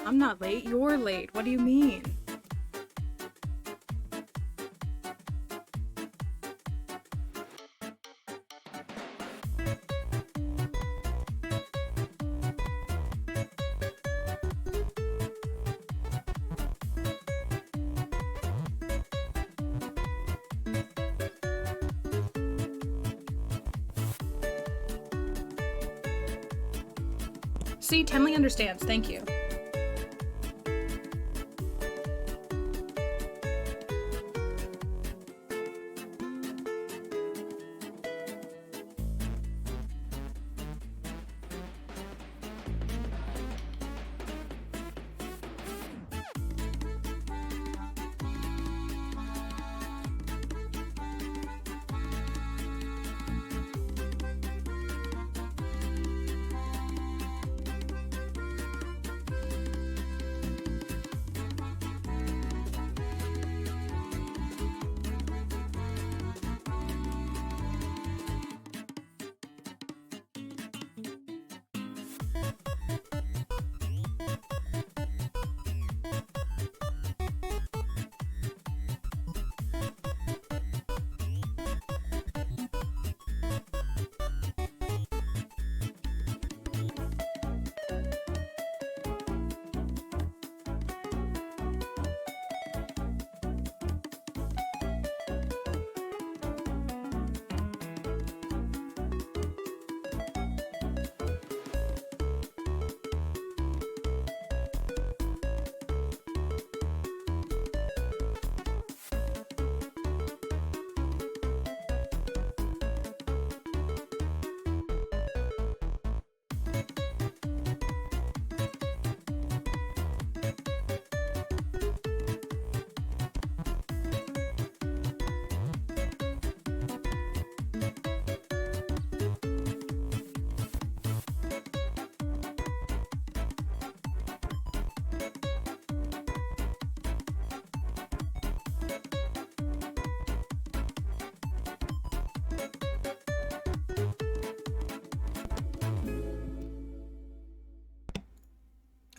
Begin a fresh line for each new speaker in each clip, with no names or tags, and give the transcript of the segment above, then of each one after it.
I'm not late. You're late. What do you mean? See, Tenley understands. Thank you.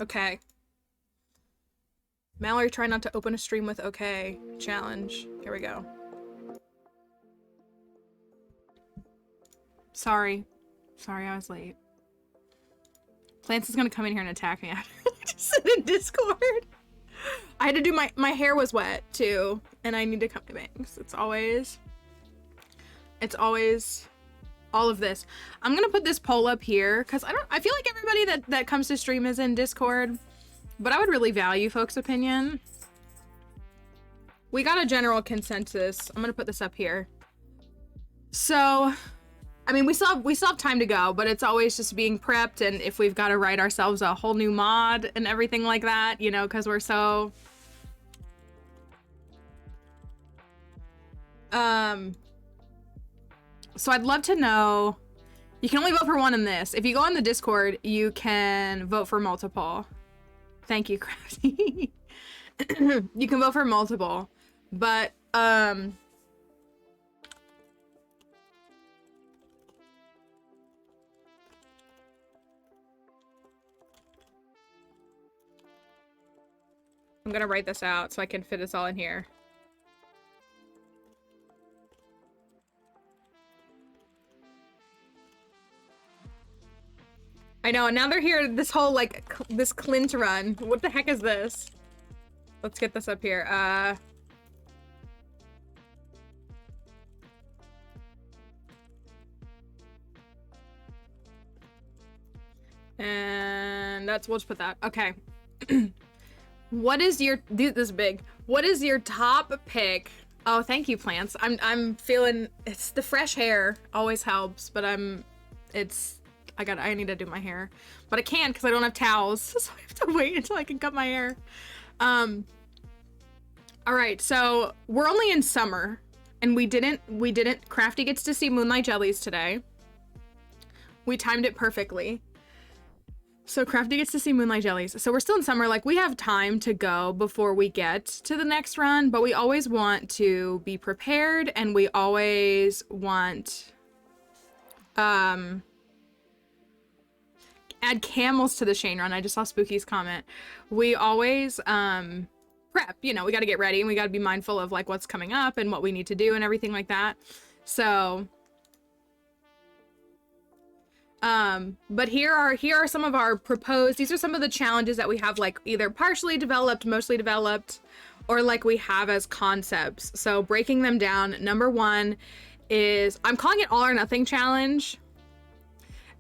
Okay. Mallory, try not to open a stream with okay challenge. Here we go. Sorry. Sorry I was late. Plants is gonna come in here and attack me after I just said in Discord. I had to do my hair was wet too, and I need to cut my bangs. It's always all of this. I'm gonna put this poll up here because I feel like everybody that comes to stream is in Discord, but I would really value folks' opinion. We got a general consensus. I'm gonna put this up here. So, I mean, we still have time to go, but it's always just being prepped, and if we've got to write ourselves a whole new mod and everything like that, you know, because we're so so I'd love to know. You can only vote for one in this. If you go on the Discord, you can vote for multiple. Thank you, Crafty. You can vote for multiple, but and I'm gonna write this out so I can fit this all in here. I know, and now they're here, this whole, like, this Clint run. What the heck is this? Let's get this up here. And we'll just put that. Okay. What is your, dude, this is big. What is your top pick? Oh, thank you, plants. I'm feeling, it's the fresh hair always helps, but I need to do my hair, but I can't because I don't have towels, so I have to wait until I can cut my hair. All right, so we're only in summer, and we didn't. Crafty gets to see moonlight jellies today. We timed it perfectly. So Crafty gets to see moonlight jellies. So we're still in summer, like we have time to go before we get to the next run, but we always want to be prepared, and we always want, add camels to the Shane run. I just saw Spooky's comment. We always prep, you know, we got to get ready and we got to be mindful of like what's coming up and what we need to do and everything like that. So but here are some of our proposed, these are some of the challenges that we have like either partially developed, mostly developed, or like we have as concepts. So breaking them down, number one is, I'm calling it all or nothing challenge.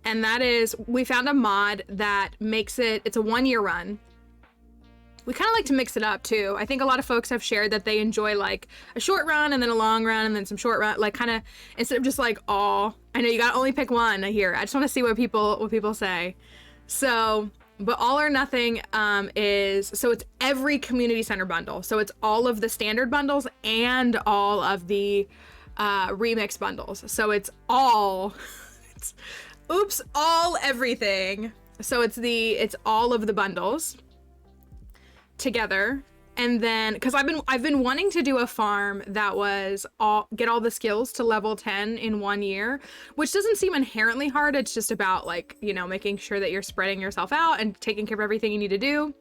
And that is, we found a mod that makes it, it's a 1-year run. We kind of like to mix it up too. I think a lot of folks have shared that they enjoy like a short run and then a long run and then some short run, like kind of, instead of just like all, I know you gotta only pick one here. I just want to see what people say. So, but all or nothing is, so it's every community center bundle. So it's all of the standard bundles and all of the remix bundles. So it's all, oops, all everything. So it's all of the bundles together. And then because I've been wanting to do a farm that was get all the skills to level 10 in 1 year, which doesn't seem inherently hard. It's just about like, you know, making sure that you're spreading yourself out and taking care of everything you need to do.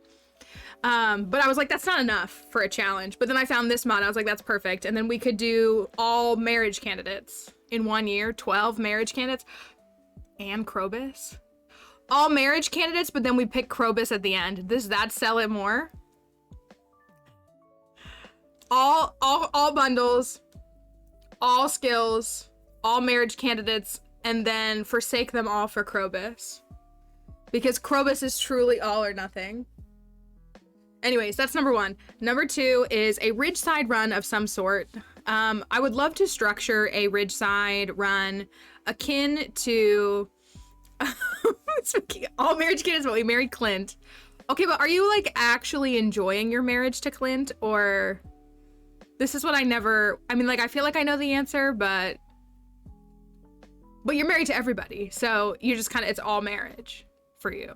But I was like, that's not enough for a challenge. But then I found this mod. I was like, that's perfect. And then we could do all marriage candidates in 1 year, 12 marriage candidates and Krobus. All marriage candidates, but then we pick Krobus at the end. Does that sell it more? All bundles, all skills, all marriage candidates, and then forsake them all for Krobus. Because Krobus is truly all or nothing. Anyways, that's number one. Number two is a ridgeside run of some sort. I would love to structure a ridgeside run akin to all marriage candidates, but we married Clint. Okay, but are you like actually enjoying your marriage to Clint, or this is what I mean, like, I feel like I know the answer, but you're married to everybody, so you just kind of, it's all marriage for you,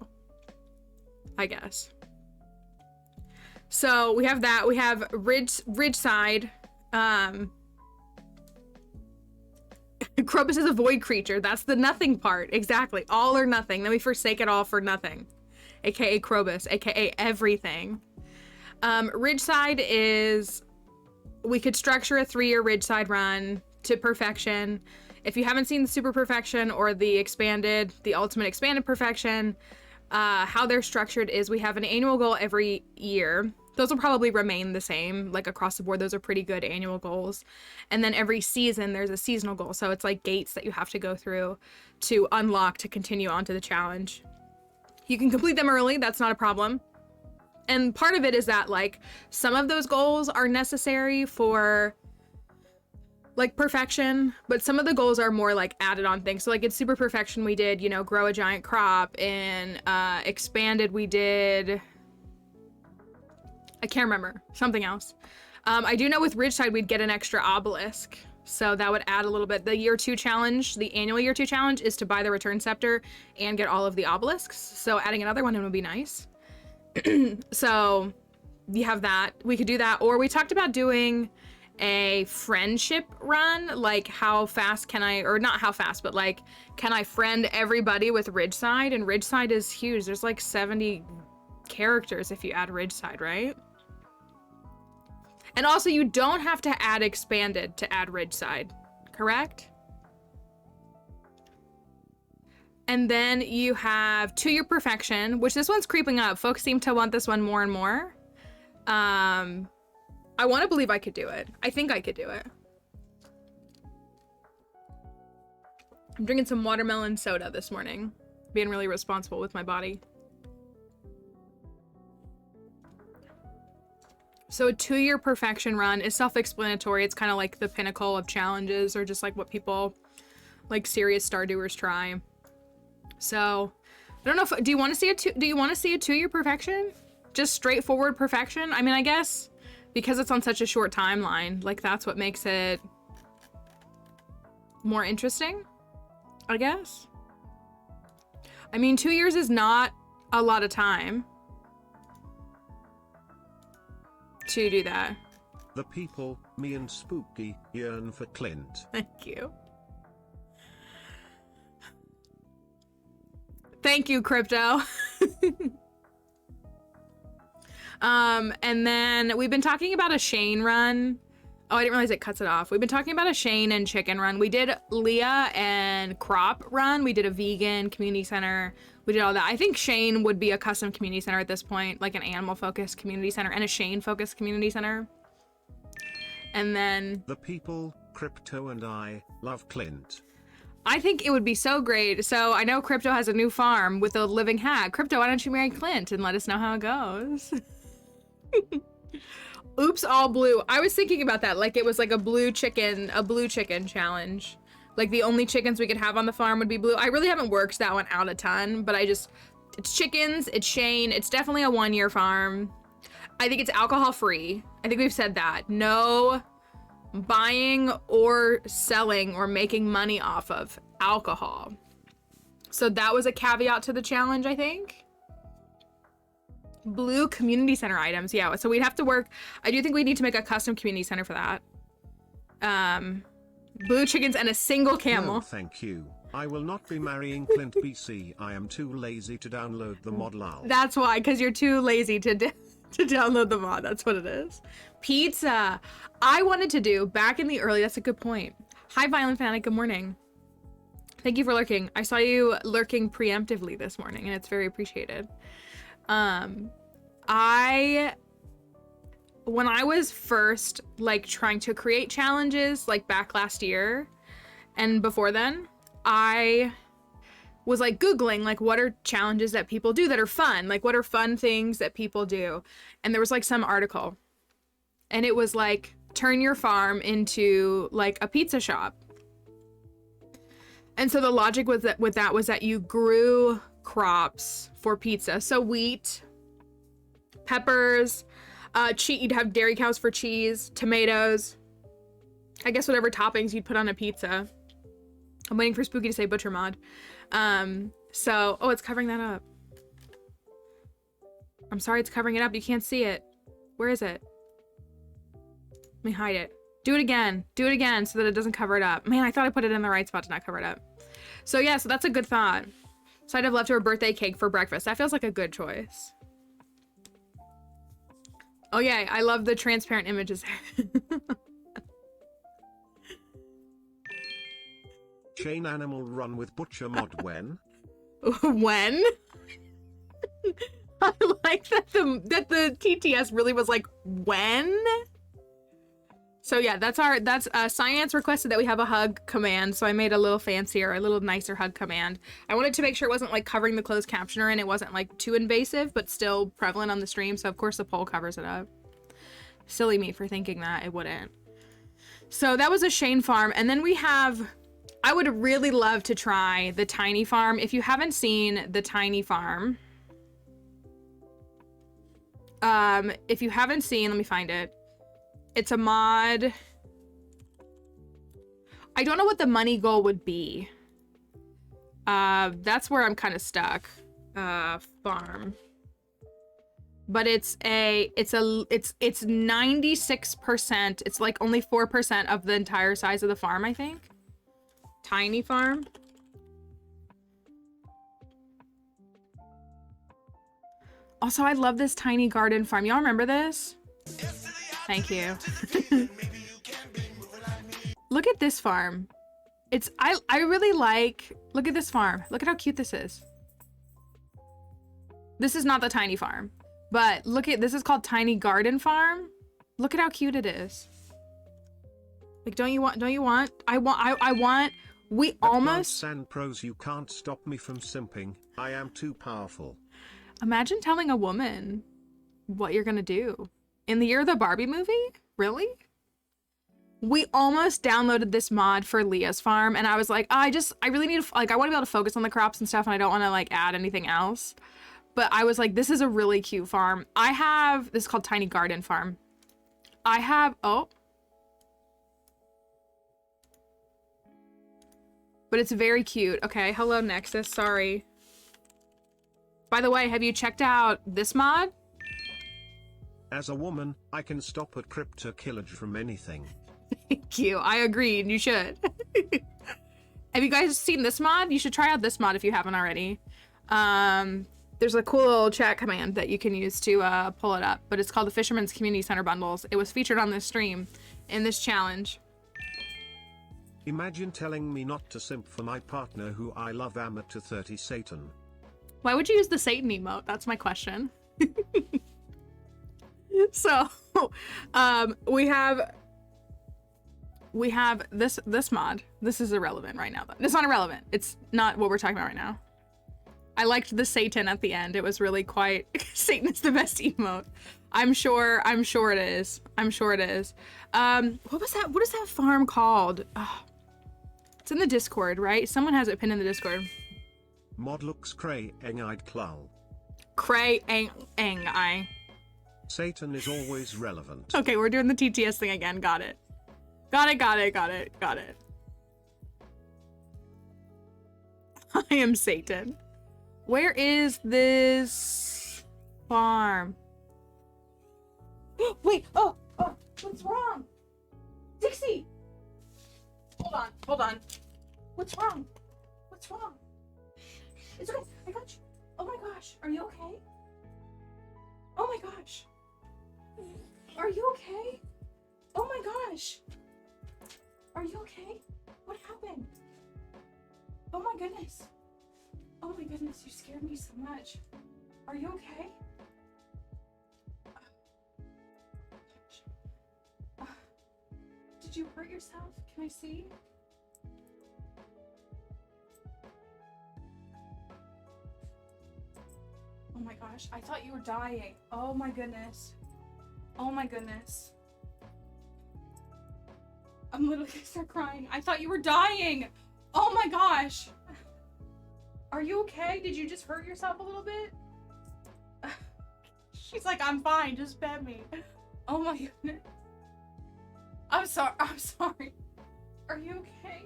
I guess. So we have that. We have ridgeside. Krobus is a void creature. That's the nothing part. Exactly. All or nothing. Then we forsake it all for nothing. AKA Krobus. AKA everything. Ridgeside is, we could structure a 3-year ridgeside run to perfection. If you haven't seen the super perfection or the ultimate expanded perfection, how they're structured is we have an annual goal every year. Those will probably remain the same, like across the board. Those are pretty good annual goals. And then every season there's a seasonal goal. So it's like gates that you have to go through to unlock to continue on to the challenge. You can complete them early. That's not a problem. And part of it is that like some of those goals are necessary for like perfection, but some of the goals are more like added on things. So like in super perfection, we did, you know, grow a giant crop. In expanded, we did, I can't remember, something else. I do know with ridgeside, we'd get an extra obelisk. So that would add a little bit. The year 2 challenge, the annual year 2 challenge is to buy the return scepter and get all of the obelisks. So adding another one would be nice. So you have that. We could do that. Or we talked about doing a friendship run, like how fast can I, or not how fast, but like, can I friend everybody with ridgeside? And ridgeside is huge. There's like 70 characters if you add ridgeside, right? And also you don't have to add expanded to add ridgeside, correct? And then you have 2-year perfection, which this one's creeping up. Folks seem to want this one more and more. I want to believe I could do it. I think I could do it. I'm drinking some watermelon soda this morning. Being really responsible with my body. So a 2-year perfection run is self-explanatory. It's kind of like the pinnacle of challenges, or just like what people, like serious Stardewers, try. So I don't know if, do you want to see a 2-year perfection? Just straightforward perfection? I mean, I guess because it's on such a short timeline, like that's what makes it more interesting, I guess. I mean, 2 years is not a lot of time to do that.
The people, me and Spooky, yearn for Clint.
Thank you. Thank you, crypto. And then we've been talking about a Shane run. Oh, I didn't realize it cuts it off. We've been talking about a Shane and chicken run. We did Leah and crop run. We did a vegan community center. We did all that. I think Shane would be a custom community center at this point, like an animal focused community center and a Shane focused community center. And then
the people, Crypto and I, love Clint.
I think it would be so great. So I know Crypto has a new farm with a living hag. Crypto, why don't you marry Clint and let us know how it goes? Oops, all blue. I was thinking about that, like it was like a blue chicken challenge. Like the only chickens we could have on the farm would be blue. I really haven't worked that one out a ton, but it's chickens, it's Shane, it's definitely a 1-year farm. I think it's alcohol free. I think we've said that. No buying or selling or making money off of alcohol. So that was a caveat to the challenge, I think. Blue community center items. Yeah, so we'd have to work. I do think we need to make a custom community center for that. Blue chickens and a single camel.
No, thank you. I will not be marrying Clint BC. I am too lazy to download the mod lol.
That's why, because you're too lazy to download the mod. That's what it is. Pizza. I wanted to do back in the early. That's a good point. Hi, Violent Fanatic. Good morning. Thank you for lurking. I saw you lurking preemptively this morning, and it's very appreciated. When I was first like trying to create challenges like back last year and before then, I was like Googling like what are challenges that people do that are fun? Like what are fun things that people do? And there was like some article and it was like turn your farm into like a pizza shop. And so the logic was that was that you grew crops for pizza. So wheat, peppers, you'd have dairy cows for cheese, tomatoes, I guess whatever toppings you'd put on a pizza. I'm waiting for Spooky to say butcher mod. Oh, it's covering that up. I'm sorry, it's covering it up. You can't see it. Where is it? Let me hide it. Do it again so that it doesn't cover it up. Man, I thought I put it in the right spot to not cover it up. So yeah, so that's a good thought. Side of leftover birthday cake for breakfast. That feels like a good choice. Oh yeah, I love the transparent images.
Chain animal run with butcher mod when?
When? I like that the TTS really was like, when? So yeah, that's Science requested that we have a hug command, so I made a little fancier, a little nicer hug command. I wanted to make sure it wasn't like covering the closed captioner and it wasn't like too invasive, but still prevalent on the stream, so of course the poll covers it up. Silly me for thinking that it wouldn't. So that was a Shane farm, and then we have, I would really love to try the tiny farm. If you haven't seen the tiny farm, if you haven't seen, let me find it. It's a mod. I don't know what the money goal would be. That's where I'm kind of stuck. Farm. But it's 96%. It's like only 4% of the entire size of the farm, I think. Tiny farm. Also, I love this tiny garden farm. Y'all remember this? Thank you. Look at this farm. I really like, look at this farm. Look at how cute this is. This is not the tiny farm, but look at, this is called Tiny Garden Farm. Look at how cute it is. Like, don't you want, I want, we almost.
Sand pros, you can't stop me from simping. I am too powerful.
Imagine telling a woman what you're gonna do. In the year of the Barbie movie? Really? We almost downloaded this mod for Leah's farm, and I was like, I really need to, like, I want to be able to focus on the crops and stuff, and I don't want to, like, add anything else. But I was like, this is a really cute farm. This is called Tiny Garden Farm. Oh. But it's very cute. Okay, hello, Nexus, sorry. By the way, have you checked out this mod?
As a woman, I can stop at crypto killage from anything.
Thank you. I agree, and you should. Have you guys seen this mod? You should try out this mod if you haven't already. There's a cool little chat command that you can use to pull it up, but it's called the Fisherman's Community Center Bundles. It was featured on this stream in this challenge.
Imagine telling me not to simp for my partner who I love. Amateur 30 Satan.
Why would you use the Satan emote? That's my question. So, we have this mod. This is irrelevant right now, though. It's not irrelevant. It's not what we're talking about right now. I liked the Satan at the end. It was really quite. Satan is the best emote. I'm sure it is. I'm sure it is. What was that? What is that farm called? Oh, it's in the Discord, right? Someone has it pinned in the Discord.
Mod looks cray eng-eyed clull.
Cray eng-eye.
Satan is always relevant.
Okay, we're doing the TTS thing again. Got it. Got it. I am Satan. Where is this farm? Wait, oh, what's wrong? Dixie! Hold on. What's wrong? It's okay, I got you. Oh my gosh, are you okay? Oh my gosh. Are you okay? Oh my gosh. Are you okay? What happened? Oh my goodness. Oh my goodness, you scared me so much. Are you okay? Did you hurt yourself? Can I see? Oh my gosh, I thought you were dying. Oh my goodness. Oh my goodness. I'm literally gonna start crying. I thought you were dying. Oh my gosh. Are you okay? Did you just hurt yourself a little bit? She's like, I'm fine, just pet me. Oh my goodness. I'm sorry. Are you okay?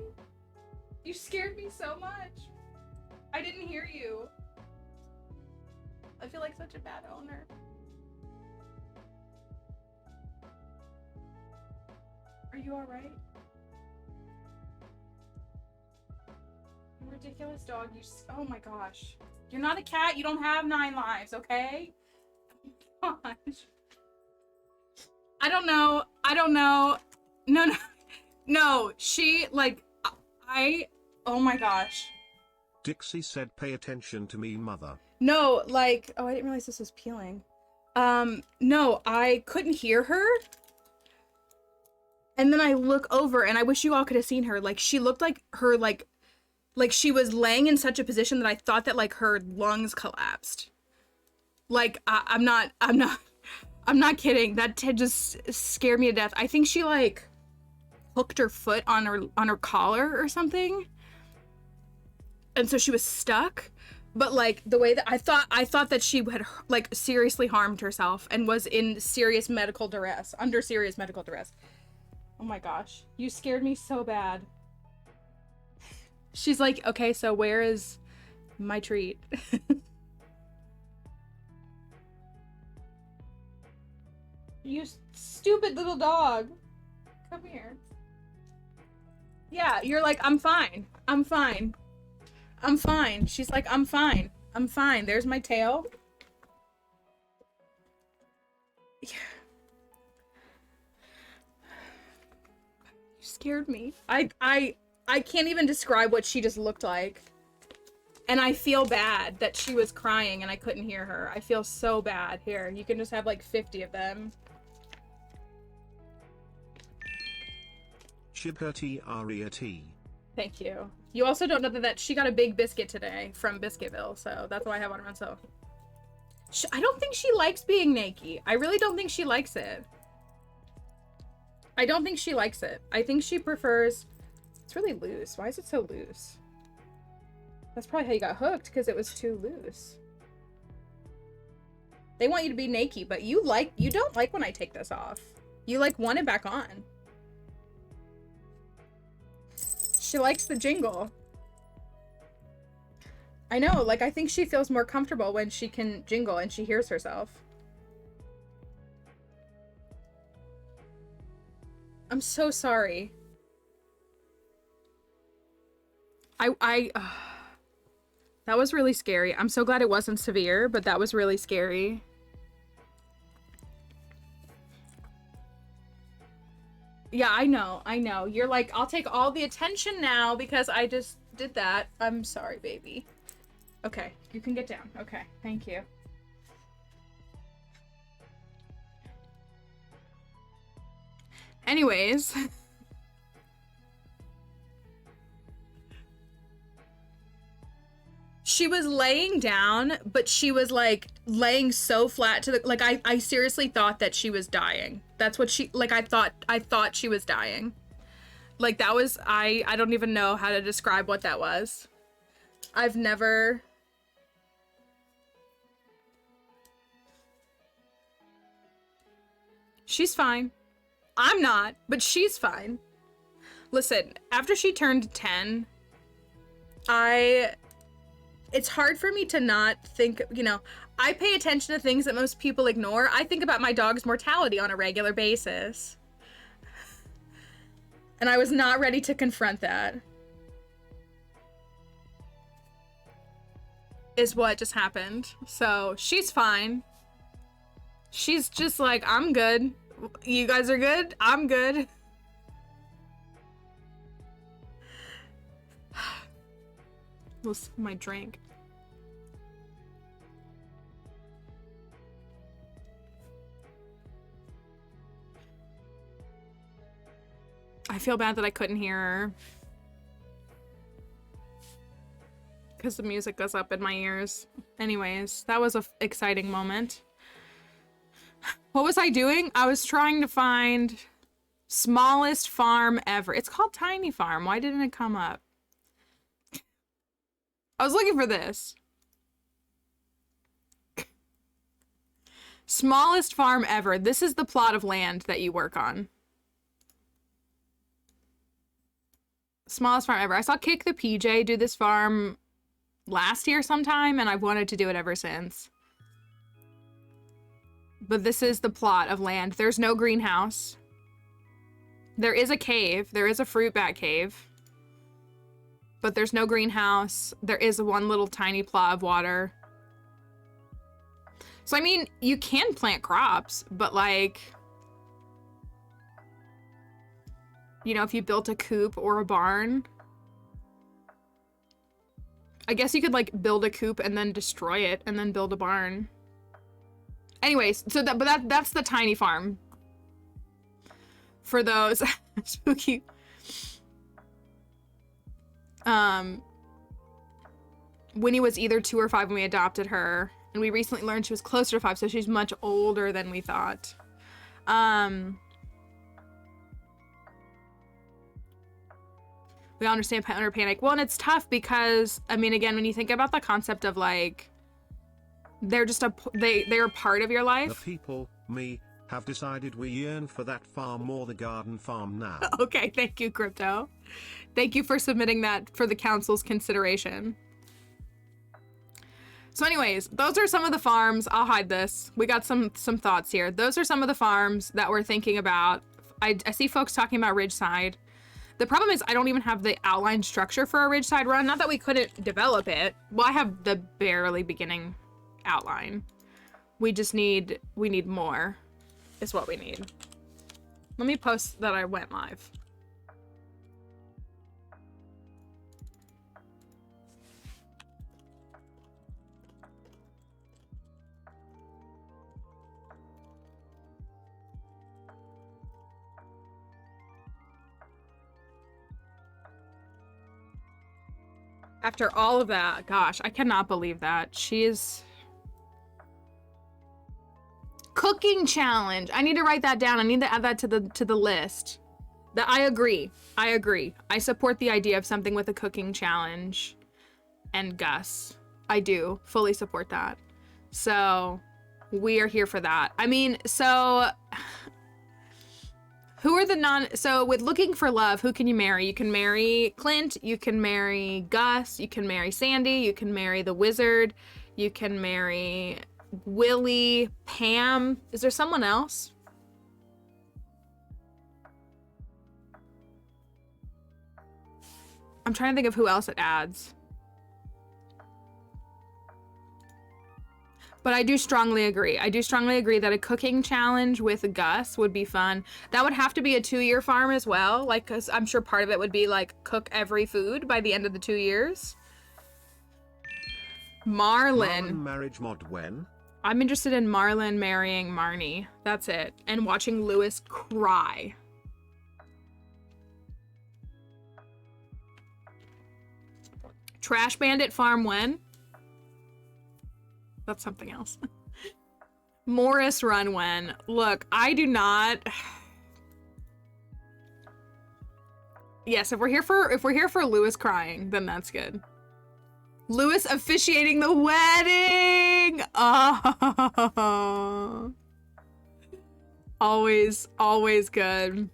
You scared me so much. I didn't hear you. I feel like such a bad owner. Are you alright? You ridiculous dog. Oh my gosh. You're not a cat. You don't have 9 lives, okay? Oh my gosh. I don't know. No. She, like, oh my gosh.
Dixie said pay attention to me, mother.
No, like, oh, I didn't realize this was peeling. No, I couldn't hear her. And then I look over and I wish you all could have seen her. Like, she looked like her, like she was laying in such a position that I thought that, like, her lungs collapsed. Like, I'm not kidding. That just scared me to death. I think she, like, hooked her foot on her collar or something. And so she was stuck. But, like, the way that I thought that she had, like, seriously harmed herself and was in serious medical duress, under serious medical duress. Oh my gosh. You scared me so bad. She's like, okay, so where is my treat? You stupid little dog. Come here. Yeah, you're like, I'm fine. She's like, I'm fine. There's my tail. Yeah. You scared me. I can't even describe what she just looked like. And I feel bad that she was crying and I couldn't hear her. I feel so bad. Here, you can just have like 50 of them.
Shibherty.
Thank you. You also don't know that she got a big biscuit today from Biscuitville, so that's why I have one around. So I don't think she likes being naked. I really don't think she likes it. I don't think she likes it. I think she prefers... It's really loose. Why is it so loose? That's probably how you got hooked, because it was too loose. They want you to be naked, but you don't like when I take this off. You like want it back on. She likes the jingle. I know, like, I think she feels more comfortable when she can jingle and she hears herself. I'm so sorry. That was really scary. I'm so glad it wasn't severe, but that was really scary. Yeah, I know. I know. You're like, I'll take all the attention now because I just did that. I'm sorry, baby. Okay, you can get down. Okay, thank you. Anyways. She was laying down, but she was like laying so flat to the, like, I seriously thought that she was dying. That's what she, like, I thought she was dying. Like, that was, I don't even know how to describe what that was. I've never. She's fine. I'm not, but she's fine. Listen, after she turned 10, it's hard for me to not think, you know, I pay attention to things that most people ignore. I think about my dog's mortality on a regular basis. And I was not ready to confront that. Is what just happened. So, she's fine. She's just like, I'm good. You guys are good? I'm good. My drink. I feel bad that I couldn't hear her. Because the music goes up in my ears. Anyways, that was an exciting moment. What was I doing? I was trying to find smallest farm ever. It's called Tiny Farm. Why didn't it come up? I was looking for this. Smallest farm ever. This is the plot of land that you work on. Smallest farm ever. I saw Kick the PJ do this farm last year sometime, and I've wanted to do it ever since. But this is the plot of land. There's no greenhouse. There is a cave. There is a fruit bat cave. But there's no greenhouse. There is one little tiny plot of water. So, I mean, you can plant crops, but like, you know, if you built a coop or a barn, I guess you could like build a coop and then destroy it and then build a barn. Anyways, so that's the tiny farm. For those spooky. Winnie was either 2 or 5 when we adopted her, and we recently learned she was closer to 5, so she's much older than we thought. We understand pet owner panic. Well, and it's tough because, I mean, again, when you think about the concept of like, they're just they're a part of your life.
The people, me, have decided we yearn for that farm or the garden farm now.
Okay, thank you, Crypto. Thank you for submitting that for the council's consideration. So anyways, those are some of the farms. I'll hide this. We got some thoughts here. Those are some of the farms that we're thinking about. I see folks talking about Ridgeside. The problem is I don't even have the outline structure for a Ridgeside run. Not that we couldn't develop it. Well, I have the barely beginning outline. We need more is what we need. Let me post that I went live. After all of that, gosh, I cannot believe that. She's cooking challenge. I need to write that down. I need to add that to the list. That I agree. I support the idea of something with a cooking challenge and Gus. I do fully support that. So we are here for that. I mean, so who are the so with looking for love, who can you marry? You can marry Clint, you can marry Gus, you can marry Sandy, you can marry the wizard, you can marry Willy, Pam. Is there someone else? I'm trying to think of who else it adds. But I do strongly agree. I do strongly agree that a cooking challenge with Gus would be fun. That would have to be a 2-year farm as well. Like, cause I'm sure part of it would be like cook every food by the end of the 2 years. Marlon
marriage mod when?
I'm interested in Marlon marrying Marnie. That's it. And watching Lewis cry. Trash Bandit farm when? That's something else. Morris run when? Look, I do not. Yes, if we're here for Lewis crying, then that's good. Lewis officiating the wedding. Oh. Always good.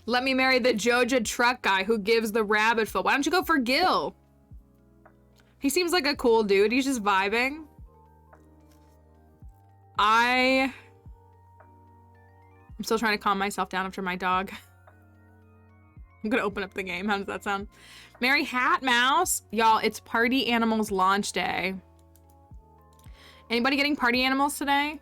Let me marry the Joja truck guy who gives the rabbit foot. Why don't you go for Gil? He seems like a cool dude. He's just vibing. I'm still trying to calm myself down after my dog. I'm gonna open up the game. How does that sound? Merry Hat Mouse. Y'all, it's Party Animals launch day. Anybody getting party animals today?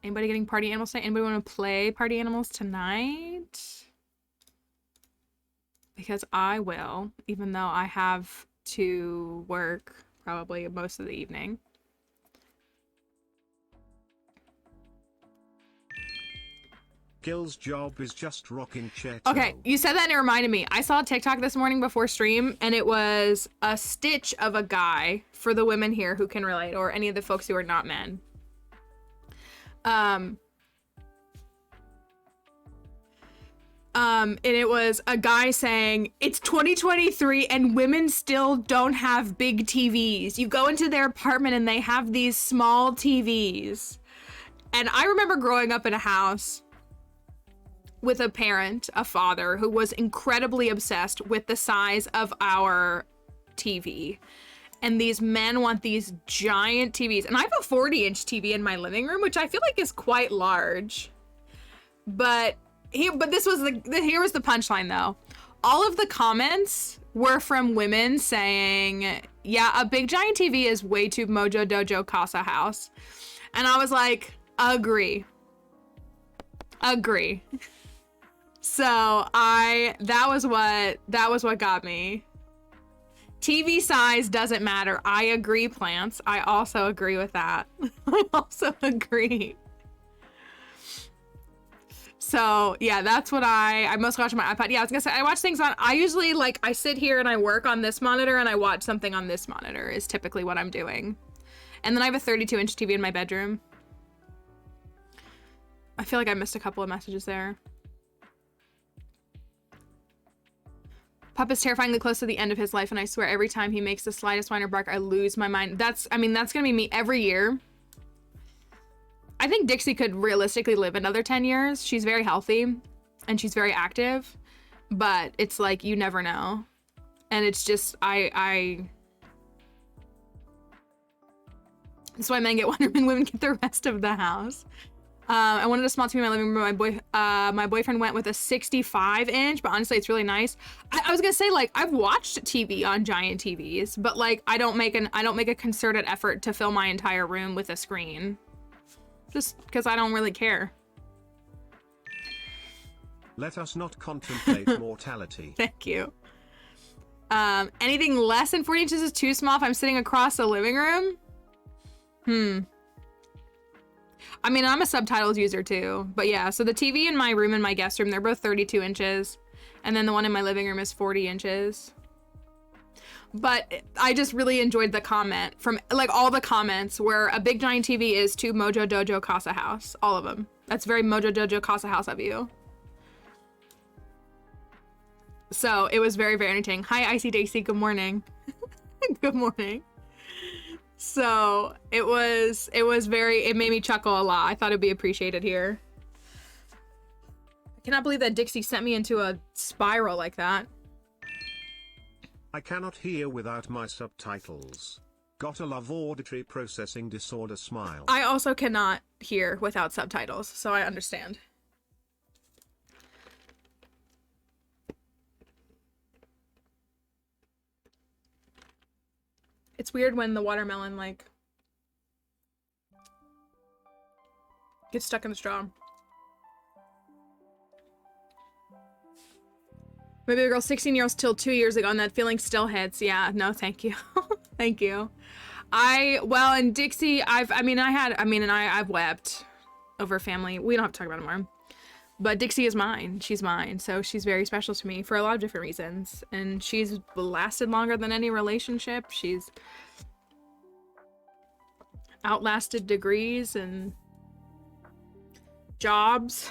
Anybody getting party animals today? Anybody want to play party animals tonight? Because I will, even though I have to work probably most of the evening.
Gil's job is just rocking chat.
Okay, you said that and it reminded me. I saw a TikTok this morning before stream, and it was a stitch of a guy for the women here who can relate, or any of the folks who are not men. And it was a guy saying, it's 2023 and women still don't have big TVs. You go into their apartment and they have these small TVs. And I remember growing up in a house with a parent, a father, who was incredibly obsessed with the size of our TV. And these men want these giant TVs. And I have a 40-inch TV in my living room, which I feel like is quite large. But here was the punchline though. All of the comments were from women saying, yeah, a big giant TV is way too Mojo Dojo Casa House. And I was like, agree. So that was what got me. TV size doesn't matter. I agree, Plants. I also agree with that. I also agree. So yeah, that's what I mostly watch on my iPad. Yeah, I was gonna say I watch things on. I usually I sit here and I work on this monitor and I watch something on this monitor is typically what I'm doing. And then I have a 32-inch TV in my bedroom. I feel like I missed a couple of messages there. Pup is terrifyingly close to the end of his life, and I swear every time he makes the slightest whine or bark, I lose my mind. That's gonna be me every year. I think Dixie could realistically live another 10 years. She's very healthy and she's very active, but it's like, you never know. And it's just, that's why men get Wonder Woman, women get the rest of the house. I wanted a small TV in my living room. My boyfriend went with a 65-inch, but honestly, it's really nice. I was gonna say, I've watched TV on giant TVs, but I don't make a concerted effort to fill my entire room with a screen. Just because I don't really care.
Let us not contemplate mortality.
Thank you. Anything less than 40 inches is too small if I'm sitting across the living room? I mean, I'm a subtitles user too, but yeah, so the TV in my room and my guest room, they're both 32 inches. And then the one in my living room is 40 inches. But I just really enjoyed the comment from all the comments where a big giant TV is to Mojo Dojo Casa House. All of them. That's very Mojo Dojo Casa House of you. So it was very, very entertaining. Hi, Icy Daisy. Good morning. Good morning. So it made me chuckle a lot. I thought it'd be appreciated here. I cannot believe that Dixie sent me into a spiral like that.
I cannot hear without my subtitles. Gotta love auditory processing disorder smile.
I also cannot hear without subtitles, so I understand. It's weird when the watermelon, like, gets stuck in the straw. Maybe the girl 16 years till 2 years ago, and that feeling still hits. Yeah, no, thank you. Thank you. Well, and Dixie, I've wept over family. We don't have to talk about it more. But Dixie is mine. She's mine. So she's very special to me for a lot of different reasons. And she's lasted longer than any relationship. She's outlasted degrees and jobs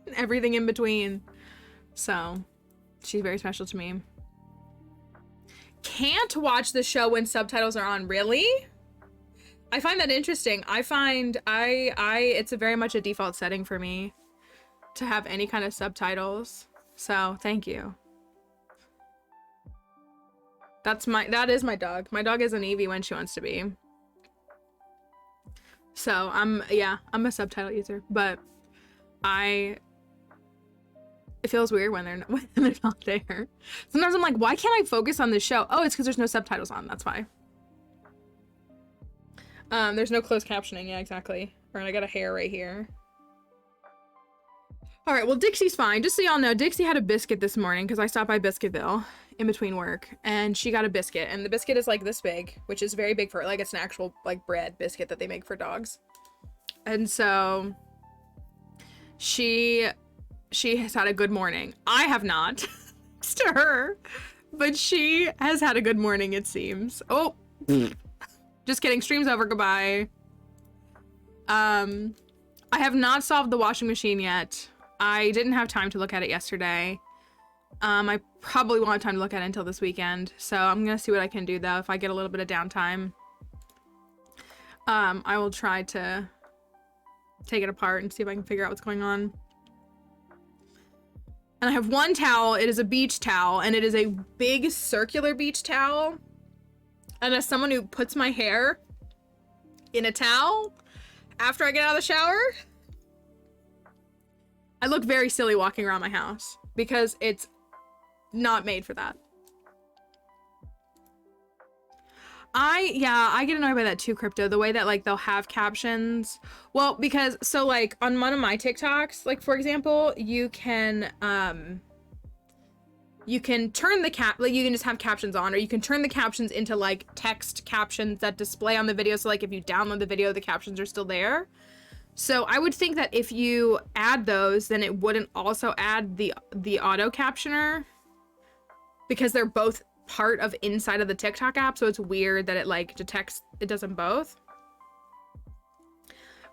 and everything in between. So she's very special to me. Can't watch the show when subtitles are on, really? I find that interesting. I find it's a very much a default setting for me to have any kind of subtitles. So thank you. That is my dog. My dog is an Eevee when she wants to be. So I'm a subtitle user, but it feels weird when they're not there. Sometimes I'm like, why can't I focus on this show? Oh, it's because there's no subtitles on. That's why. There's no closed captioning. Yeah, exactly. Alright, I got a hair right here. Alright, well, Dixie's fine. Just so y'all know, Dixie had a biscuit this morning because I stopped by Biscuitville in between work, and she got a biscuit, and the biscuit is like this big, which is very big for her. Like, it's an actual like bread biscuit that they make for dogs. And so she has had a good morning. I have not, thanks to her, but she has had a good morning, it seems. Oh, just kidding. Stream's over. Goodbye. I have not solved the washing machine yet. I didn't have time to look at it yesterday. I probably won't have time to look at it until this weekend. So I'm gonna see what I can do though. If I get a little bit of downtime, I will try to take it apart and see if I can figure out what's going on. And I have one towel. It is a beach towel, and it is a big circular beach towel. And as someone who puts my hair in a towel after I get out of the shower, I look very silly walking around my house because it's not made for that. I get annoyed by that too, Crypto. The way that like they'll have captions. Well, because so like on one of my TikToks, like for example, you can turn the like you can just have captions on, or you can turn the captions into like text captions that display on the video. So like if you download the video, the captions are still there. So I would think that if you add those, then it wouldn't also add the auto captioner, because they're both part of inside of the TikTok app. So it's weird that it like detects, it does them both.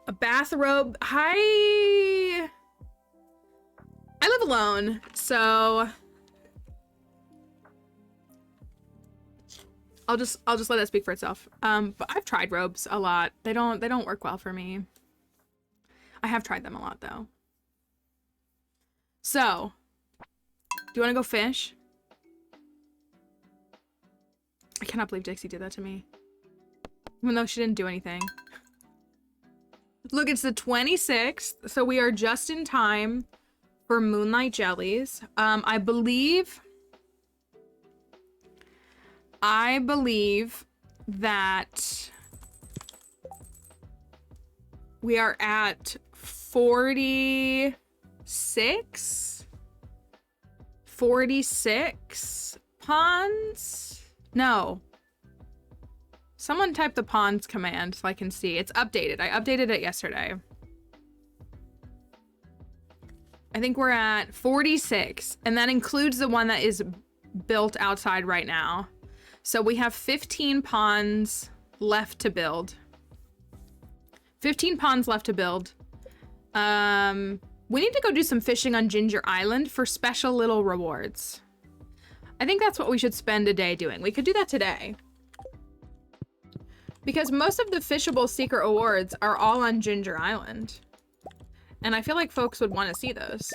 A bathrobe. I live alone, so I'll just let that speak for itself. But I've tried robes a lot. They don't work well for me. I have tried them a lot though. So, do you want to go fish? I cannot believe Dixie did that to me. Even though she didn't do anything. Look, it's the 26th, so we are just in time for Moonlight Jellies. I believe that we are at 46 ponds. No. Someone type the ponds command so I can see. It's updated. I updated it yesterday. I think we're at 46, and that includes the one that is built outside right now. So we have 15 ponds left to build. 15 ponds left to build. We need to go do some fishing on Ginger Island for special little rewards. I think that's what we should spend a day doing. We could do that today. Because most of the fishable secret awards are all on Ginger Island. And I feel like folks would want to see those.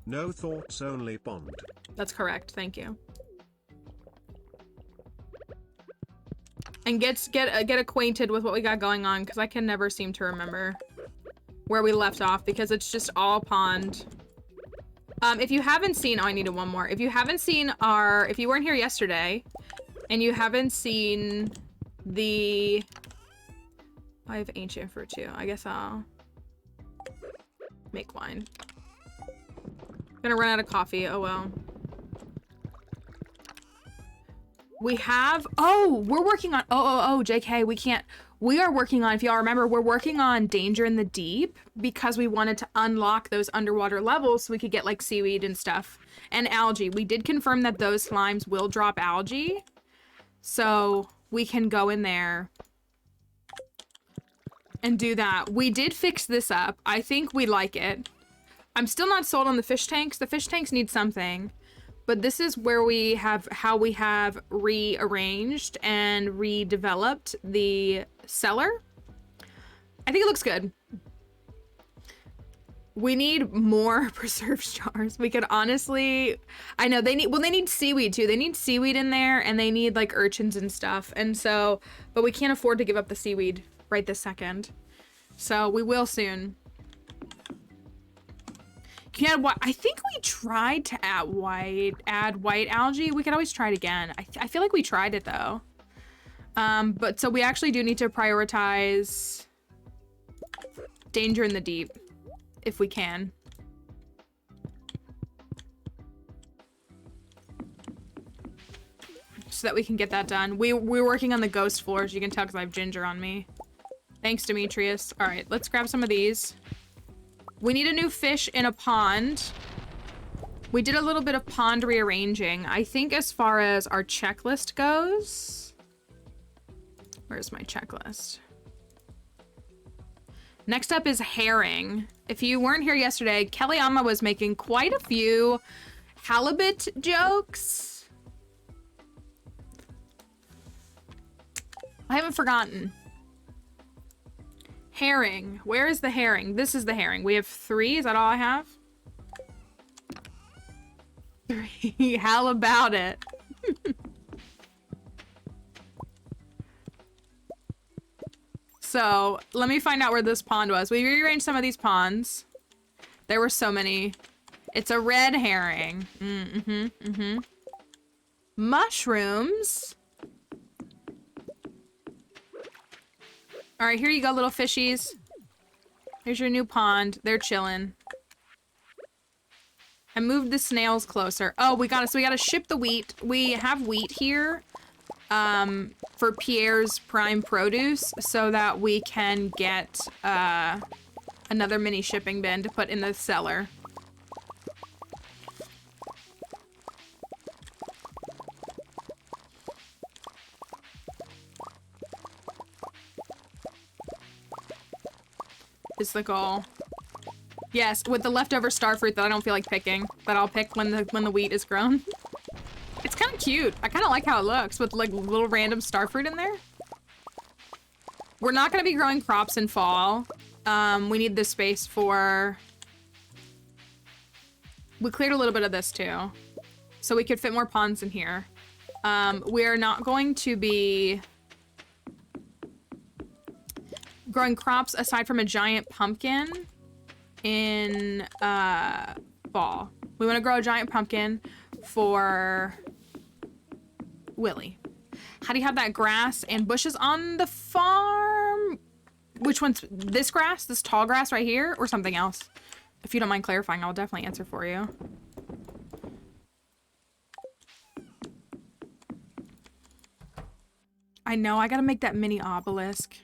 No thoughts, only pond.
That's correct, thank you. And get acquainted with what we got going on, because I can never seem to remember where we left off, because it's just all pond. If you haven't seen, oh, I needed one more. If you haven't seen if you weren't here yesterday, And you haven't seen the... I have ancient fruit too. I guess I'll make wine. Gonna run out of coffee. Oh well. We have... Oh, we're working on... Oh, JK, we can't... We are working on, if y'all remember, we're working on Danger in the Deep because we wanted to unlock those underwater levels so we could get like seaweed and stuff. And algae. We did confirm that those slimes will drop algae. So we can go in there and do that. We did fix this up. I think we like it. I'm still not sold on the fish tanks. The fish tanks need something. But this is where we have how we have rearranged and redeveloped the cellar. I think it looks good. We need more preserved jars. We could honestly, I know they need seaweed too. They need seaweed in there and they need like urchins and stuff. And so, but we can't afford to give up the seaweed right this second. So we will soon. Yeah, I think we tried to add white algae. We could always try it again. I feel like we tried it though. But so we actually do need to prioritize Danger in the Deep if we can. So that we can get that done. We're working on the ghost floors. You can tell because I have ginger on me. Thanks, Demetrius. All right, let's grab some of these. We need a new fish in a pond. We did a little bit of pond rearranging. I think as far as our checklist goes... Where's my checklist? Next up is herring. If you weren't here yesterday, Kellyanna was making quite a few halibut jokes. I haven't forgotten. Herring. Where is the herring? This is the herring. We have 3. Is that all I have? 3. How about it? So, let me find out where this pond was. We rearranged some of these ponds. There were so many. It's a red herring. Mushrooms. All right, here you go, little fishies. Here's your new pond. They're chilling. I moved the snails closer. Oh, we gotta ship the wheat. We have wheat here for Pierre's prime produce so that we can get another mini shipping bin to put in the cellar. Is the goal. Yes, with the leftover starfruit that I don't feel like picking, that I'll pick when the wheat is grown. It's kind of cute. I kind of like how it looks with like little random starfruit in there. We're not going to be growing crops in fall. We need this space for... We cleared a little bit of this too, so we could fit more ponds in here. We're not going to be growing crops aside from a giant pumpkin in fall. We want to grow a giant pumpkin for Willy. How do you have that grass and bushes on the farm? Which one's this grass? This tall grass right here or something else? If you don't mind clarifying, I'll definitely answer for you. I know, I gotta make that mini obelisk.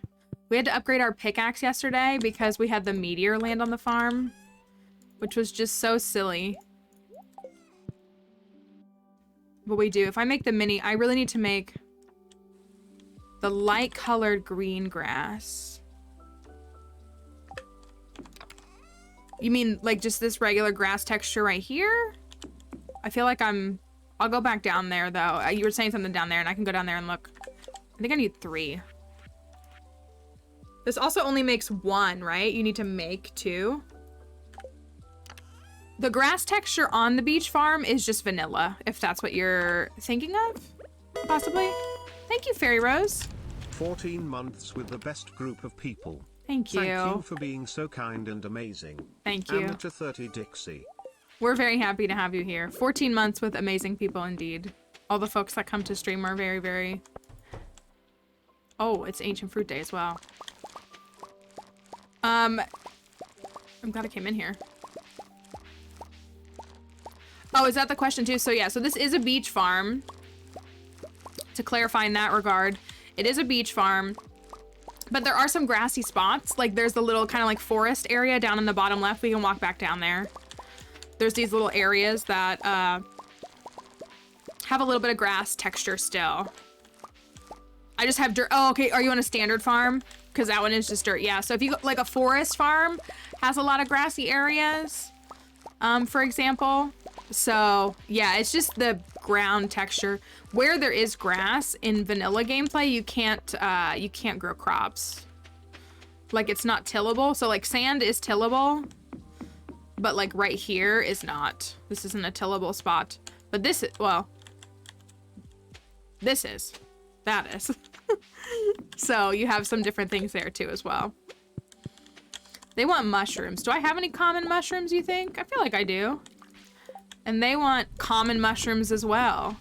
We had to upgrade our pickaxe yesterday because we had the meteor land on the farm, which was just so silly. But we do. If I make the mini, I really need to make the light colored green grass. You mean like just this regular grass texture right here? I feel like I'll go back down there though. You were saying something down there and I can go down there and look. I think I need 3. This also only makes 1, right? You need to make 2. The grass texture on the beach farm is just vanilla, if that's what you're thinking of, possibly. Thank you, Fairy Rose.
14 months with the best group of people.
Thank you.
Thank you for being so kind and amazing.
Thank you.
Amateur 30 Dixie.
We're very happy to have you here. 14 months with amazing people indeed. All the folks that come to stream are very, very... Oh, it's Ancient Fruit Day as well. I'm glad I came in here. Oh, is that the question too? So yeah, so this is a beach farm. To clarify in that regard, it is a beach farm. But there are some grassy spots. Like there's the little kind of like forest area down in the bottom left. We can walk back down there. There's these little areas that have a little bit of grass texture still. I just have dirt. Oh, okay. Are you on a standard farm? Because that one is just dirt. Yeah. So if you go, like a forest farm has a lot of grassy areas, for example. So yeah, it's just the ground texture. Where there is grass in vanilla gameplay, you can't grow crops. Like it's not tillable. So like sand is tillable, but like right here is not. This isn't a tillable spot. But this is, well, this is. That is. So you have some different things there too as well. They want mushrooms. Do I have any common mushrooms, you think? I feel like I do. And they want common mushrooms as well.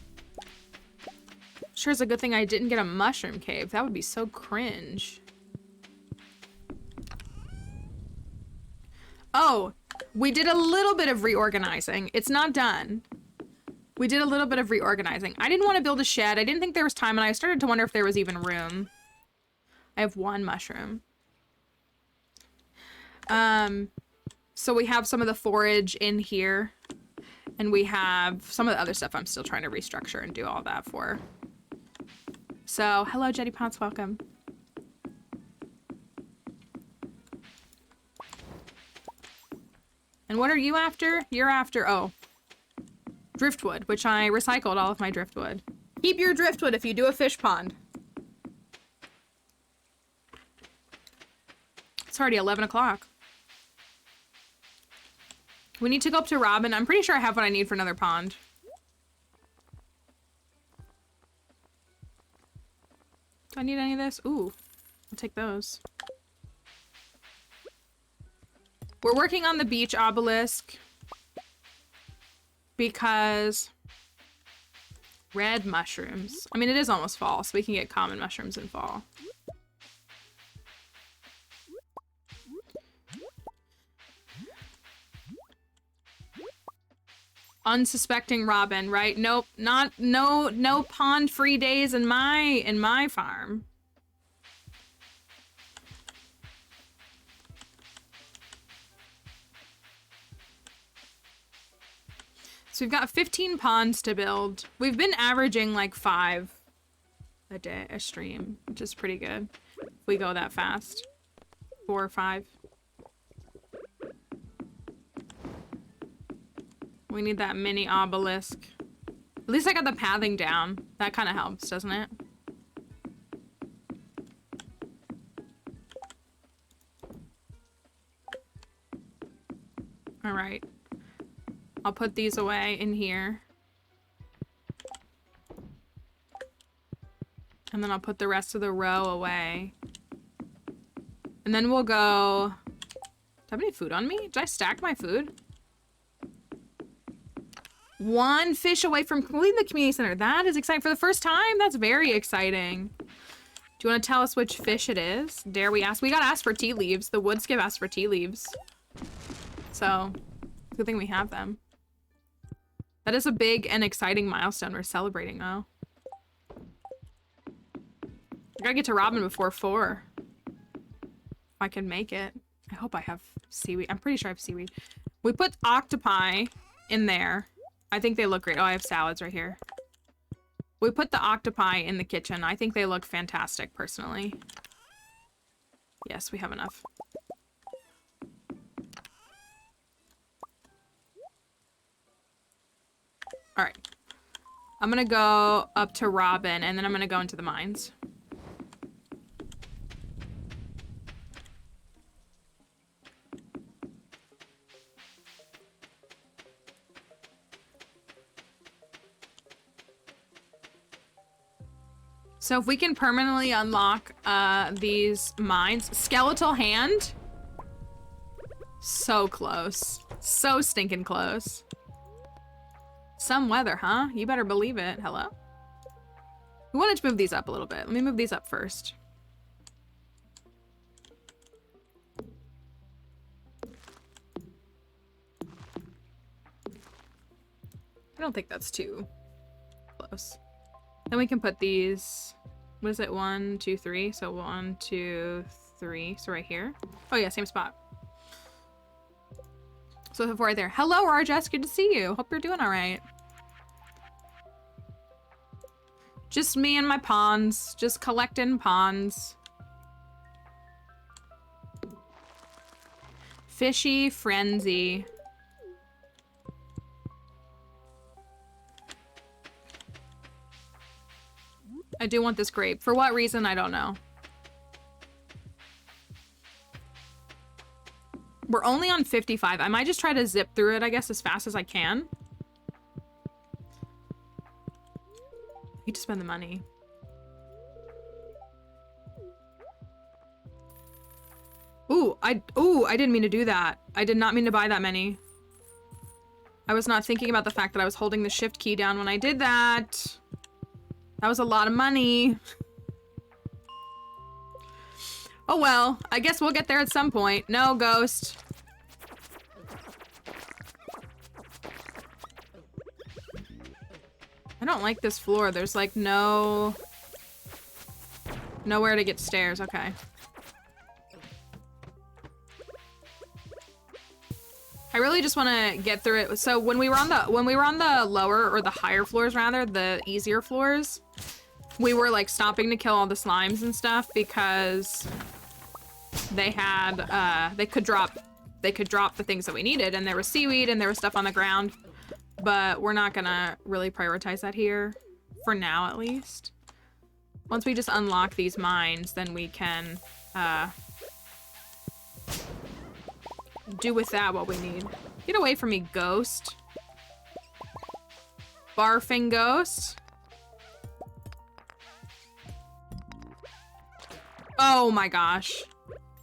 Sure, it's a good thing I didn't get a mushroom cave. That would be so cringe. Oh, we did a little bit of reorganizing. It's not done. We did a little bit of reorganizing. I didn't want to build a shed. I didn't think there was time, and I started to wonder if there was even room. I have one mushroom. So we have some of the forage in here. And we have some of the other stuff I'm still trying to restructure and do all that for. So, hello, Jetty Potts, welcome. And what are you after? You're after, oh, driftwood, which I recycled all of my driftwood. Keep your driftwood if you do a fish pond. It's already 11 o'clock. We need to go up to Robin. I'm pretty sure I have what I need for another pond. Do I need any of this? Ooh, I'll take those. We're working on the beach obelisk because red mushrooms. I mean, it is almost fall, so we can get common mushrooms in fall. Unsuspecting Robin, right? Nope, no pond-free days in my farm. So we've got 15 ponds to build. We've been averaging like 5 a day, a stream, which is pretty good. If we go that fast. 4 or 5. We need that mini obelisk. At least I got the pathing down. That kind of helps, doesn't it? All right. I'll put these away in here. And then I'll put the rest of the row away. And then we'll go... Do I have any food on me? Did I stack my food? 1 fish away from completing the community center. That is exciting. For the first time, that's very exciting. Do you want to tell us which fish it is? Dare we ask? We got asked for tea leaves. The wood skip asked for tea leaves. So, good thing we have them. That is a big and exciting milestone we're celebrating, though. I gotta get to Robin before 4. If I can make it. I hope I have seaweed. I'm pretty sure I have seaweed. We put octopi in there. I think they look great. Oh, I have salads right here. We put the octopi in the kitchen. I think they look fantastic, personally. Yes, we have enough. All right. I'm gonna go up to Robin, and then I'm gonna go into the mines. So if we can permanently unlock these mines, skeletal hand, so close, so stinking close. some weather, huh? You better believe it. Hello? We wanted to move these up a little bit. Let me move these up first. I don't think that's too close. Then we can put these, what is it? 1, 2, 3. So 1, 2, 3. So right here. Oh yeah, same spot. So right there. Hello, Arjess. Good to see you. Hope you're doing all right. Just me and my pawns. Just collecting pawns. Fishy frenzy. I do want this grape. For what reason, I don't know. We're only on 55. I might just try to zip through it, I guess, as fast as I can. I need to spend the money. Ooh, I didn't mean to do that. I did not mean to buy that many. I was not thinking about the fact that I was holding the shift key down when I did that. That was a lot of money. Oh well, I guess we'll get there at some point. No, ghost. I don't like this floor. There's like nowhere to get stairs. Okay. I really just want to get through it. So when we were on the lower or the higher floors rather, the easier floors, we were like stopping to kill all the slimes and stuff because they had they could drop the things that we needed, and there was seaweed and there was stuff on the ground. But we're not gonna really prioritize that here for now, at least. Once we just unlock these mines, then we can do with that what we need. Get away from me, ghost. Barfing ghost. Oh my gosh.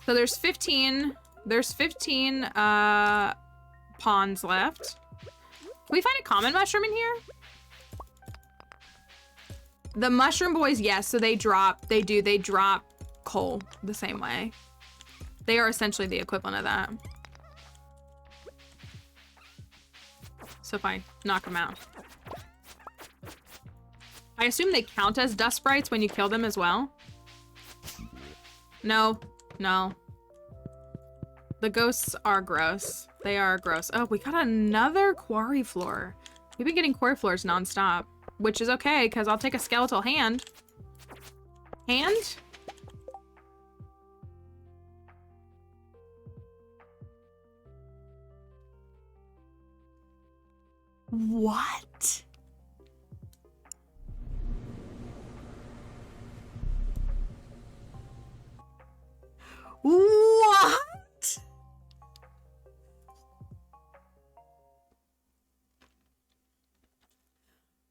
So there's 15 pawns left. Can we find a common mushroom in here? The mushroom boys, yes, so they drop coal the same way. They are essentially the equivalent of that. So if I knock them out. I assume they count as dust sprites when you kill them as well. No. The ghosts are gross. They are gross. Oh, we got another quarry floor. We've been getting quarry floors nonstop, which is okay because I'll take a skeletal hand. Hand? What? What?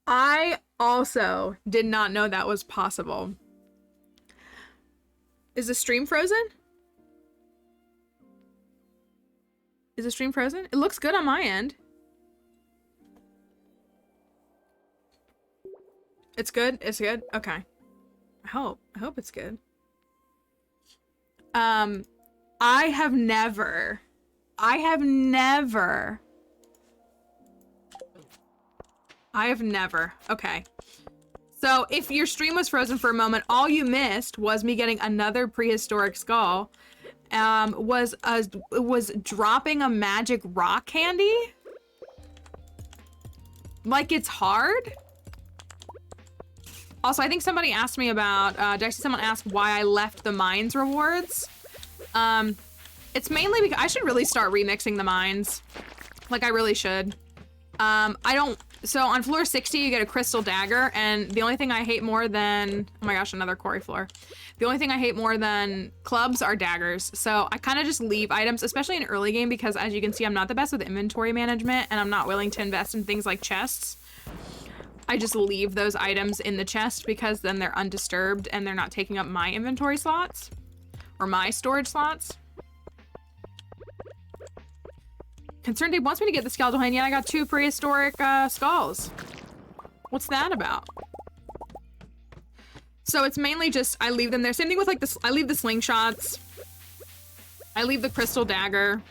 I also did not know that was possible. Is the stream frozen? Is the stream frozen? It looks good on my end. It's good? It's good? Okay. I hope it's good. I have never. Okay. So if your stream was frozen for a moment, all you missed was me getting another prehistoric skull. Was dropping a magic rock candy. Like it's hard. Also, I think somebody asked me about, someone asked why I left the mines rewards. It's mainly because I should really start remixing the mines. Like, I really should. So on floor 60, you get a crystal dagger, and the only thing I hate more than, oh my gosh, another quarry floor. The only thing I hate more than clubs are daggers. So I kind of just leave items, especially in early game, because as you can see, I'm not the best with inventory management, and I'm not willing to invest in things like chests. I just leave those items in the chest because then they're undisturbed and they're not taking up my inventory slots or my storage slots. Concerned Dave wants me to get the skeletal hand, yet I got 2 prehistoric skulls. What's that about? So it's mainly just, I leave them there. Same thing with like this, I leave the slingshots. I leave the crystal dagger.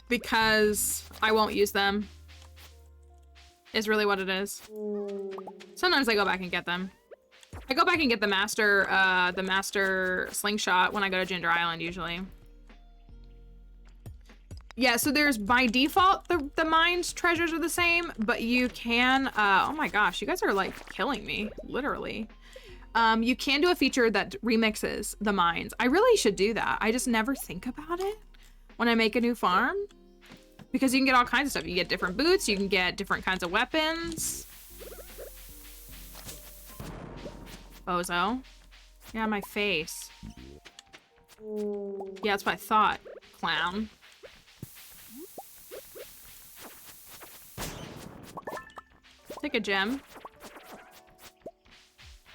Because I won't use them. Is really what it is. Sometimes I go back and get them. I go back and get the master slingshot when I go to Ginger Island usually. Yeah, so there's by default the mines treasures are the same, but you can oh my gosh, you guys are like killing me, literally. You can do a feature that remixes the mines. I really should do that. I just never think about it when I make a new farm. Because you can get all kinds of stuff. You get different boots, you can get different kinds of weapons. Bozo. Yeah, my face. Yeah, that's what I thought. Clown. Take a gem.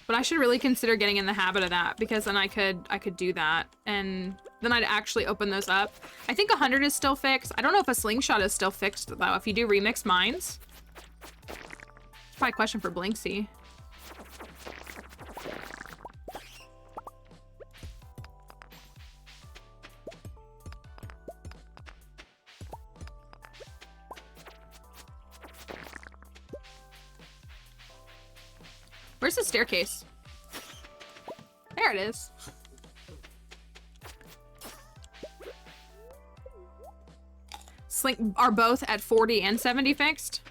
But I should really consider getting in the habit of that, because then I could do that, and then I'd actually open those up. I think 100 is still fixed. I don't know if a slingshot is still fixed though, if you do remix mines. It's probably a question for Blinksy. Where's the staircase? There it is. Are both at 40 and 70 fixed?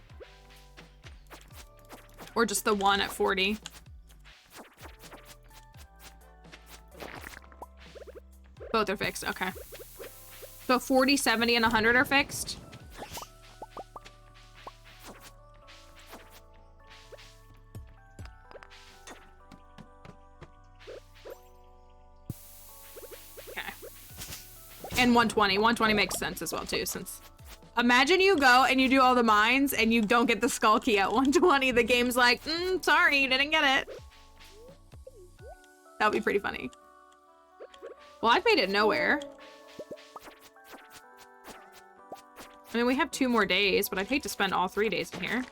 Or just the one at 40? Both are fixed, okay. So 40, 70, and 100 are fixed? And 120. 120 makes sense as well, too, since... Imagine you go and you do all the mines and you don't get the skull key at 120. The game's like, sorry, you didn't get it. That would be pretty funny. Well, I've made it nowhere. I mean, we have 2 more days, but I'd hate to spend all 3 days in here.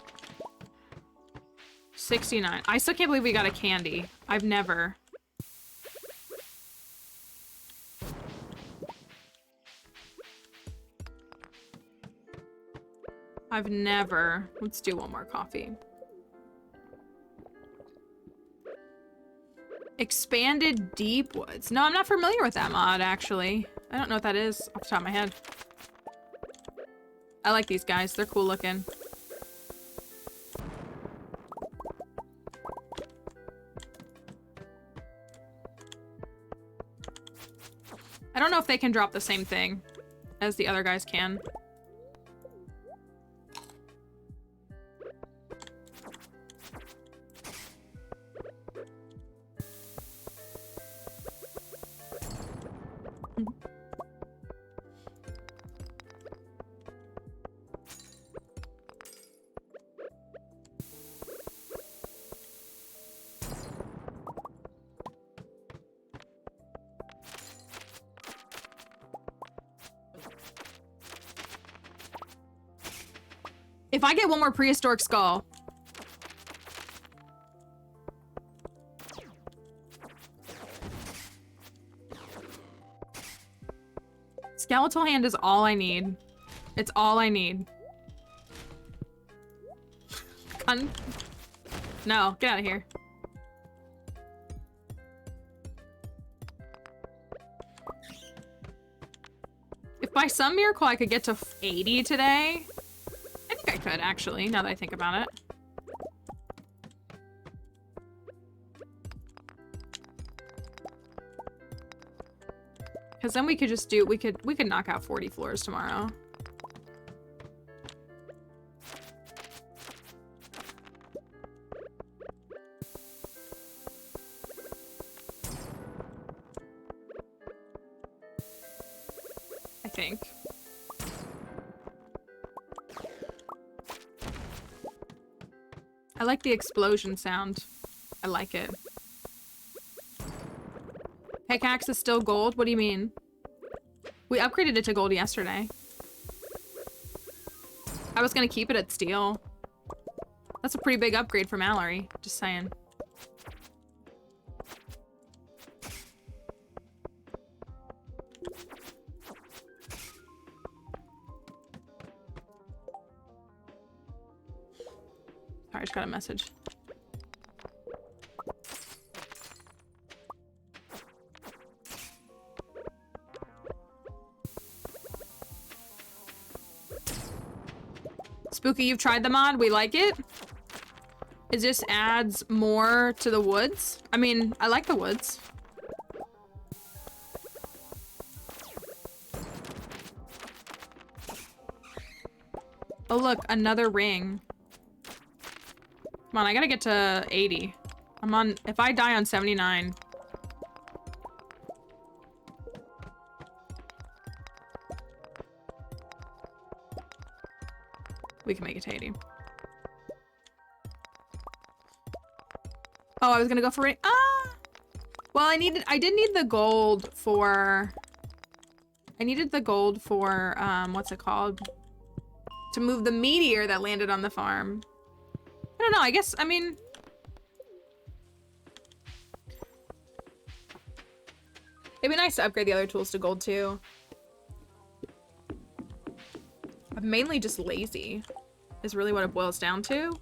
69. I still can't believe we got a candy. I've never... Let's do one more coffee. Expanded Deep Woods. No, I'm not familiar with that mod, actually. I don't know what that is off the top of my head. I like these guys. They're cool looking. I don't know if they can drop the same thing as the other guys can. If I get one more prehistoric skull. Skeletal hand is all I need. It's all I need. No, get out of here. If by some miracle I could get to 80 today, I think I could actually, now that I think about it. Because then we could just do, we could knock out 40 floors tomorrow. I think. I like the explosion sound. I like it. Pickaxe is still gold? What do you mean? We upgraded it to gold yesterday. I was gonna keep it at steel. That's a pretty big upgrade for Mallory, just saying. Sorry, I just got a message. Spooky, you've tried the mod? We like it? It just adds more to the woods. I mean, I like the woods. Oh look, another ring. Come on, I gotta get to 80. I'm on, if I die on 79. We can make it to 80. Oh, I was gonna go for well, I did need the gold for, what's it called? To move the meteor that landed on the farm. I don't know, I guess, I mean... It'd be nice to upgrade the other tools to gold too. I'm mainly just lazy, is really what it boils down to.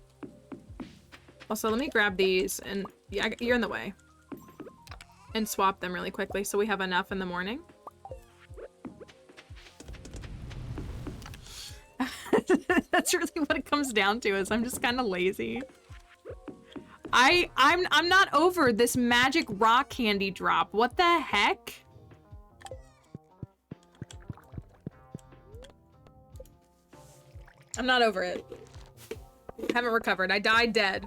Also, let me grab these and, yeah, you're in the way. And swap them really quickly so we have enough in the morning. That's really what it comes down to, is I'm just kind of lazy. I'm not over this magic rock candy drop. What the heck? I'm not over it. Haven't recovered. I died dead.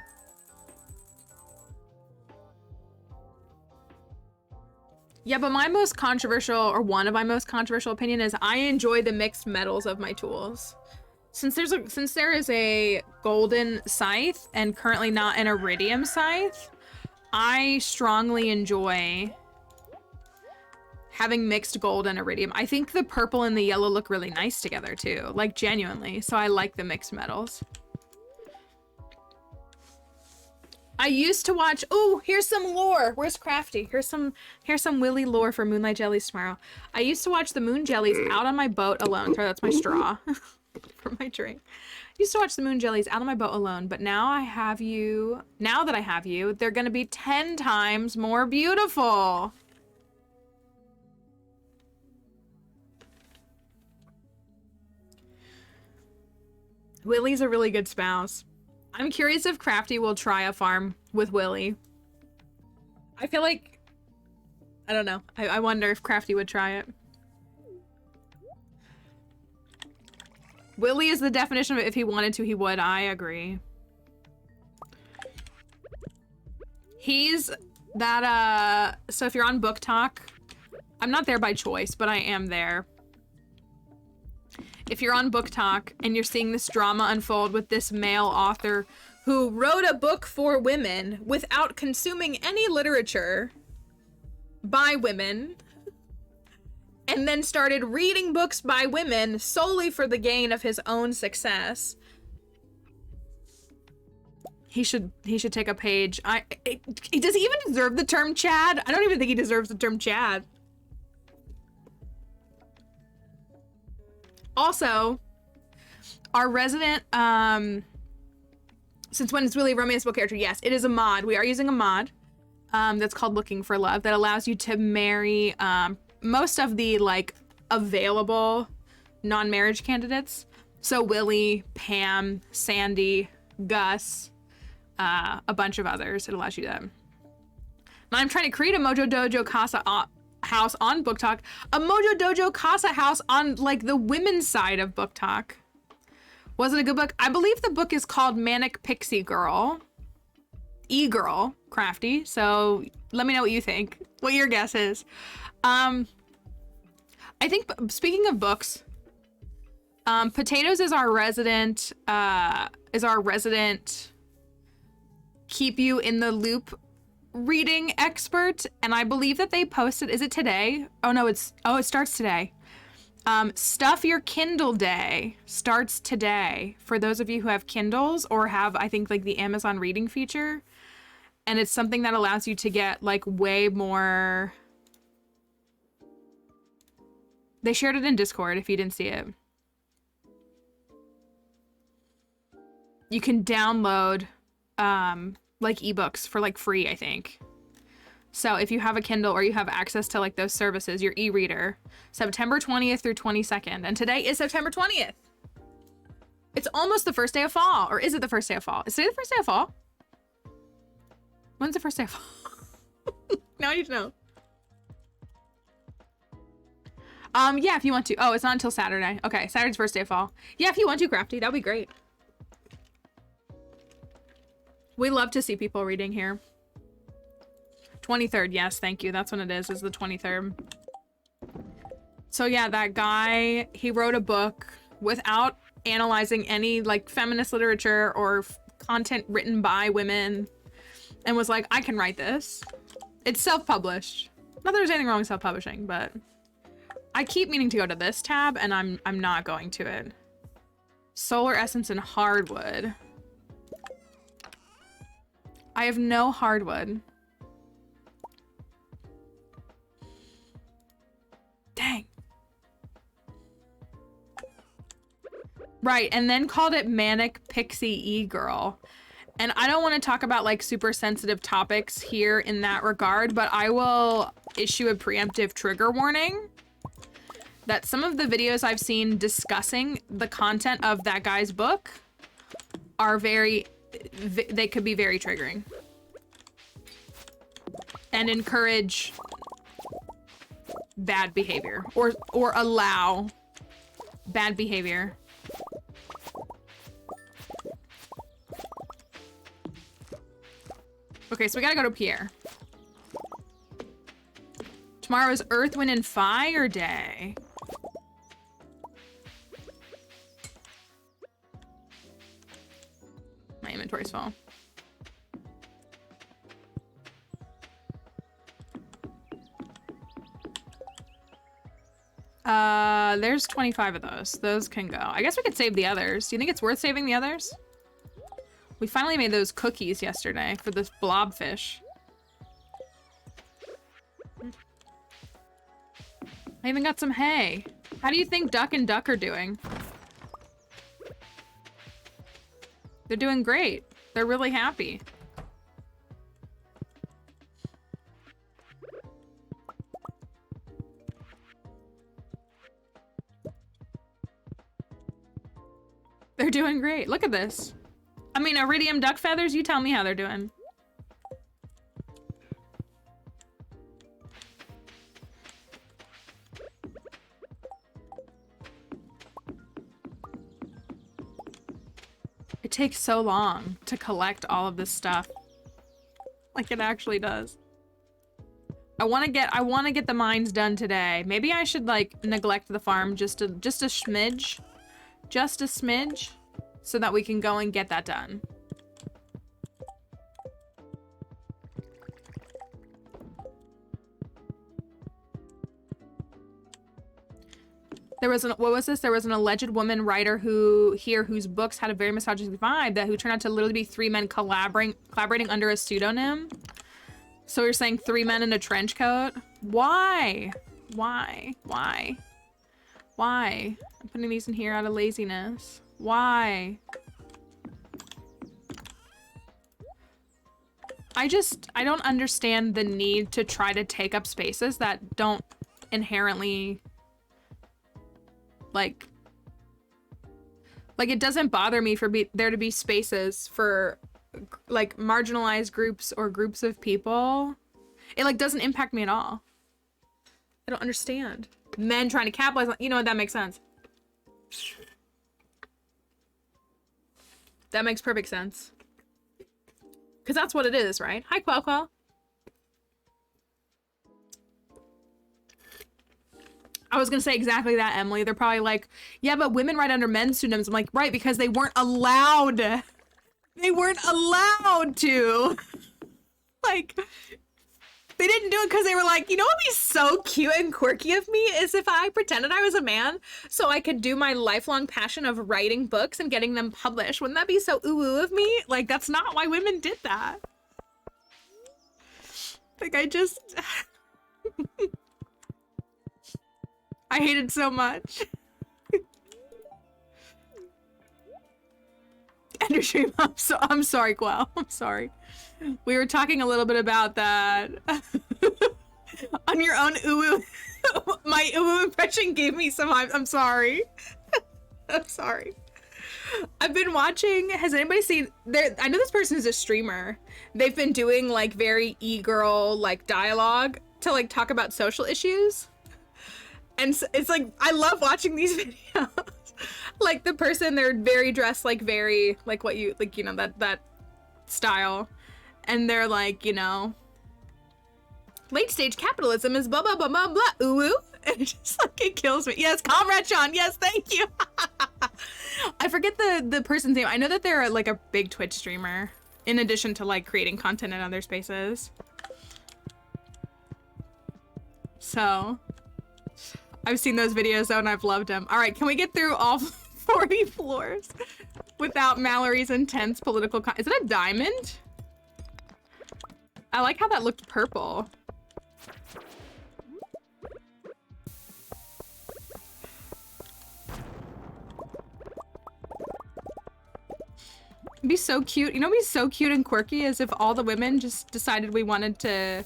Yeah, but my most controversial, or one of my most controversial opinion is I enjoy the mixed metals of my tools. Since there is a golden scythe and currently not an iridium scythe, I strongly enjoy having mixed gold and iridium. I think the purple and the yellow look really nice together too, like genuinely. So I like the mixed metals. I used to watch, oh, here's some lore. Where's Crafty? Here's some Willy lore for Moonlight Jellies tomorrow. I used to watch the Moon Jellies out on my boat alone. Sorry, that's my straw for my drink. I used to watch the Moon Jellies out on my boat alone, but now I have you. Now that I have you, they're gonna be 10 times more beautiful. Willy's a really good spouse. I'm curious if Crafty will try a farm with Willy. I feel like, I don't know. I wonder if Crafty would try it. Willy is the definition of it. If he wanted to, he would. I agree. He's that, so if you're on Book Talk, I'm not there by choice, but I am there. If you're on Book Talk and you're seeing this drama unfold with this male author who wrote a book for women without consuming any literature by women, and then started reading books by women solely for the gain of his own success, he should take a page. Does he even deserve the term Chad? I don't even think he deserves the term Chad. Also, our resident, since when it's really a romance book character, yes, it is a mod. We are using a mod that's called Looking for Love that allows you to marry most of the, like, available non-marriage candidates. So Willy, Pam, Sandy, Gus, a bunch of others. It allows you to. Now I'm trying to create a Mojo Dojo Casa house on Book Talk, a Mojo Dojo Casa house on, like, the women's side of Book Talk. Was it a good book? I believe the book is called Manic Pixie Girl. E-Girl, Crafty. So let me know what you think. What your guess is. I think, speaking of books, Potatoes is our resident, keep you in the loop reading expert, and I believe that they posted, is it today? Oh no, it starts today. Stuff Your Kindle Day starts today for those of you who have Kindles or have, I think, like the Amazon reading feature. And it's something that allows you to get like way more. They shared it in Discord if you didn't see it. You can download like ebooks for like free, I think. So if you have a Kindle or you have access to like those services, your e-reader, September 20th through 22nd. And today is September 20th. It's almost the first day of fall. Or is it the first day of fall? Is today the first day of fall? When's the first day of fall? Now I need to know. Yeah, if you want to. Oh, it's not until Saturday. Okay, Saturday's first day of fall. Yeah, if you want to, Crafty, that'd be great. We love to see people reading here. 23rd, yes, thank you. That's when it is the 23rd. So yeah, that guy, he wrote a book without analyzing any like feminist literature or content written by women and was like, I can write this. It's self-published. Not that there's anything wrong with self-publishing, but I keep meaning to go to this tab and I'm not going to it. Solar Essence and Hardwood. I have no hardwood. Dang. Right, and then called it Manic Pixie E-Girl. And I don't want to talk about like super sensitive topics here in that regard, but I will issue a preemptive trigger warning that some of the videos I've seen discussing the content of that guy's book are they could be very triggering and encourage bad behavior or allow bad behavior. Okay, so we gotta go to Pierre. Tomorrow is Earth, Wind, and Fire Day. My inventory's full. There's 25 of those. Those can go. I guess we could save the others. Do you think it's worth saving the others? We finally made those cookies yesterday for this blobfish. I even got some hay. How do you think Duck and Duck are doing? They're doing great. They're really happy. They're doing great. Look at this. I mean, iridium duck feathers, you tell me how they're doing. It takes so long to collect all of this stuff. Like it actually does. I want to get the mines done today. Maybe I should like neglect the farm just a smidge. Just a smidge, so that we can go and get that done. There was an, what was this? There was an alleged woman writer whose books had a very misogynistic vibe who turned out to literally be 3 men collaborating under a pseudonym. So you're saying 3 men in a trench coat? Why? Why? Why? Why? I'm putting these in here out of laziness. Why? I don't understand the need to try to take up spaces that don't inherently like it doesn't bother me for there to be spaces for like marginalized groups or groups of people. It like doesn't impact me at all. I don't understand. Men trying to capitalize on, you know what, that makes sense. That makes perfect sense. Because that's what it is, right? Hi, Quell Quell. I was gonna say exactly that, Emily. They're probably like, yeah, but women write under men's pseudonyms. I'm like, right, because they weren't allowed. They weren't allowed to. Like, They didn't do it because they were like, you know what would be so cute and quirky of me is if I pretended I was a man so I could do my lifelong passion of writing books and getting them published. Wouldn't that be so ooh-woo of me? Like, that's not why women did that. Like, I just... I hate it so much. Endstream, I'm sorry, Quell. I'm sorry. We were talking a little bit about that. On your own uwu. My uwu impression gave me some hype. I'm sorry. I'm sorry. I've been watching, has anybody seen, I know this person is a streamer. They've been doing like very e-girl like dialogue to like talk about social issues. And it's like, I love watching these videos. Like the person, they're very dressed like very, like what you, like, you know, that style. And they're like, you know, late stage capitalism is blah, blah, blah, blah, blah, ooh, ooh. And it just like, it kills me. Yes, Comrade Sean. Yes, thank you. I forget the person's name. I know that they're like a big Twitch streamer in addition to like creating content in other spaces. So I've seen those videos though and I've loved them. All right, can we get through all 40 floors without Mallory's intense political is it a diamond? I like how that looked purple. It'd be so cute. You know, it'd be so cute and quirky as if all the women just decided we wanted to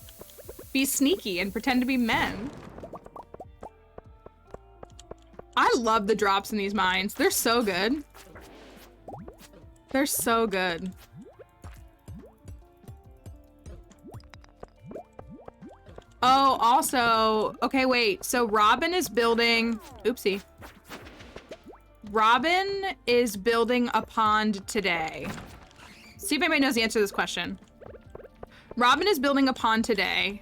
be sneaky and pretend to be men. I love the drops in these mines. They're so good. They're so good. Oh, also, okay, wait. So Robin is building, oopsie. Robin is building a pond today. See if anybody knows the answer to this question. Robin is building a pond today,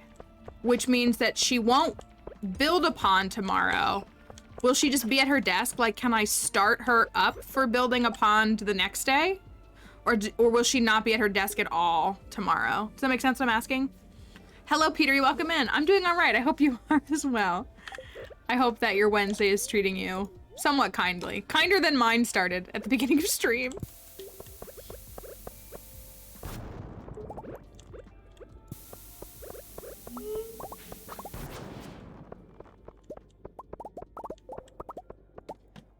which means that she won't build a pond tomorrow. Will she just be at her desk? Like, can I start her up for building a pond the next day? Or will she not be at her desk at all tomorrow? Does that make sense what I'm asking? Hello, Peter, you welcome in. I'm doing all right. I hope you are as well. I hope that your Wednesday is treating you somewhat kindly. Kinder than mine started at the beginning of stream.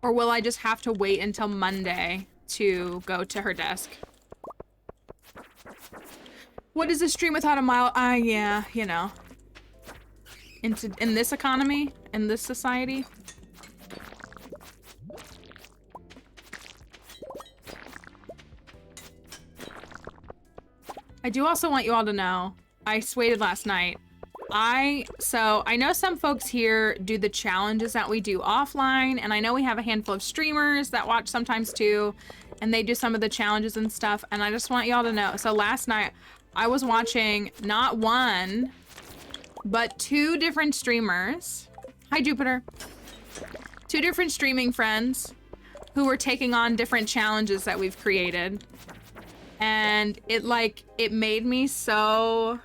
Or will I just have to wait until Monday to go to her desk? What is a stream without a mile? Yeah, you know. In this economy, in this society. I do also want you all to know, I waited last night. So I know some folks here do the challenges that we do offline, and I know we have a handful of streamers that watch sometimes too, and they do some of the challenges and stuff, and I just want y'all to know. So last night, I was watching not one, but two different streamers. Hi, Jupiter. Two different streaming friends who were taking on different challenges that we've created. And it made me so,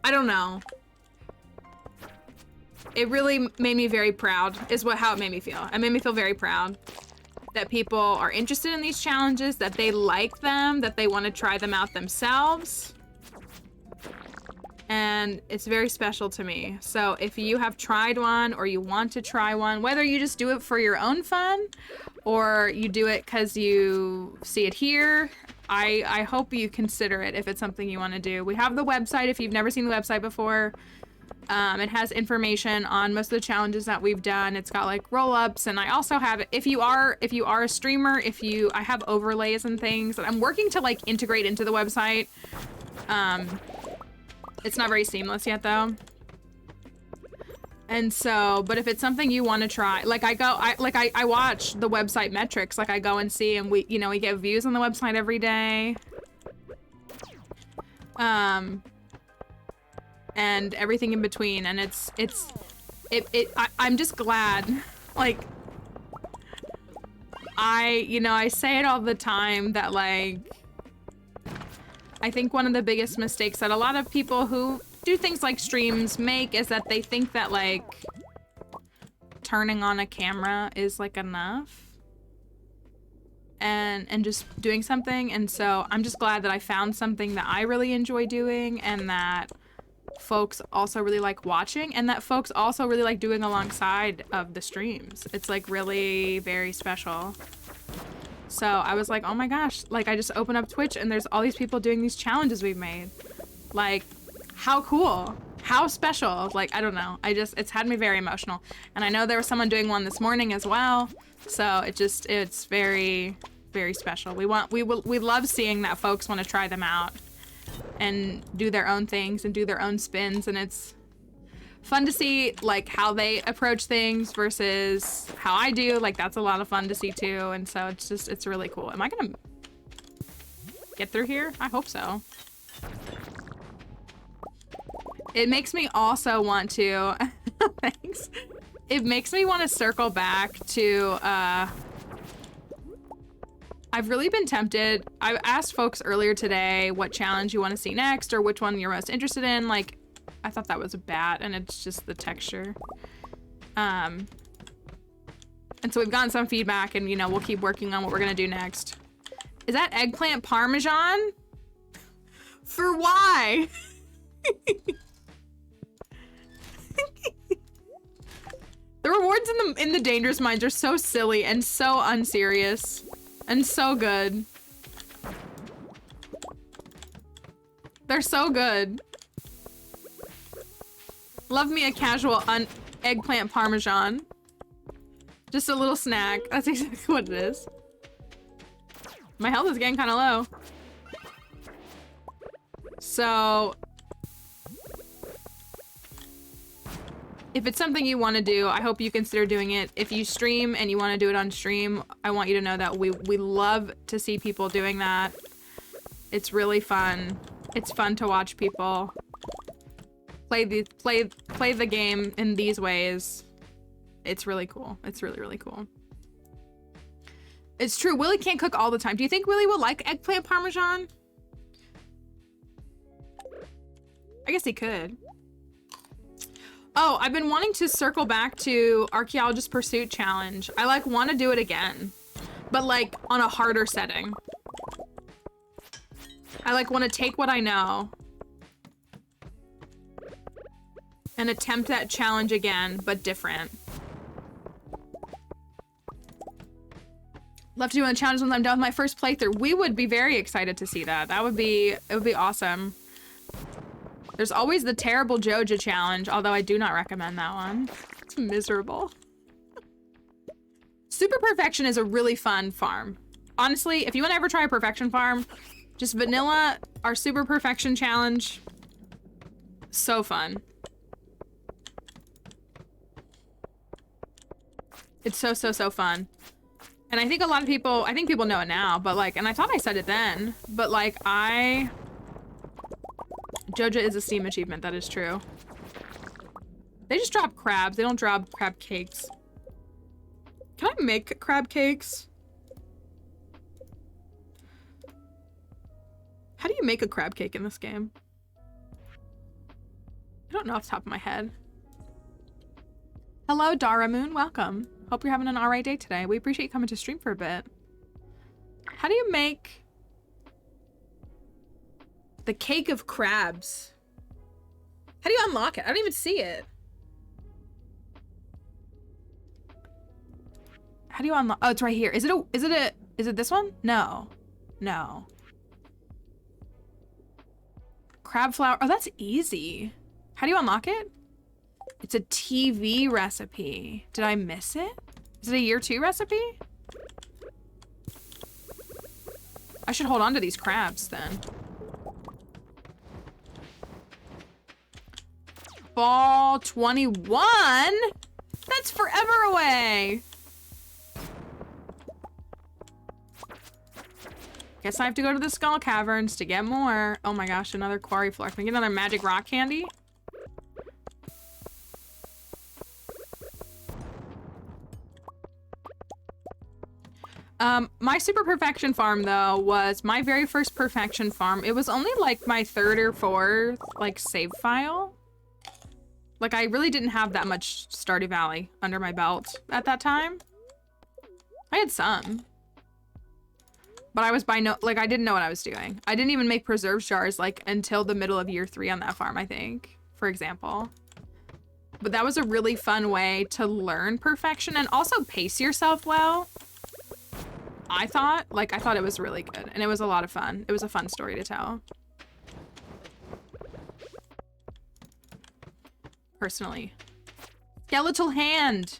I don't know. It really made me very proud, is how it made me feel. It made me feel very proud that people are interested in these challenges, that they like them, that they want to try them out themselves. And it's very special to me. So if you have tried one or you want to try one, whether you just do it for your own fun or you do it because you see it here, I hope you consider it if it's something you want to do. We have the website if you've never seen the website before. It has information on most of the challenges that we've done. It's got like roll-ups, and I also have, if you are a streamer, I have overlays and things that I'm working to like integrate into the website. It's not very seamless yet though. And so, but if it's something you want to try, like I watch the website metrics, like I go and see, and we get views on the website every day. And everything in between, and I'm just glad, like, I say it all the time that, like, I think one of the biggest mistakes that a lot of people who do things like streams make is that they think that like turning on a camera is like enough and just doing something. And so I'm just glad that I found something that I really enjoy doing and that folks also really like watching and that folks also really like doing alongside of the streams. It's like really very special. So I was like, oh my gosh, like I just opened up Twitch and there's all these people doing these challenges we've made. Like, how cool, how special. Like, I don't know. It's had me very emotional. And I know there was someone doing one this morning as well. So it's very, very special. We love seeing that folks want to try them out and do their own things and do their own spins. And it's fun to see like how they approach things versus how I do. Like that's a lot of fun to see too. And so it's really cool. Am I gonna get through here? I hope so. It makes me also want to, thanks. It makes me want to circle back to, I've really been tempted. I asked folks earlier today what challenge you want to see next or which one you're most interested in. Like, I thought that was a bat and it's just the texture. And so we've gotten some feedback and, you know, we'll keep working on what we're going to do next. Is that eggplant parmesan? For why? The rewards in the dangerous mines are so silly and so unserious and so good. They're so good. Love me a casual eggplant parmesan. Just a little snack. That's exactly what it is. My health is getting kind of low. So if it's something you want to do, I hope you consider doing it. If you stream and you want to do it on stream, I want you to know that we love to see people doing that. It's really fun. It's fun to watch people play the game in these ways. It's really cool. It's really, really cool. It's true. Willy can't cook all the time. Do you think Willy will like eggplant parmesan? I guess he could. Oh, I've been wanting to circle back to Archaeologist Pursuit Challenge. I like want to do it again, but like on a harder setting. I like want to take what I know and attempt that challenge again, but different. Love to do a challenge once I'm done with my first playthrough. We would be very excited to see that. It would be awesome. There's always the terrible Joja challenge, although I do not recommend that one. It's miserable. Super Perfection is a really fun farm. Honestly, if you want to ever try a perfection farm, just vanilla our Super Perfection challenge. So fun. It's so fun. And I think a lot of people, I think people know it now, but like, and I thought I said it then, but like Joja is a Steam achievement, that is true. They just drop crabs, they don't drop crab cakes. Can I make crab cakes? How do you make a crab cake in this game? I don't know off the top of my head. Hello, Dara Moon, welcome. Hope you're having an alright day today. We appreciate you coming to stream for a bit. How do you make the cake of crabs? How do you unlock it? I don't even see it. How do you unlock? Oh, it's right here. Is it this one? No. No. Crab flour. Oh, that's easy. How do you unlock it? It's a TV recipe. Did I miss it? Is it a year 2 recipe? I should hold on to these crabs then. Fall 21? That's forever away. Guess I have to go to the Skull Caverns to get more. Oh my gosh, another quarry floor. Can I get another magic rock candy? My super perfection farm though was my very first perfection farm. It was only like my 3rd or 4th like save file. Like I really didn't have that much Stardew Valley under my belt at that time. I had some. But I was I didn't know what I was doing. I didn't even make preserve jars like until the middle of year 3 on that farm, I think, for example. But that was a really fun way to learn perfection and also pace yourself well. I thought it was really good and it was a lot of fun. It was a fun story to tell. Personally. Skeletal hand.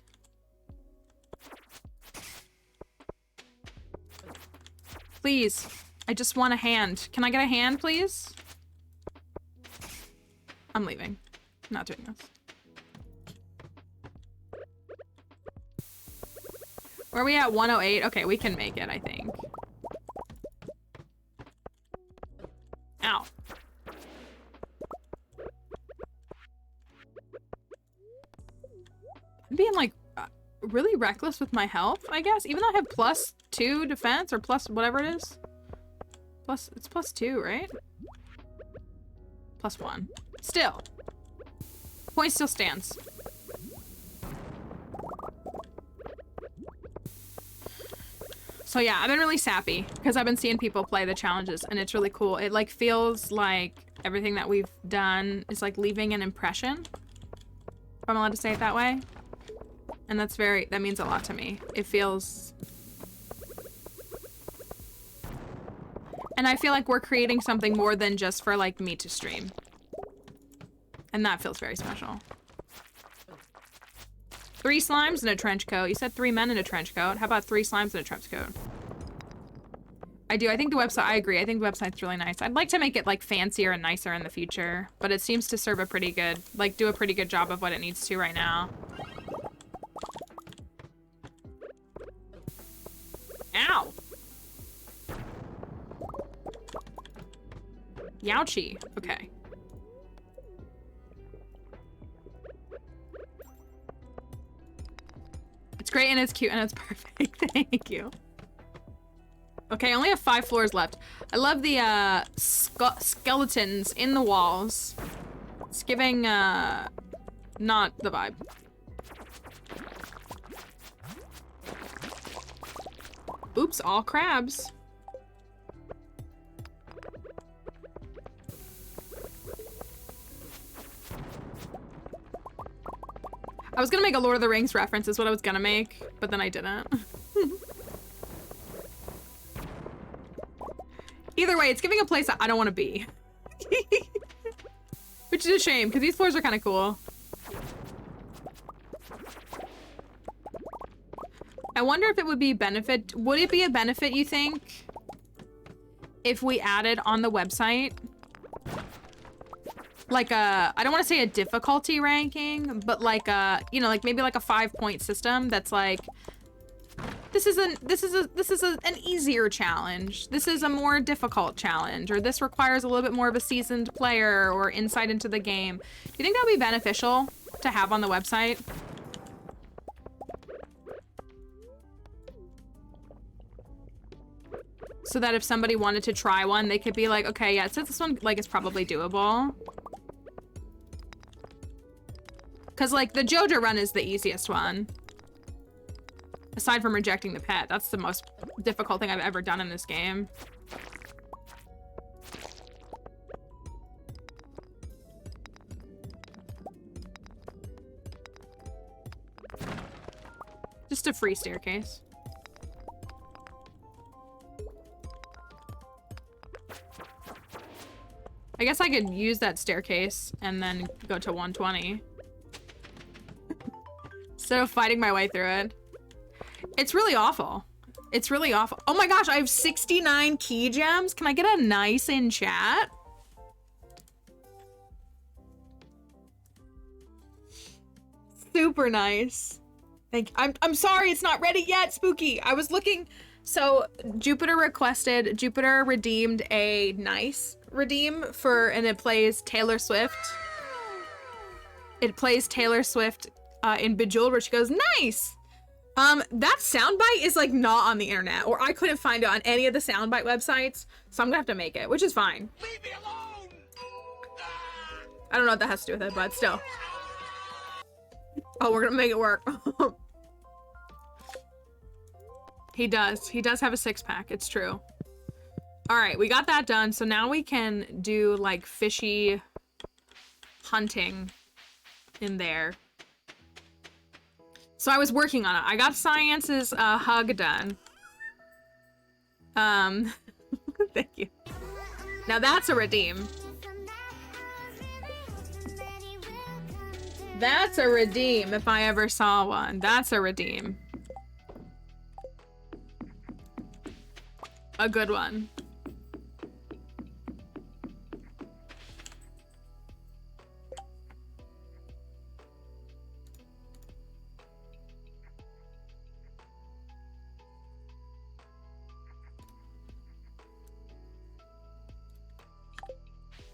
Please. I just want a hand. Can I get a hand, please? I'm leaving. I'm not doing this. Where are we at? 108? Okay, we can make it, I think. Ow. I'm being like really reckless with my health, I guess. Even though I have +2 defense or plus whatever it is. It's +2, right? +1. Still. Point still stands. So yeah, I've been really sappy because I've been seeing people play the challenges and it's really cool. It like feels like everything that we've done is like leaving an impression. If I'm allowed to say it that way. And that means a lot to me. It feels... And I feel like we're creating something more than just for like me to stream. And that feels very special. 3 slimes in a trench coat. You said 3 men in a trench coat. How about 3 slimes in a trench coat? I do. I think the website, I agree. I think the website's really nice. I'd like to make it like fancier and nicer in the future, but it seems to serve a pretty good, like do a pretty good job of what it needs to right now. Ow. Youchie. Okay. It's great and it's cute and it's perfect. Thank you. Okay, I only have 5 floors left. I love the skeletons in the walls. It's giving not the vibe. Oops, all crabs. I was gonna make a Lord of the Rings reference is what I was gonna make, but then I didn't. Either way, it's giving a place that I don't want to be. Which is a shame, because these floors are kind of cool. I wonder if it would be a benefit. Would it be a benefit, you think, if we added on the website like a, I don't want to say a difficulty ranking, but like a, you know, like maybe like a 5-point system that's like, this is an easier challenge. This is a more difficult challenge, or this requires a little bit more of a seasoned player or insight into the game. Do you think that would be beneficial to have on the website? So that if somebody wanted to try one, they could be like, okay, yeah, since this one like is probably doable. Cause like the Jojo run is the easiest one. Aside from rejecting the pet, that's the most difficult thing I've ever done in this game. Just a free staircase. I guess I could use that staircase and then go to 120. Instead of fighting my way through it. It's really awful. It's really awful. Oh my gosh, I have 69 key gems. Can I get a nice in chat? Super nice. Thank you. I'm sorry it's not ready yet, Spooky. I was looking. So Jupiter redeemed a nice redeem for, and it plays Taylor Swift. It plays Taylor Swift in Bejeweled, where she goes, nice. That soundbite is like not on the internet, or I couldn't find it on any of the soundbite websites, so I'm gonna have to make it, which is fine.
Leave me alone!
I don't know what that has to do with it, but still. Oh, we're gonna make it work. He does. He does have a 6-pack. It's true. All right, we got that done. So now we can do like fishy hunting in there. So I was working on it. I got Science's hug done. Thank you. Now that's a redeem. That's a redeem if I ever saw one. That's a redeem. A good one.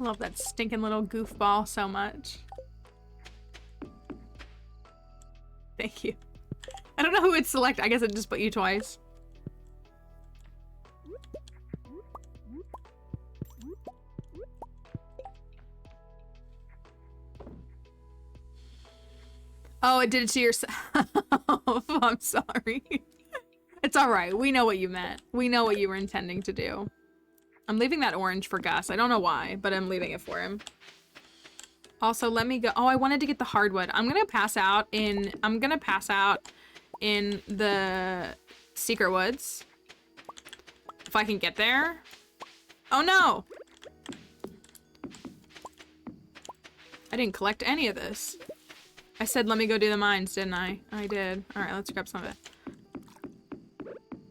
Love that stinking little goofball so much. Thank you. I don't know who it'd select. I guess it'd just put you twice. Oh, it did it to yourself. I'm sorry. It's all right. We know what you meant. We know what you were intending to do. I'm leaving that orange for Gus. I don't know why, but I'm leaving it for him. Also, let me go. Oh, I wanted to get the hardwood. I'm gonna pass out in the secret woods. If I can get there. Oh no! I didn't collect any of this. I said let me go do the mines, didn't I? I did. All right, let's grab some of it.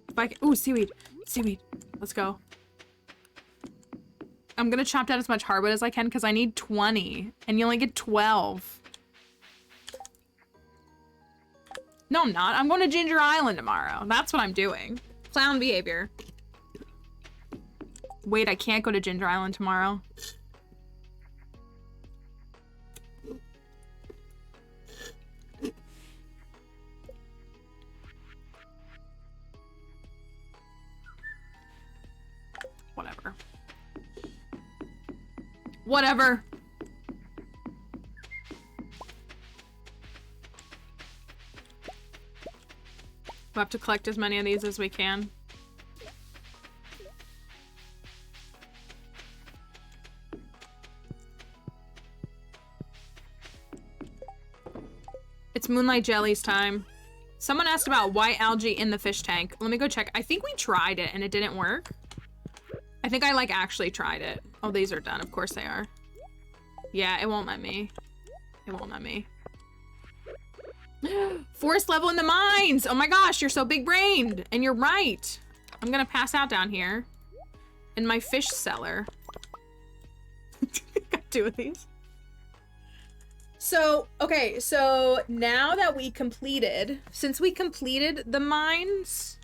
If I can, ooh, seaweed. Seaweed. Let's go. I'm gonna chop down as much hardwood as I can because I need 20 and you only get 12. No, I'm not. I'm going to Ginger Island tomorrow. That's what I'm doing. Clown behavior. Wait, I can't go to Ginger Island tomorrow. Whatever. Whatever. We'll have to collect as many of these as we can. It's Moonlight Jelly's time. Someone asked about white algae in the fish tank. Let me go check. I think we tried it and it didn't work. I think I like actually tried it. Oh, these are done. Of course they are. Yeah, it won't let me. It won't let me. Forest level in the mines! Oh my gosh, you're so big-brained! And you're right. I'm gonna pass out down here. In my fish cellar. Got 2 of these. So, okay, so now that we completed, since we completed the mines,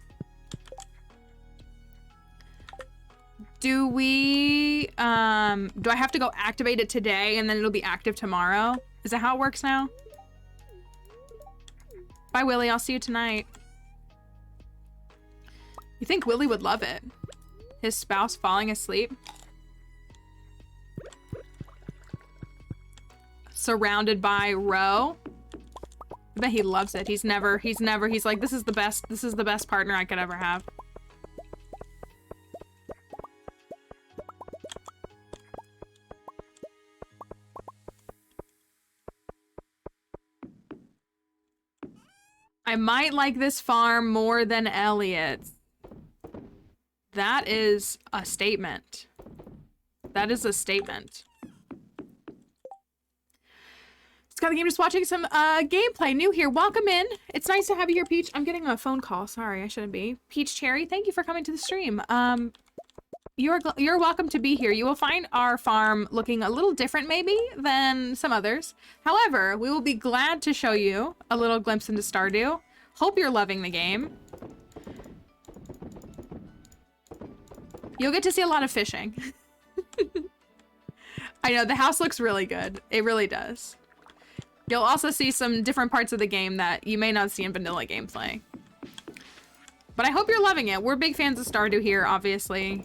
do we, do I have to go activate it today and then it'll be active tomorrow? Is that how it works now? Bye, Willy. I'll see you tonight. You think Willy would love it? His spouse falling asleep? Surrounded by Ro? I bet he loves it. He's like, this is the best partner I could ever have. I might like this farm more than Elliot's. That is a statement. That is a statement. Scott the Game just watching some gameplay. New here. Welcome in. It's nice to have you here, Peach. I'm getting a phone call. Sorry, I shouldn't be. Peach Cherry, thank you for coming to the stream. You're welcome to be here. You will find our farm looking a little different maybe than some others. However, we will be glad to show you a little glimpse into Stardew. Hope you're loving the game. You'll get to see a lot of fishing. I know, the house looks really good. It really does. You'll also see some different parts of the game that you may not see in vanilla gameplay. But I hope you're loving it. We're big fans of Stardew here, obviously.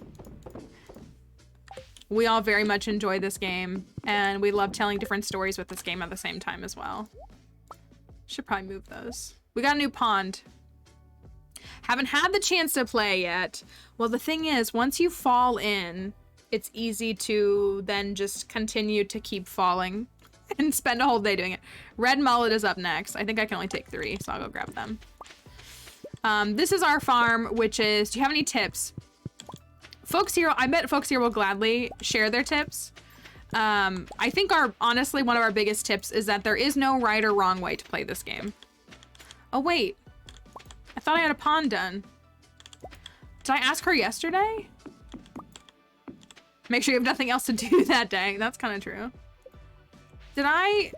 We all very much enjoy this game, and we love telling different stories with this game at the same time as well. Should probably move those. We got a new pond. Haven't had the chance to play yet. Well, the thing is, once you fall in, it's easy to then just continue to keep falling and spend a whole day doing it. Red mullet is up next. I think I can only take 3, so I'll go grab them. This is our farm, which is, do you have any tips? Folks here, I bet folks here will gladly share their tips. I think honestly, one of our biggest tips is that there is no right or wrong way to play this game. Oh, wait. I thought I had a pond done. Did I ask her yesterday? Make sure you have nothing else to do that day. That's kind of true. Did I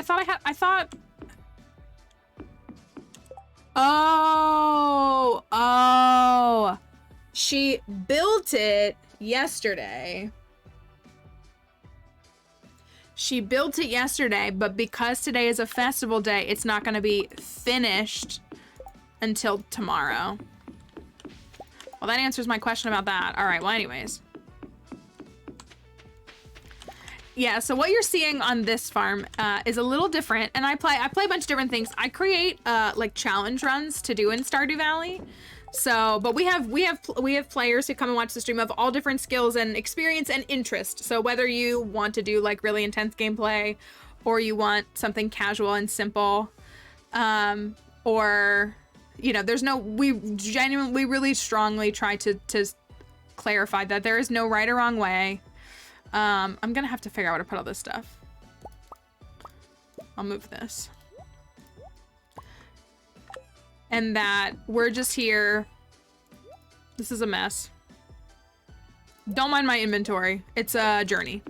thought. Oh. She built it yesterday. She built it yesterday, but because today is a festival day, it's not going to be finished until tomorrow. Well, that answers my question about that. All right, well, anyways. Yeah, so what you're seeing on this farm is a little different, and I play a bunch of different things. I create like challenge runs to do in Stardew Valley. So, but we have players who come and watch the stream of all different skills and experience and interest. So whether you want to do like really intense gameplay, or you want something casual and simple, or you know, we really strongly try to clarify that there is no right or wrong way. I'm gonna have to figure out where to put all this stuff. I'll move this. And that we're just here. This is a mess. Don't mind my inventory. It's a journey.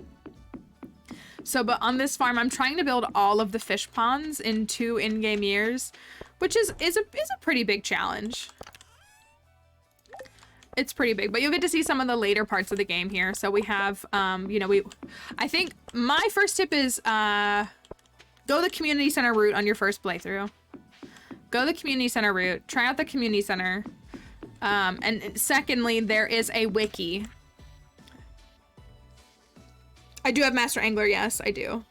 So, but on this farm, I'm trying to build all of the fish ponds in 2 in-game years, which is a pretty big challenge. It's pretty big, but you'll get to see some of the later parts of the game here. So we have, you know, I think my first tip is go the community center route on your first playthrough. Go the community center route, try out the community center. And secondly, there is a wiki. I do have Master Angler, yes, I do.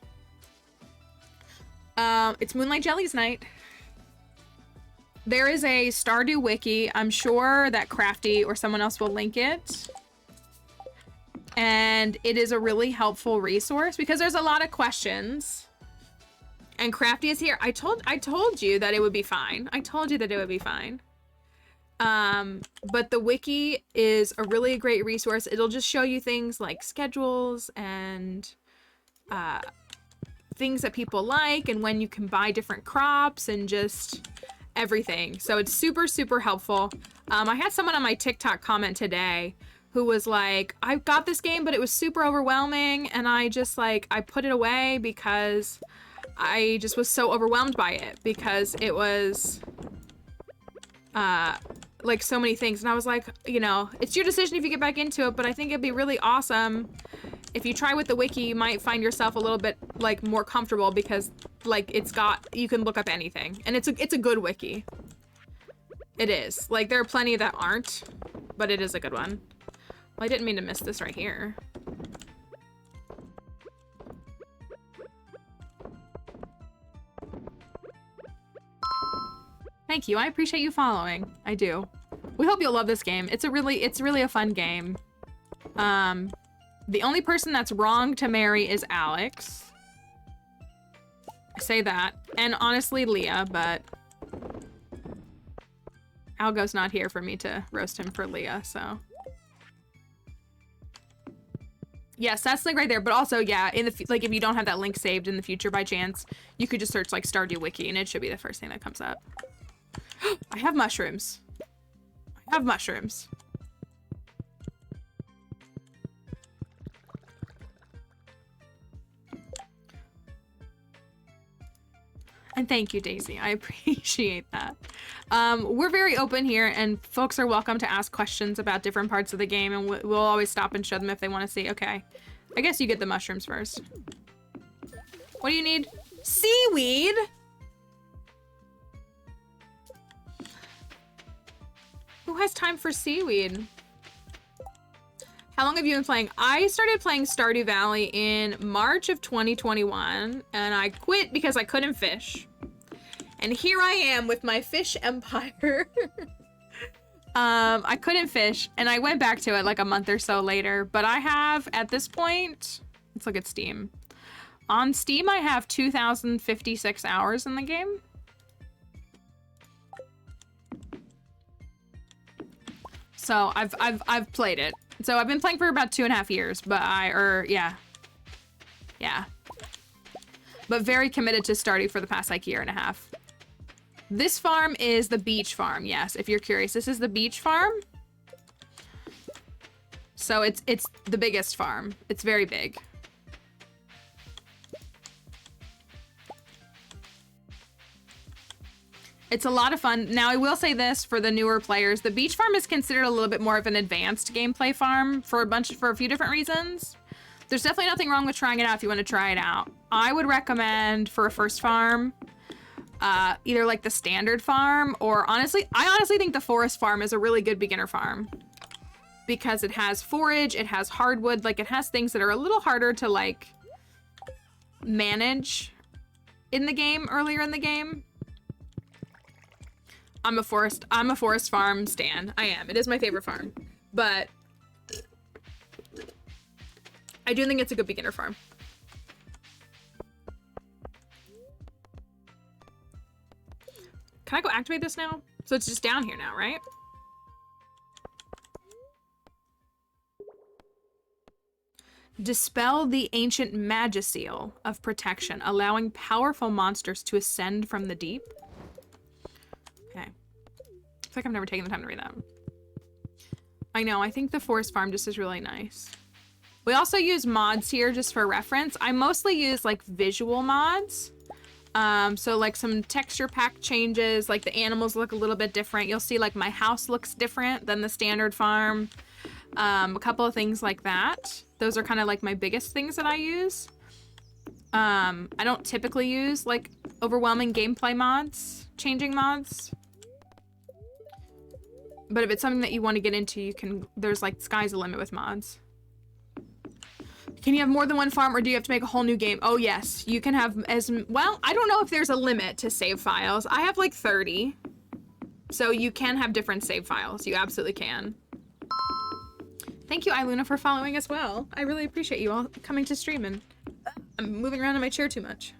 It's Moonlight Jelly's night. There is a Stardew wiki. I'm sure that Crafty or someone else will link it. And it is a really helpful resource because there's a lot of questions. And Crafty is here. I told you that it would be fine. I told you that it would be fine. But the wiki is a really great resource. It'll just show you things like schedules and things that people like and when you can buy different crops and just everything. So it's super, super helpful. I had someone on my TikTok comment today who was like, I got this game, but it was super overwhelming. And I just like, I put it away because I just was so overwhelmed by it because it was like so many things. And I was like, you know, it's your decision if you get back into it, but I think it'd be really awesome if you try with the wiki. You might find yourself a little bit like more comfortable because like you can look up anything and it's a good wiki. It is. Like there are plenty that aren't, but it is a good one. Well, I didn't mean to miss this right here. Thank you. I appreciate you following. I do. We hope you'll love this game. It's really a fun game. The only person that's wrong to marry is Alex. I say that. And honestly, Leah, but Algo's not here for me to roast him for Leah, so. Yes, that's like right there. But also, yeah, like if you don't have that link saved in the future by chance, you could just search like Stardew Wiki and it should be the first thing that comes up. I have mushrooms. I have mushrooms. And thank you, Daisy. I appreciate that. We're very open here and folks are welcome to ask questions about different parts of the game and we'll always stop and show them if they want to see. Okay, I guess you get the mushrooms first. What do you need? Seaweed? has time for seaweed? How long have you been playing? I started playing Stardew Valley in March of 2021, and I quit because I couldn't fish. And here I am with my fish empire. I couldn't fish, and I went back to it like a month or so later, but I have, at this point, let's look at Steam. On Steam, I have 2,056 hours in the game. So I've played it. So I've been playing for about 2.5 years, but yeah. But very committed to Stardew for the past like 1.5 years. This farm is the beach farm. Yes, if you're curious, this is the beach farm. So it's the biggest farm. It's very big. It's a lot of fun. Now, I will say this for the newer players. The beach farm is considered a little bit more of an advanced gameplay farm for a few different reasons. There's definitely nothing wrong with trying it out if you want to try it out. I would recommend for a first farm, either like the standard farm or I honestly think the forest farm is a really good beginner farm because it has forage, it has hardwood, like it has things that are a little harder to like manage in the game, earlier in the game. I'm a forest farm stan. I am. It is my favorite farm. But I do think it's a good beginner farm. Can I go activate this now? So it's just down here now, right? Dispel the ancient Magiseal of protection, allowing powerful monsters to ascend from the deep. Okay. It's like I've never taken the time to read that. I know, I think the forest farm just is really nice. We also use mods here just for reference. I mostly use like visual mods. So like some texture pack changes, like the animals look a little bit different. You'll see like my house looks different than the standard farm. A couple of things like that. Those are kind of like my biggest things that I use. I don't typically use like overwhelming gameplay mods, changing mods. But if it's something that you want to get into, you can, there's like sky's the limit with mods. Can you have more than one farm or do you have to make a whole new game? Oh yes, you can have as, well, I don't know if there's a limit to save files. I have like 30. So you can have different save files. You absolutely can. Thank you, Iluna, for following as well. I really appreciate you all coming to stream, and I'm moving around in my chair too much.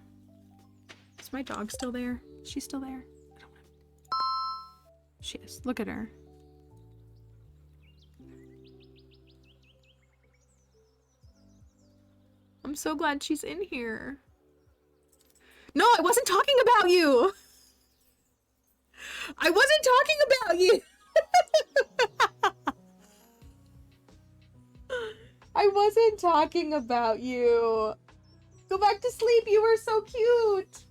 Is my dog still there? She's still there? I don't know. She is. Look at her. I'm so glad she's in here. No, I wasn't talking about you. I wasn't talking about you. I wasn't talking about you. Go back to sleep. You were so cute.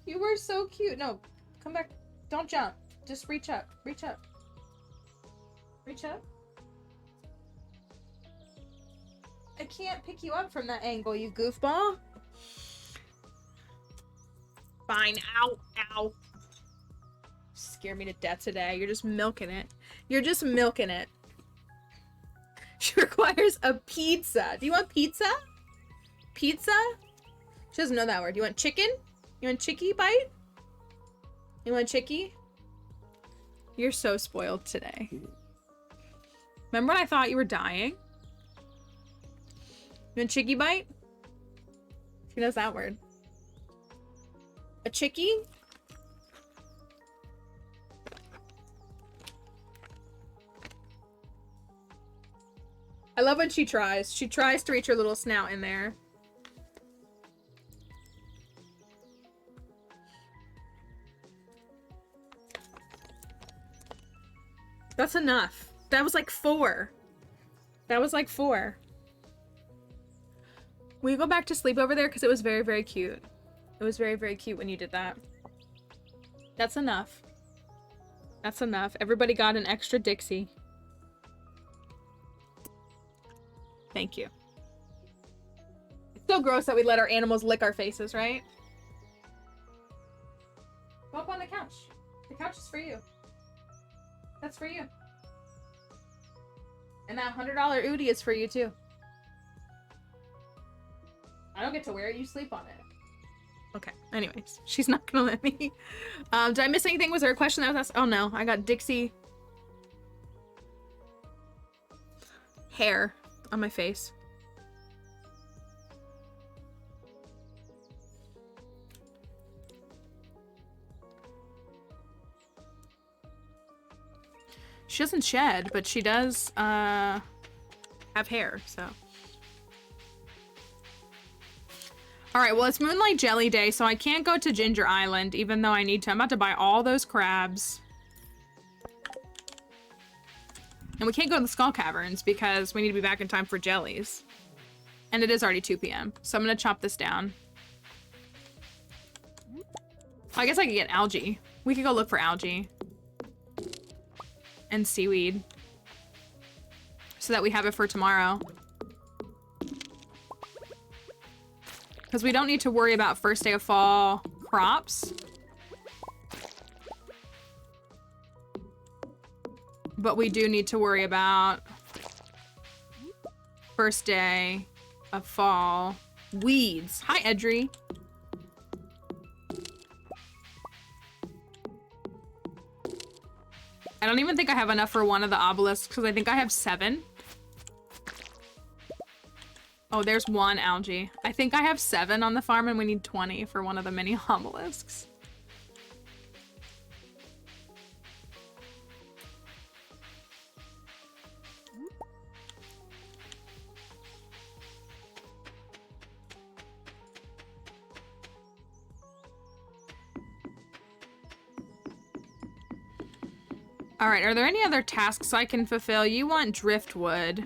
You were so cute. No, come back. Don't jump. Just reach up. Reach up. Reach up. I can't pick you up from that angle, you goofball. Fine. Ow. Ow. Scare me to death today. You're just milking it. You're just milking it. She requires a pizza. Do you want pizza? Pizza? She doesn't know that word. You want chicken? You want chicky bite? You want chicky? You're so spoiled today. Remember when I thought you were dying? You want chicky bite? She knows that word. A chicky? I love when she tries. She tries to reach her little snout in there. That's enough. That was like 4. That was like 4. Will you go back to sleep over there? Because it was very, very cute. It was very, very cute when you did that. That's enough. That's enough. Everybody got an extra Dixie. Thank you. It's so gross that we let our animals lick our faces, right? Go up on the couch. The couch is for you. That's for you. And that $100 Udi is for you too. I don't get to wear it, you sleep on it. Okay, anyways, she's not gonna let me. Did I miss anything? Was there a question that was asked? Oh no, I got Dixie hair on my face. She doesn't shed, but she does have hair, so. Alright, well, it's Moonlight Jelly Day, so I can't go to Ginger Island, even though I need to. I'm about to buy all those crabs. And we can't go to the Skull Caverns because we need to be back in time for jellies. And it is already 2 p.m., so I'm gonna chop this down. I guess I could get algae. We could go look for algae. And seaweed. So that we have it for tomorrow. Because we don't need to worry about first day of fall crops. But we do need to worry about first day of fall weeds. Hi, Edry. I don't even think I have enough for one of the obelisks because I think I have 7. Oh, there's 1 algae. I think I have 7 on the farm and we need 20 for one of the mini obelisks. All right, are there any other tasks I can fulfill? You want driftwood.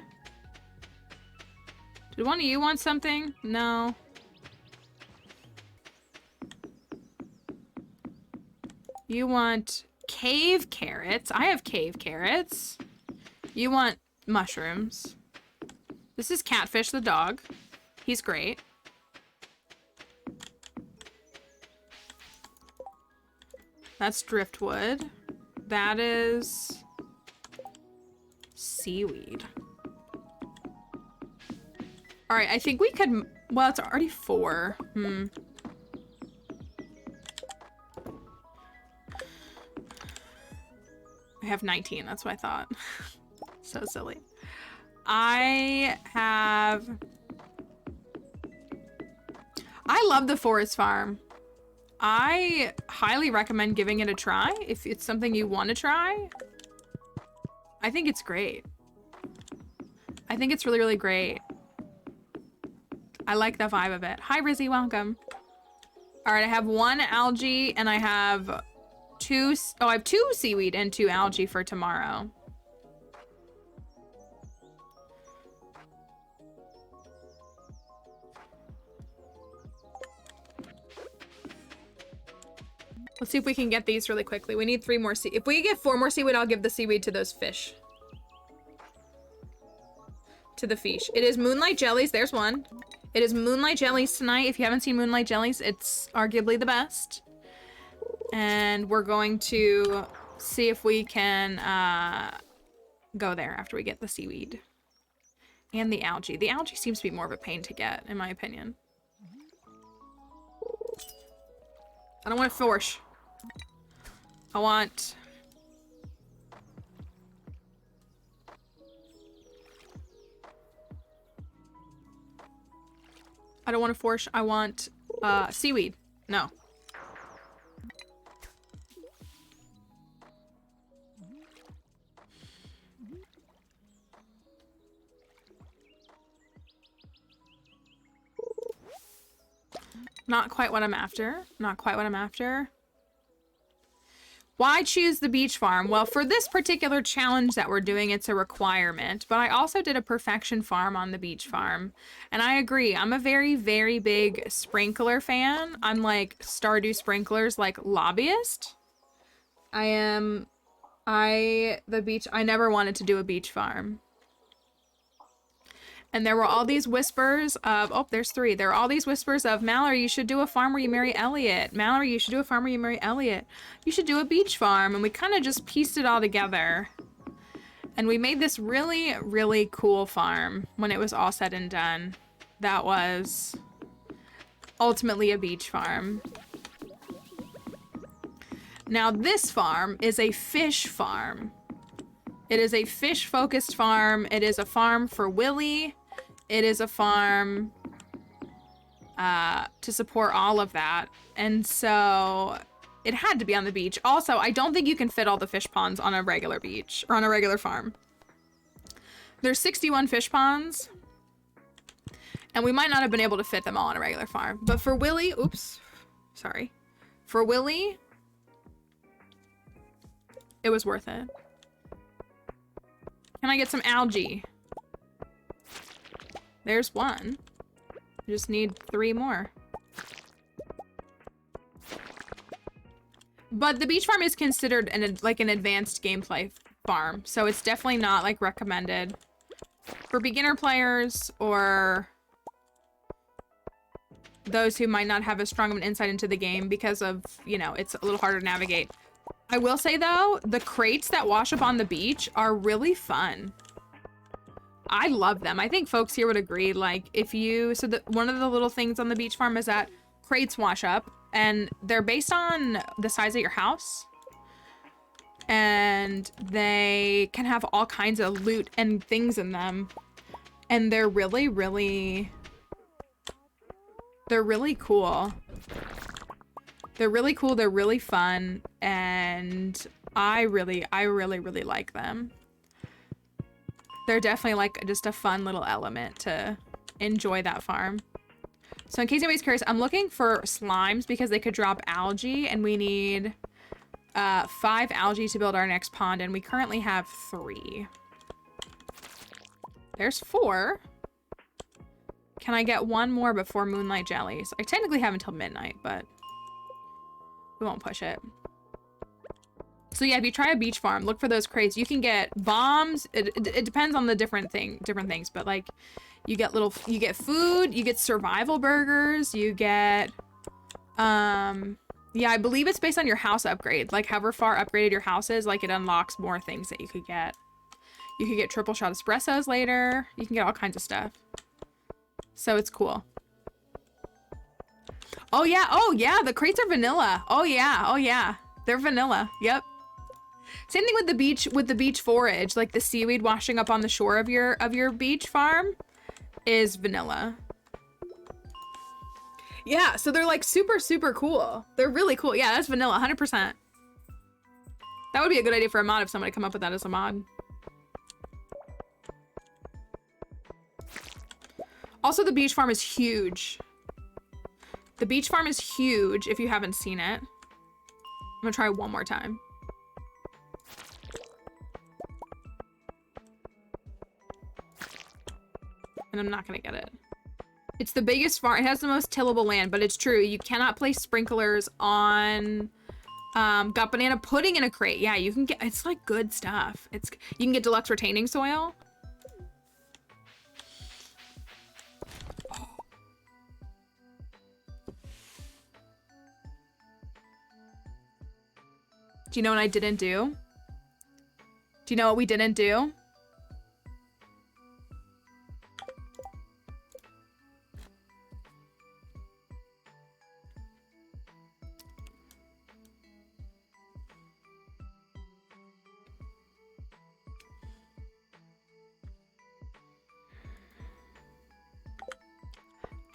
Did one of you want something? No. You want cave carrots. I have cave carrots. You want mushrooms. This is Catfish the dog. He's great. That's driftwood. That is seaweed. All right, I think we could, well, it's already 4. I have 19, that's what I thought. So silly. I love the forest farm. I highly recommend giving it a try if it's something you want to try. I think it's great. I think it's really, really great. I like the vibe of it. Hi, Rizzy, welcome. All right, I have 1 algae and I have 2, I have 2 seaweed and 2 algae for tomorrow. Let's see if we can get these really quickly. We need 3 more seaweed. If we get 4 more seaweed, I'll give the seaweed to those fish. To the fish. It is Moonlight Jellies. There's 1. It is Moonlight Jellies tonight. If you haven't seen Moonlight Jellies, it's arguably the best. And we're going to see if we can go there after we get the seaweed. And the algae. The algae seems to be more of a pain to get, in my opinion. I don't want to force. I want... I don't want to force. I want seaweed. No. Not quite what I'm after. Not quite what I'm after. Why choose the beach farm? Well, for this particular challenge that we're doing, it's a requirement. But I also did a perfection farm on the beach farm. And I agree. I'm a very, very big sprinkler fan. I'm like Stardew sprinklers, like lobbyist. I never wanted to do a beach farm. And there were all these whispers of, oh, there's 3. There were all these whispers of, Mallory, you should do a farm where you marry Elliot. Mallory, you should do a farm where you marry Elliot. You should do a beach farm. And we kind of just pieced it all together. And we made this really, really cool farm when it was all said and done. That was ultimately a beach farm. Now this farm is a fish farm. It is a fish-focused farm. It is a farm for Willy. It is a farm to support all of that. And so it had to be on the beach. Also, I don't think you can fit all the fish ponds on a regular beach or on a regular farm. There's 61 fish ponds. And we might not have been able to fit them all on a regular farm. But for Willy, oops, sorry. For Willy, it was worth it. Can I get some algae? There's 1. I just need 3 more. But the beach farm is considered like an advanced gameplay farm, so it's definitely not like recommended for beginner players or those who might not have as strong of an insight into the game because of, you know, it's a little harder to navigate. I will say though, the crates that wash up on the beach are really fun. I love them. I think folks here would agree. Like if you, so one of the little things on the beach farm is that crates wash up and they're based on the size of your house. And they can have all kinds of loot and things in them. And they're really, really, they're really cool. They're really cool. They're really fun. And I really like them. They're definitely like just a fun little element to enjoy that farm. So in case anybody's curious, I'm looking for slimes because they could drop algae and we need 5 algae to build our next pond and we currently have 3. There's 4. Can I get 1 more before moonlight jellies? I technically have until midnight, but we won't push it. So yeah, if you try a beach farm, look for those crates. You can get bombs. It depends on the different things, but like you get food, you get survival burgers, you get, yeah, I believe it's based on your house upgrade. Like however far upgraded your house is, like it unlocks more things that you could get. You could get triple shot espressos later. You can get all kinds of stuff. So it's cool. Oh yeah, the crates are vanilla. Oh yeah, they're vanilla. Yep. Same thing with the beach forage, like the seaweed washing up on the shore of your beach farm is vanilla. Yeah, so they're like super, super cool. They're really cool. Yeah, that's vanilla, 100%. That would be a good idea for a mod if somebody come up with that as a mod. Also, the beach farm is huge. The beach farm is huge if you haven't seen it. I'm gonna try one more time. And I'm not gonna get it. It's the biggest farm. It has the most tillable land, but it's true. You cannot place sprinklers on, got banana pudding in a crate. Yeah, you can get, it's like good stuff. You can get deluxe retaining soil. Do you know what I didn't do? Do you know what we didn't do?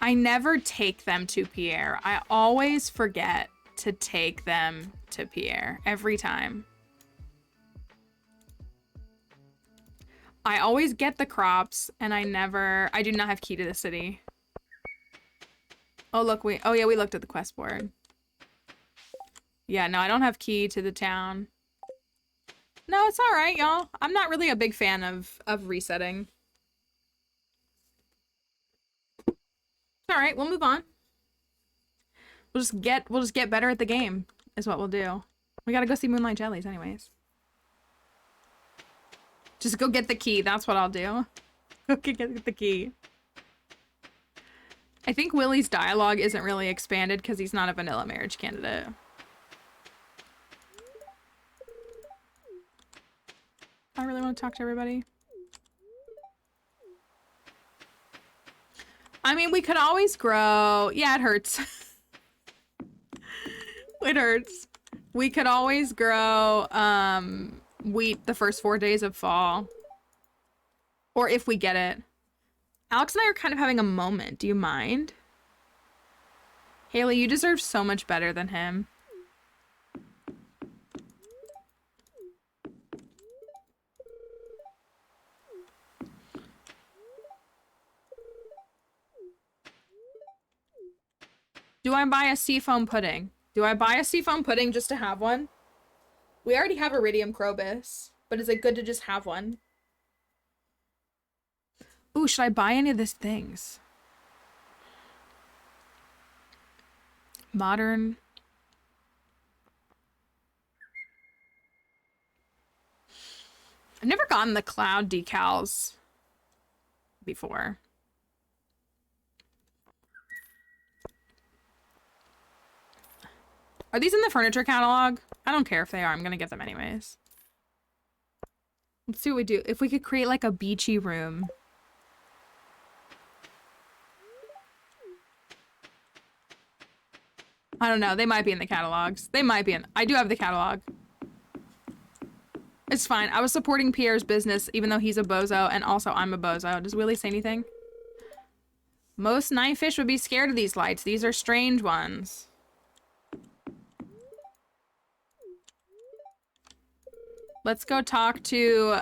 I never take them to Pierre. I always forget to take them to Pierre every time. I always get the crops and I do not have key to the city. Oh look, we looked at the quest board. Yeah, no, I don't have key to the town. No, it's all right, y'all. I'm not really a big fan of resetting. All right, we'll move on. We'll just get better at the game is what we'll do. We gotta go see Moonlight Jellies anyways. Just go get the key. That's what I'll do. Okay, get the key. I think Willy's dialogue isn't really expanded because he's not a vanilla marriage candidate. I really want to talk to everybody. I mean, we could always grow. Yeah, it hurts. It hurts. We could always grow wheat the first 4 days of fall. Or if we get it. Alex and I are kind of having a moment. Do you mind? Haley, you deserve so much better than him. Do I buy a seafoam pudding? Do I buy a seafoam pudding just to have one? We already have iridium crobus, but is it good to just have one? Ooh, should I buy any of these things? Modern. I've never gotten the cloud decals before. Are these in the furniture catalog? I don't care if they are. I'm gonna get them anyways. Let's see what we do. If we could create like a beachy room. I don't know. They might be in the catalogs. They might be in. I do have the catalog. It's fine. I was supporting Pierre's business even though he's a bozo and also I'm a bozo. Does Willy say anything? Most night fish would be scared of these lights. These are strange ones. Let's go talk to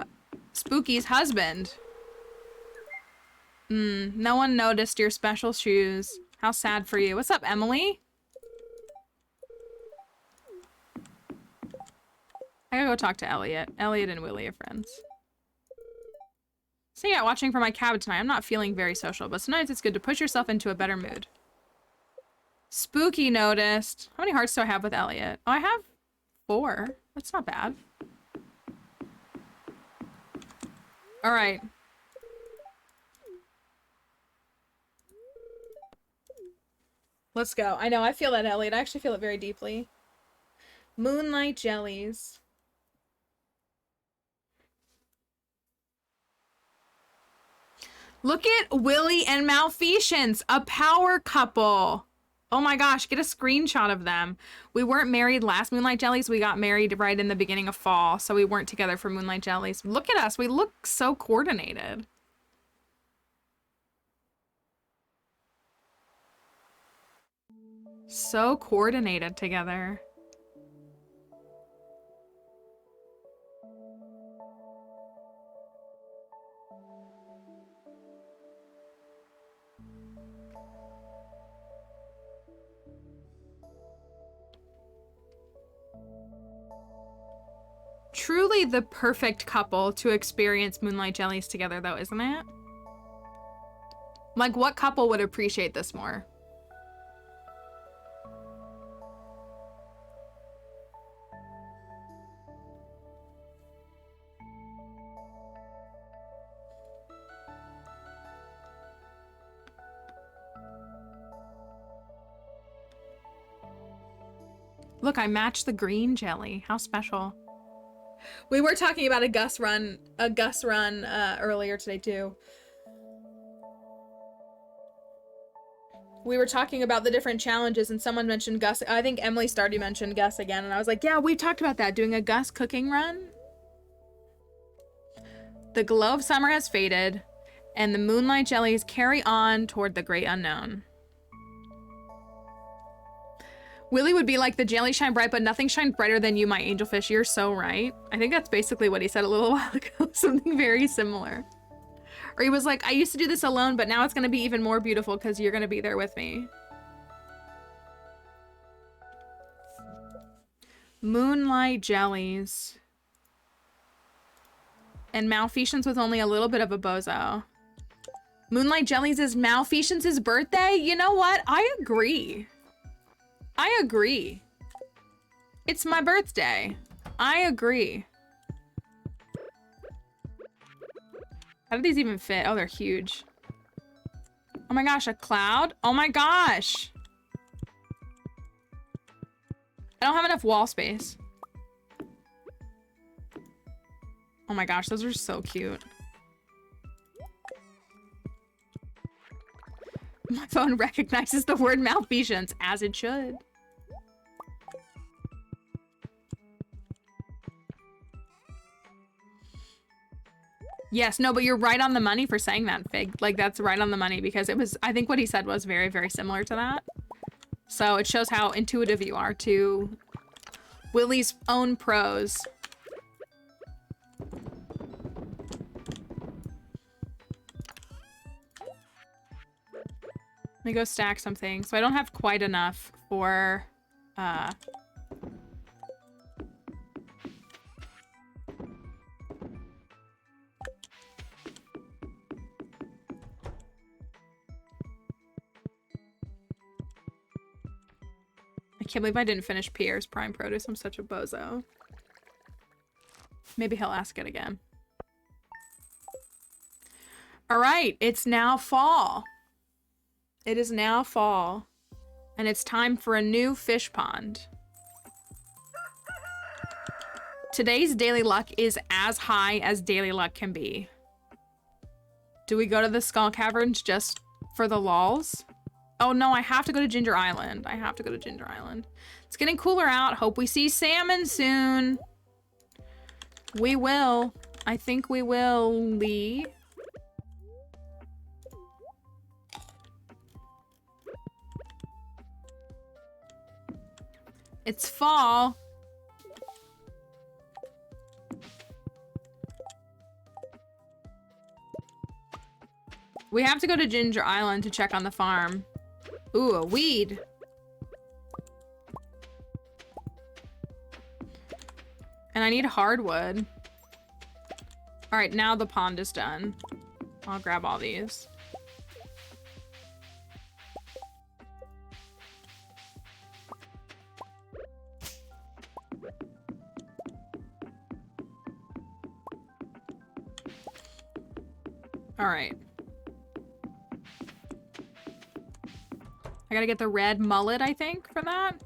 Spooky's husband. No one noticed your special shoes. How sad for you. What's up, Emily? I gotta go talk to Elliot. Elliot and Willy are friends. So yeah, watching from my cabin tonight. I'm not feeling very social, but sometimes it's good to push yourself into a better mood. Spooky noticed. How many hearts do I have with Elliot? Oh, I have 4. That's not bad. All right. Let's go. I know, I feel that, Elliot. I actually feel it very deeply. Moonlight jellies. Look at Willy and Malfeasance, a power couple. Oh my gosh, get a screenshot of them. We weren't married last Moonlight Jellies. We got married right in the beginning of fall, so we weren't together for Moonlight Jellies. Look at us. We look so coordinated. So coordinated together. Truly the perfect couple to experience Moonlight Jellies together, though, isn't it? Like, what couple would appreciate this more? Look, I matched the green jelly. How special. We were talking about a Gus run earlier today too. We were talking about the different challenges and someone mentioned Gus. I think Emily Stardew mentioned Gus again and I was like, yeah, we talked about that, doing a Gus cooking run. The glow of summer has faded and the moonlight jellies carry on toward the great unknown. Willy would be like, the jelly shine bright, but nothing shines brighter than you, my angelfish. You're so right. I think that's basically what he said a little while ago. Something very similar. Or he was like, I used to do this alone, but now it's going to be even more beautiful because you're going to be there with me. Moonlight jellies. And Malfeasance with only a little bit of a bozo. Moonlight jellies is Malfeasance's birthday? You know what? I agree. I agree. It's my birthday. I agree. How do these even fit? Oh, they're huge. Oh my gosh, a cloud? Oh my gosh! I don't have enough wall space. Oh my gosh, those are so cute. My phone recognizes the word malfeasance, as it should. Yes, no, but you're right on the money for saying that, Fig. Like, that's right on the money because it was, I think what he said was very, very similar to that. So it shows how intuitive you are to Willy's own prose. Let me go stack something. So I don't have quite enough for, I can't believe I didn't finish Pierre's prime produce. I'm such a bozo. Maybe he'll ask it again. All right, it's now fall. It is now fall, and it's time for a new fish pond. Today's daily luck is as high as daily luck can be. Do we go to the Skull Caverns just for the lols? Oh no, I have to go to Ginger Island. I have to go to Ginger Island. It's getting cooler out. Hope we see salmon soon. We will. I think we will, Lee. It's fall. We have to go to Ginger Island to check on the farm. Ooh, a weed. And I need hardwood. All right, now the pond is done. I'll grab all these. All right. I gotta get the red mullet, I think, for that.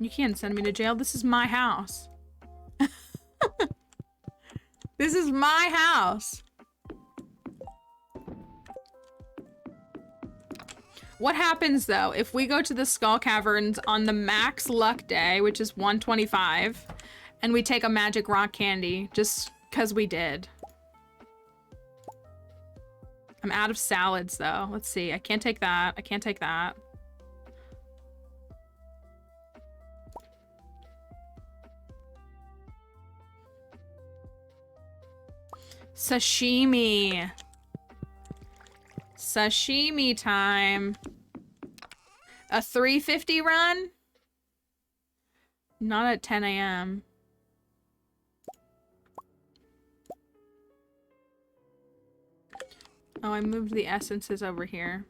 You can't send me to jail. This is my house. This is my house. What happens, though, if we go to the Skull Caverns on the max luck day, which is 125, and we take a magic rock candy, just because we did? I'm out of salads, though. Let's see. I can't take that. I can't take that. Sashimi. Sashimi time. A 350 run? Not at 10 a.m. Oh, I moved the essences over here.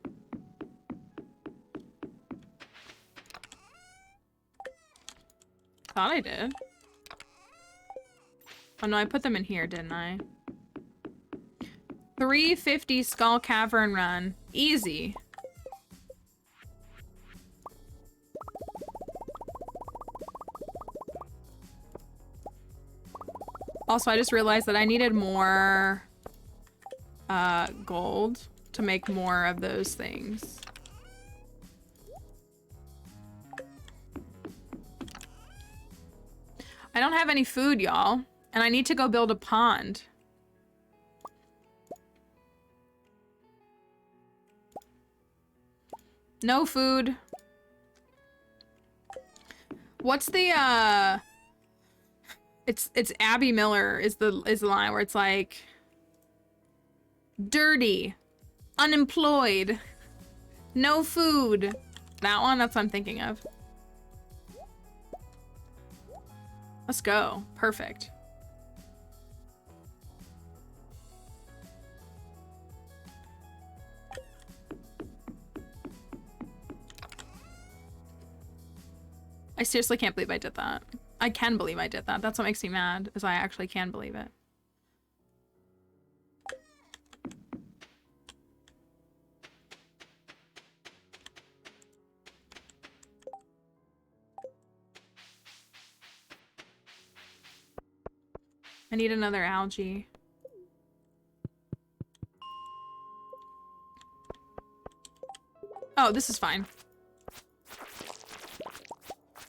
Thought I did. Oh no, I put them in here, didn't I? 350 Skull Cavern run. Easy. Also, I just realized that I needed more gold to make more of those things. I don't have any food, y'all, and I need to go build a pond. No food. What's the it's Abby Miller is the line where it's like dirty, unemployed, no food. That one, that's what I'm thinking of. Let's go. Perfect. I seriously can't believe I did that. I can believe I did that. That's what makes me mad, is I actually can believe it. I need another algae. Oh, this is fine.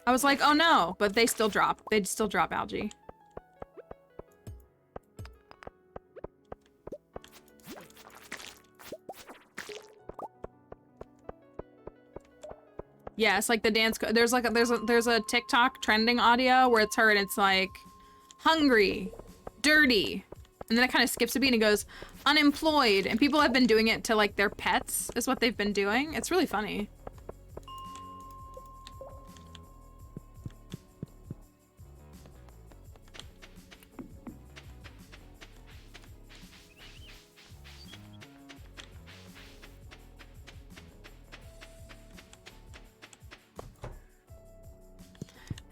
I was like, oh no, but they still drop. They'd still drop algae. Yeah, it's like the dance. There's a TikTok trending audio where it's her and it's like, hungry, dirty, and then it kind of skips a beat and it goes, unemployed, and people have been doing it to like their pets is what they've been doing. It's really funny.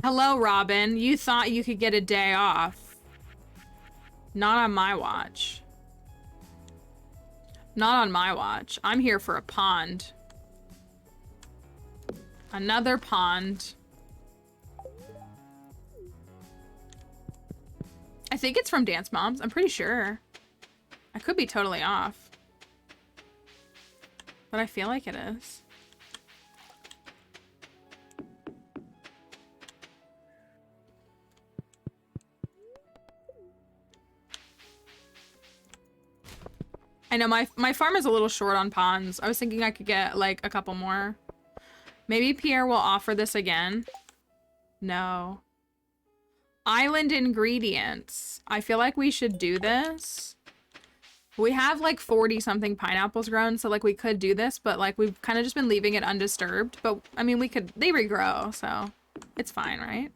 Hello, Robin. You thought you could get a day off. Not on my watch. Not on my watch. I'm here for a pond. Another pond. I think it's from Dance Moms. I'm pretty sure. I could be totally off. But I feel like it is. I know my farm is a little short on ponds. I was thinking I could get like a couple more. Maybe Pierre will offer this again. No. Island ingredients. I feel like we should do this. We have like 40 something pineapples grown, so like we could do this, but like we've kind of just been leaving it undisturbed. But I mean, they regrow, so it's fine, right?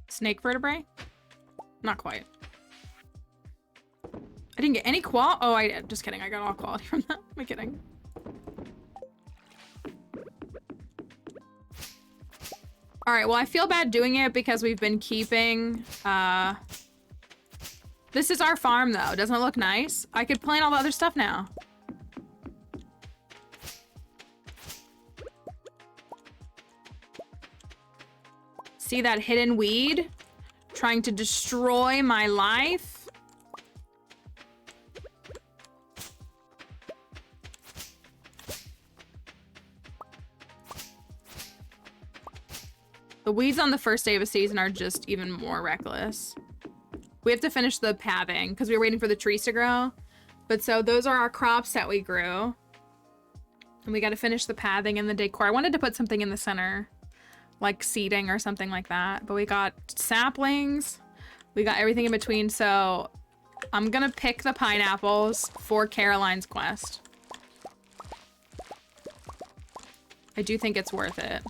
Snake vertebrae? Not quite. I didn't get any qual- Oh, I did. Just kidding. I got all quality from that. Am I kidding? Alright, well, I feel bad doing it because we've been keeping, This is our farm, though. Doesn't it look nice? I could plant all the other stuff now. See that hidden weed? Trying to destroy my life? The weeds on the first day of a season are just even more reckless. We have to finish the pathing because we were waiting for the trees to grow. But so those are our crops that we grew. And we got to finish the pathing and the decor. I wanted to put something in the center, like seating or something like that. But we got saplings. We got everything in between. So I'm going to pick the pineapples for Caroline's quest. I do think it's worth it.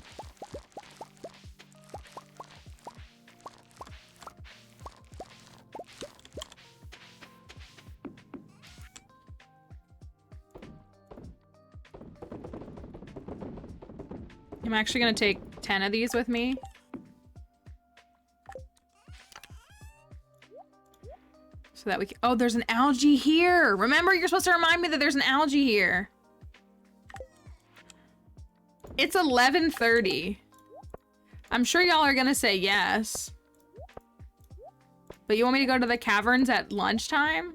I'm actually gonna take 10 of these with me. So that we can— oh, there's an algae here! Remember, you're supposed to remind me that there's an algae here. It's 11:30. I'm sure y'all are gonna say yes. But you want me to go to the caverns at lunchtime?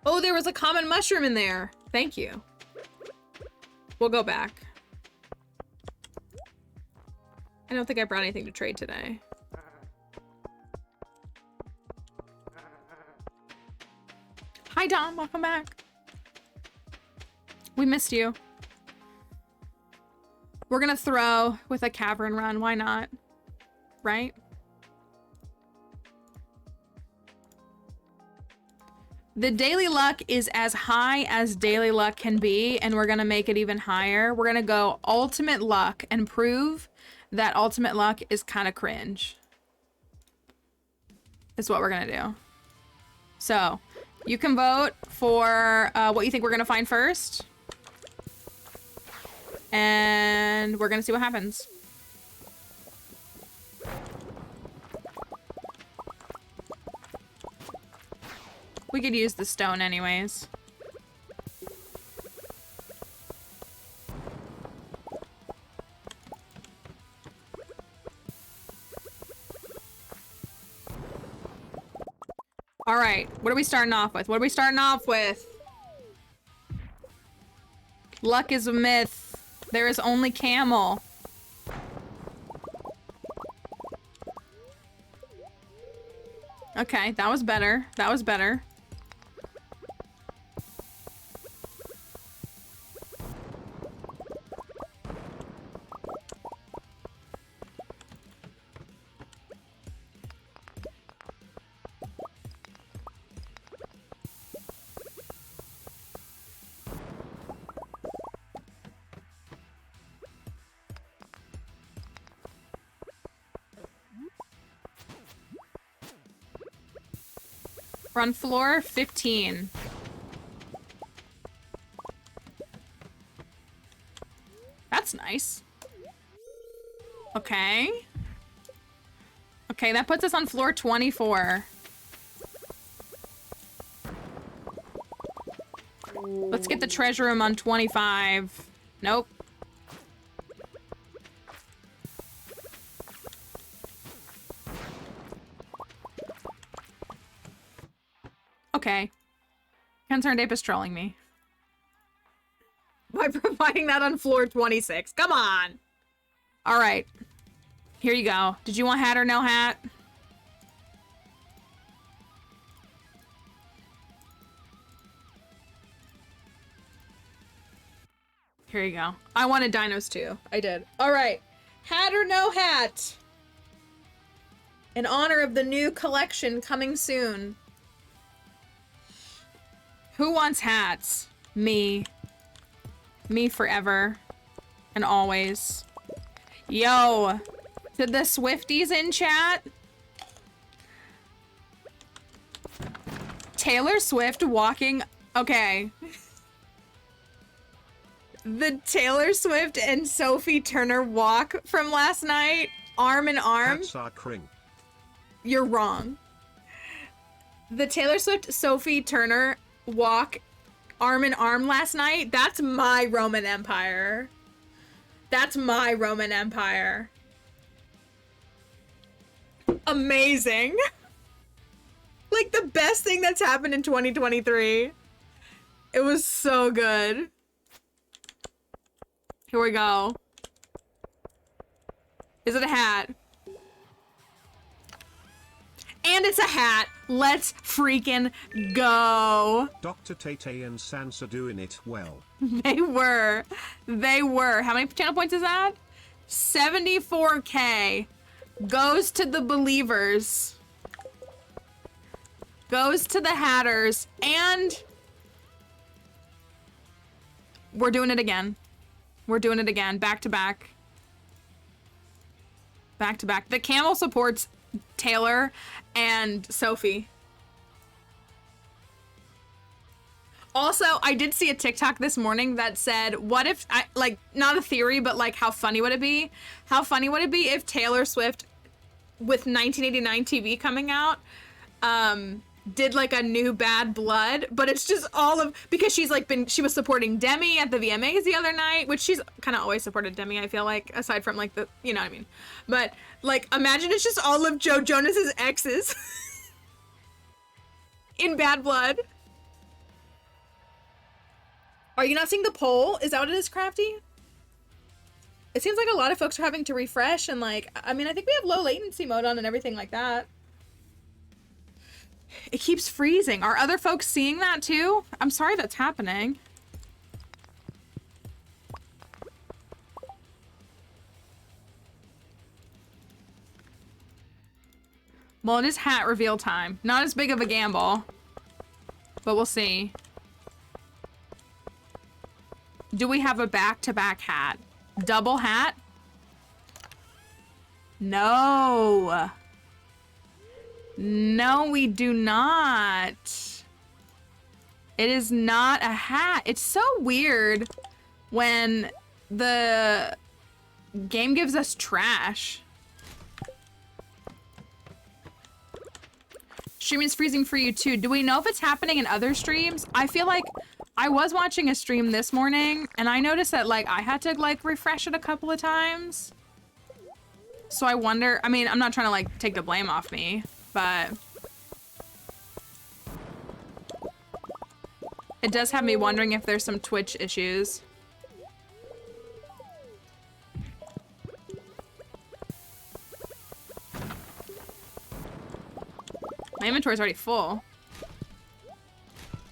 Oh, there was a common mushroom in there. Thank you. We'll go back. I don't think I brought anything to trade today. Hi, Hi, Dom. Welcome back. We missed you. We're gonna throw with a cavern run. Why not? Right? The daily luck is as high as daily luck can be, and we're gonna make it even higher. We're gonna go ultimate luck and prove that ultimate luck is kind of cringe. Is what we're gonna do. So, you can vote for what you think we're gonna find first. And we're gonna see what happens. We could use the stone anyways. All right, what are we starting off with? What are we starting off with? Luck is a myth. There is only camel. Okay, that was better. That was better. We're on floor 15. That's nice. Okay. Okay, that puts us on floor 24. Let's get the treasure room on 25. Nope. Okay. Concerned Ape is trolling me. By providing that on floor 26. Come on! Alright. Here you go. Did you want hat or no hat? Here you go. I wanted dinos too. I did. Alright. Hat or no hat? In honor of the new collection coming soon. Who wants hats? Me. Me forever. And always. Yo! To the Swifties in chat? Taylor Swift walking... Okay. The Taylor Swift and Sophie Turner walk from last night, arm in arm.
Hats are cring.
You're wrong. The Taylor Swift, Sophie Turner walk arm in arm last night, that's my Roman Empire. That's my Roman Empire. Amazing. Like the best thing that's happened in 2023. It was so good. Here we go. Is it a hat? And it's a hat. Let's freaking go.
Dr. Tay and Sansa doing it well.
They were. They were. How many channel points is that? 74K. Goes to the believers. Goes to the hatters. And we're doing it again. We're doing it again. Back to back. Back to back. The camel supports Taylor and Sophie. Also, I did see a TikTok this morning that said, what if, like, not a theory, but like, how funny would it be? How funny would it be if Taylor Swift, with 1989 TV coming out, did like a new Bad Blood, but it's just all of, because she's like she was supporting Demi at the VMAs the other night, which she's kind of always supported Demi, I feel like, aside from like the, you know what I mean? But like, imagine it's just all of Joe Jonas's exes in Bad Blood. Are you not seeing the poll? Is that what it is, Crafty? It seems like a lot of folks are having to refresh and like, I mean, I think we have low latency mode on and everything like that. It keeps freezing. Are other folks seeing that too? I'm sorry that's happening. Well, it is hat reveal time. Not as big of a gamble, but we'll see. Do we have a back-to-back hat? Double hat? No. No, we do not. It is not a hat. It's so weird when the game gives us trash. Streaming's freezing for you too. Do we know if it's happening in other streams? I feel like I was watching a stream this morning and I noticed that like I had to like refresh it a couple of times. So I wonder, I mean, I'm not trying to like take the blame off me, but it does have me wondering if there's some Twitch issues. My inventory's already full.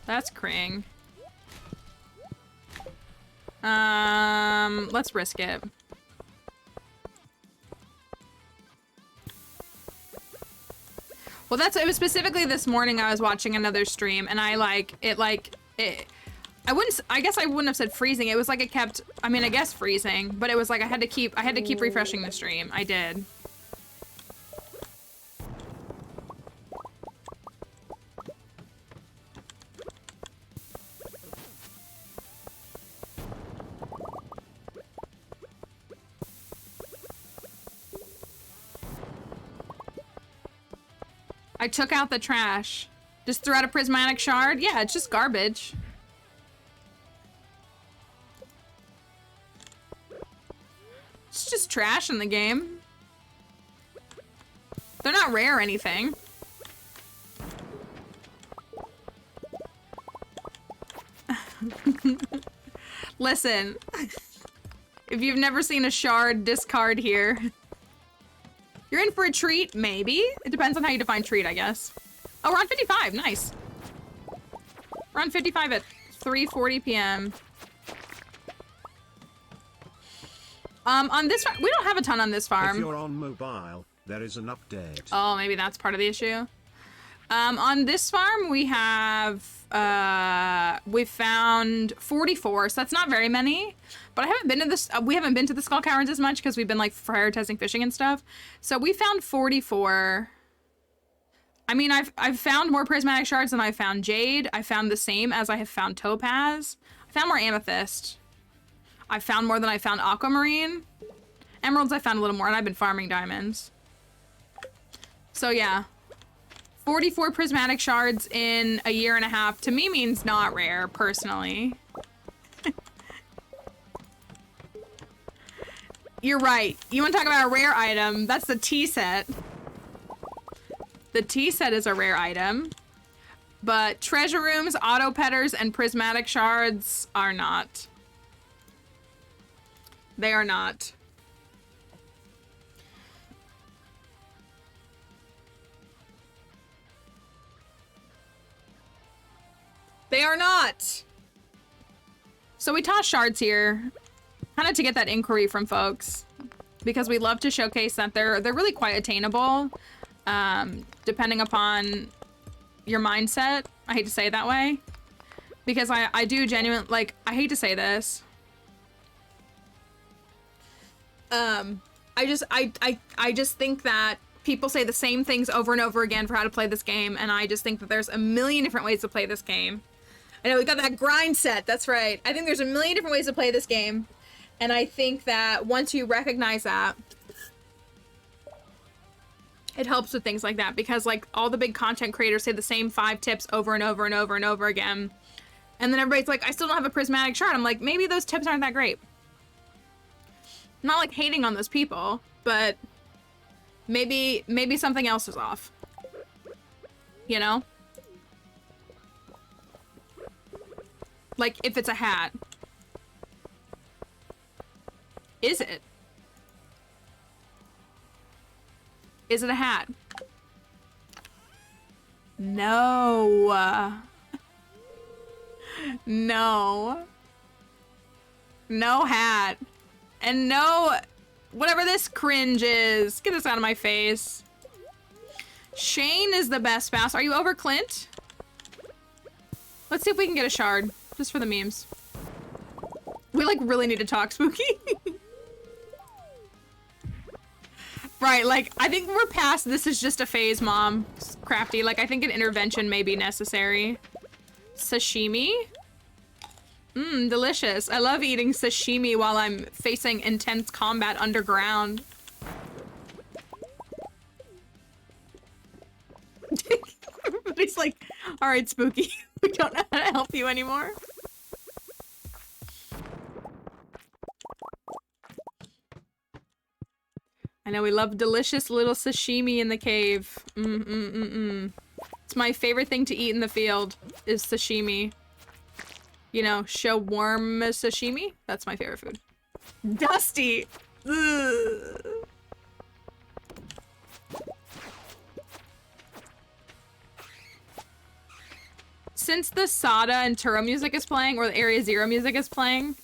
That's cring. Let's risk it. Well, it was specifically this morning I was watching another stream and I guess I wouldn't have said freezing. It was like it kept, I mean, I guess freezing, but it was like I had to keep refreshing the stream. I did. I took out the trash. Just threw out a prismatic shard? Yeah, it's just garbage. It's just trash in the game. They're not rare or anything. Listen, if you've never seen a shard discard here, you're in for a treat, maybe. It depends on how you define treat, I guess. Oh, we're on 55, nice. We're on 55 at 3:40 p.m. On this farm, we don't have a ton on this farm.
If you're on mobile, there is an update.
Oh, maybe that's part of the issue. On this farm, we have, we found 44, so that's not very many. But I haven't been to this, we haven't been to the Skull Caverns as much because we've been like prioritizing fishing and stuff. So we found 44. I mean, I've found more prismatic shards than I found jade. I found the same as I have found topaz. I found more amethyst. I found more than I found aquamarine. Emeralds I found a little more, and I've been farming diamonds. So yeah. 44 prismatic shards in a year and a half to me means not rare, personally. You're right. You want to talk about a rare item? That's the tea set. The tea set is a rare item. But treasure rooms, auto petters, and prismatic shards are not. They are not. They are not. So we toss shards here, kind of to get that inquiry from folks, because we love to showcase that they're really quite attainable, depending upon your mindset. I hate to say it that way, because I do genuinely, like, I hate to say this. I just think that people say the same things over and over again for how to play this game, and I just think that there's a million different ways to play this game. I know we got that grind set, that's right. I think there's a million different ways to play this game, and I think that once you recognize that, it helps with things like that, because like all the big content creators say the same 5 tips over and over and over and over again, and then everybody's like, I still don't have a prismatic shard. I'm like, maybe those tips aren't that great. I'm not like hating on those people, but maybe something else is off, you know? Like, if it's a hat. Is it? Is it a hat? No. No. No hat. And no... Whatever this cringe is. Get this out of my face. Shane is the best spouse. Are you over Clint? Let's see if we can get a shard. Just for the memes. We, like, really need to talk, Spooky. Right, like, I think we're past this is just a phase, Mom. Crafty. Like, I think an intervention may be necessary. Sashimi? Mmm, delicious. I love eating sashimi while I'm facing intense combat underground. Everybody's like, alright, Spooky. We don't know how to help you anymore. I know we love delicious little sashimi in the cave. It's my favorite thing to eat in the field is sashimi. You know, shawarma sashimi? That's my favorite food. Dusty! Ugh. Since the Sada and Turo music is playing, or the Area Zero music is playing,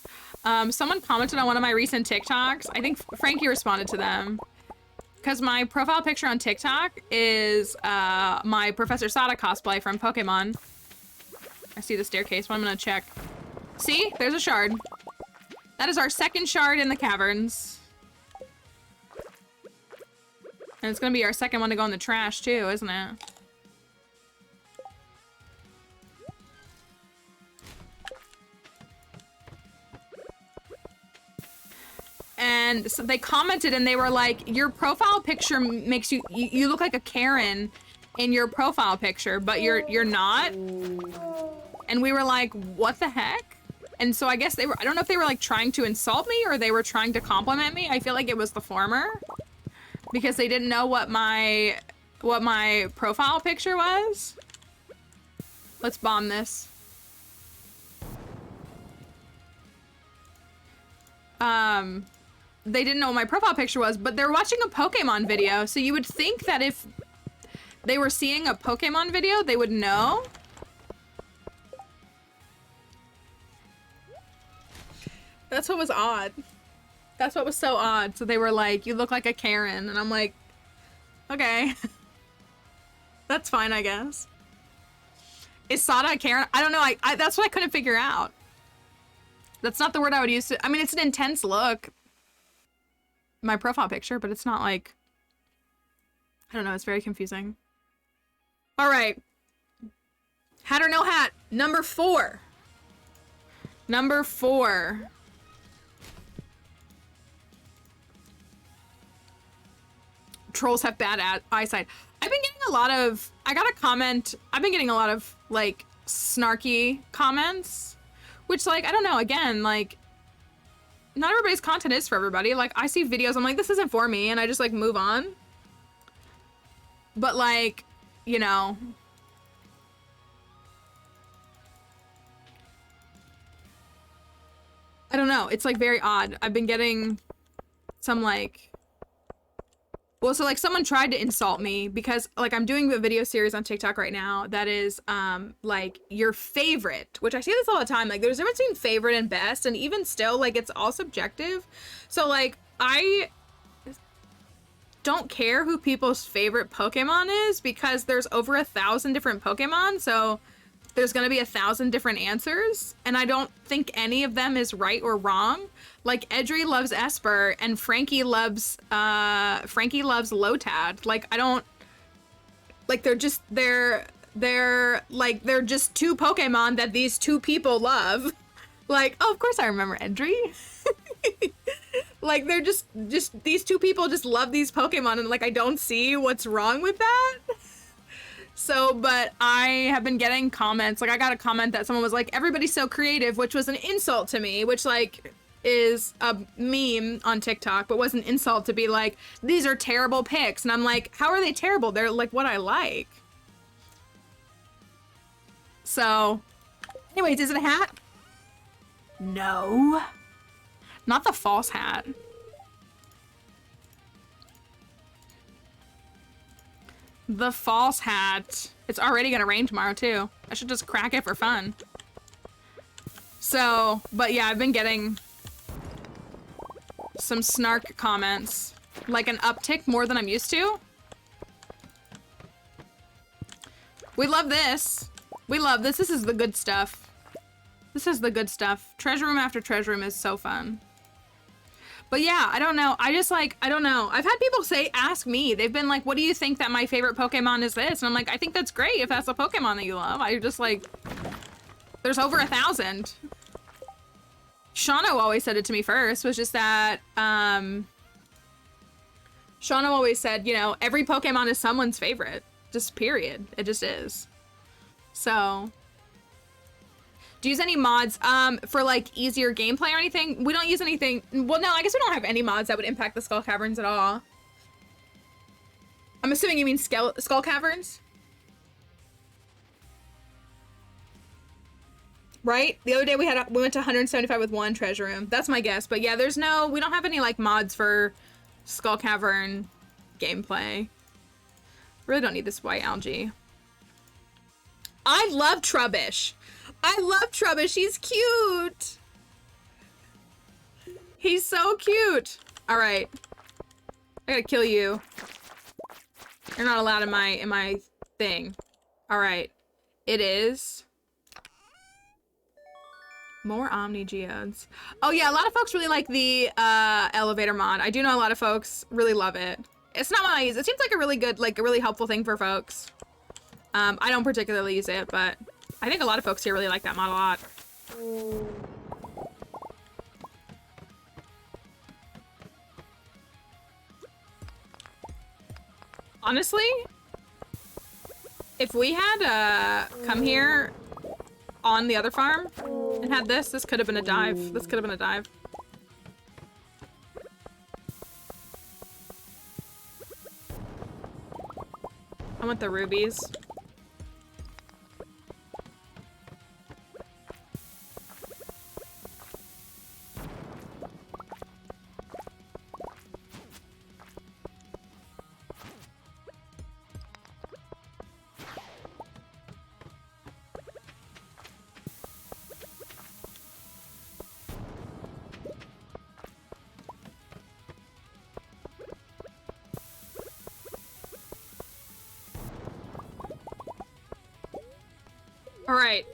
someone commented on one of my recent TikToks. I think Frankie responded to them. Because my profile picture on TikTok is my Professor Sada cosplay from Pokemon. I see the staircase, but I'm gonna check. See? There's a shard. That is our second shard in the caverns. And it's gonna be our second one to go in the trash too, isn't it? And so they commented and they were like, your profile picture makes you look like a Karen in your profile picture, but you're not. And we were like, what the heck? And so I guess they were, I don't know if they were like trying to insult me or they were trying to compliment me. I feel like it was the former because they didn't know what my profile picture was. Let's bomb this. They didn't know what my profile picture was, but they're watching a Pokemon video. So you would think that if they were seeing a Pokemon video, they would know. That's what was odd. That's what was so odd. So they were like, you look like a Karen. And I'm like, okay. That's fine, I guess. Is Sada a Karen? I don't know. I that's what I couldn't figure out. That's not the word I would use to... I mean, it's an intense look. My profile picture, but it's not like... I don't know. It's very confusing. All right. Hat or no hat? Number 4. Number 4. Trolls have bad eyesight. I've been getting a lot of... I got a comment... I've been getting a lot of, like, snarky comments. Which, like, I don't know. Again, like... Not everybody's content is for everybody. Like, I see videos, I'm like, this isn't for me. And I just, like, move on. But, like, you know... I don't know. It's, like, very odd. I've been getting some, like... Well, so, like, someone tried to insult me because, like, I'm doing a video series on TikTok right now that is, like, your favorite, which I see this all the time. Like, there's a difference between favorite and best, and even still, like, it's all subjective. So, like, I don't care who people's favorite Pokemon is because there's over 1,000 different Pokemon, so there's gonna be 1,000 different answers, and I don't think any of them is right or wrong. Like, Edry loves Esper, and Frankie loves Lotad. Like, I don't... Like, they're just two Pokemon that these two people love. Like, oh, of course I remember Edry. Like, they're just these two people just love these Pokemon, and, like, I don't see what's wrong with that. So, but I have been getting comments. Like, I got a comment that someone was like, everybody's so creative, which was an insult to me, which, like... is a meme on TikTok, but was an insult to be like, these are terrible pics. And I'm like, how are they terrible? They're like what I like. So, anyways, is it a hat? No. Not the false hat. The false hat. It's already gonna rain tomorrow too. I should just crack it for fun. So, but yeah, I've been getting some snark comments. Like an uptick more than I'm used to. We love this. We love this. This is the good stuff. This is the good stuff. Treasure room after treasure room is so fun. But yeah, I don't know. I just like, I don't know. I've had people ask me. They've been like, what do you think that my favorite Pokemon is this? And I'm like, I think that's great if that's the Pokemon that you love. I just like, there's over 1,000. Shauno always said it to me first, was just that, Shauno always said, you know, every Pokemon is someone's favorite. Just period. It just is. So, do you use any mods for like easier gameplay or anything? We don't use anything. Well, no, I guess we don't have any mods that would impact the Skull Caverns at all. I'm assuming you mean Skull Caverns? Right? The other day we went to 175 with one treasure room. That's my guess. But yeah, we don't have any like mods for Skull Cavern gameplay. Really don't need this white algae. I love Trubbish. I love Trubbish. He's cute. He's so cute. All right. I gotta kill you. You're not allowed in my thing. All right. It is more Omni Geodes. Oh yeah, a lot of folks really like the elevator mod. I do know a lot of folks really love it. It's not what I use. It seems like a really good, like a really helpful thing for folks. I don't particularly use it, but I think a lot of folks here really like that mod a lot. Honestly, if we had come here on the other farm and had this could have been a dive. This could have been a dive. I want the rubies. All right,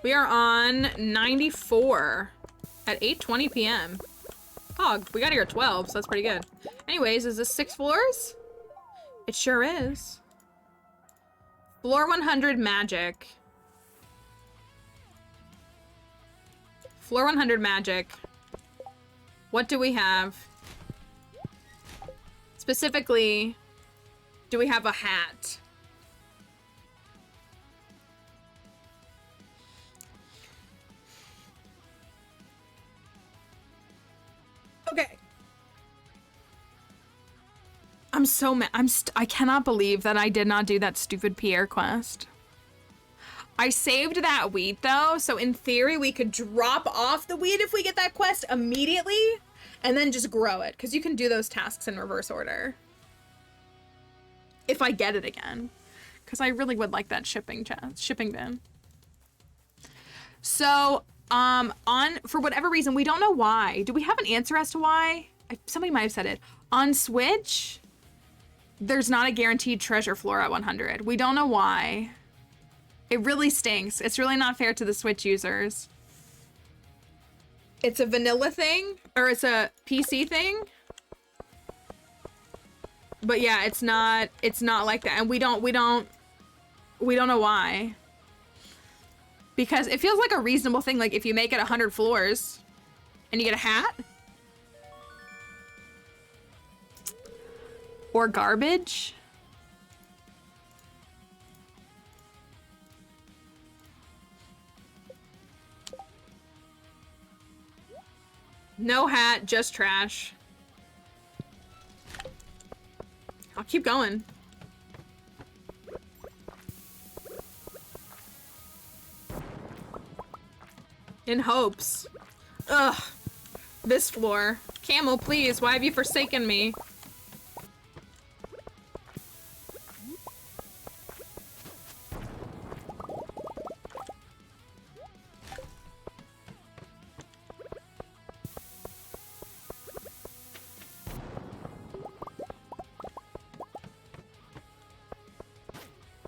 we are on 94 at 8:20 p.m. Oh, we got here at 12, so that's pretty good. Anyways, is this 6 floors? It sure is. Floor 100 magic. Floor 100 magic. What do we have? Specifically, do we have a hat? Okay. I'm so mad. I cannot believe that I did not do that stupid Pierre quest. I saved that wheat though, so in theory we could drop off the wheat if we get that quest immediately and then just grow it, because you can do those tasks in reverse order. If I get it again, because I really would like that shipping bin. So, for whatever reason, we don't know why. Do we have an answer as to why? Somebody might have said it. On Switch, there's not a guaranteed treasure floor at 100. We don't know why. It really stinks. It's really not fair to the Switch users. It's a vanilla thing, or it's a PC thing. But yeah, it's not like that. And we don't know why. Because it feels like a reasonable thing, like if you make it 100 floors and you get a hat or garbage. No hat, just trash. I'll keep going. In hopes. Ugh. This floor. Camel, please, why have you forsaken me?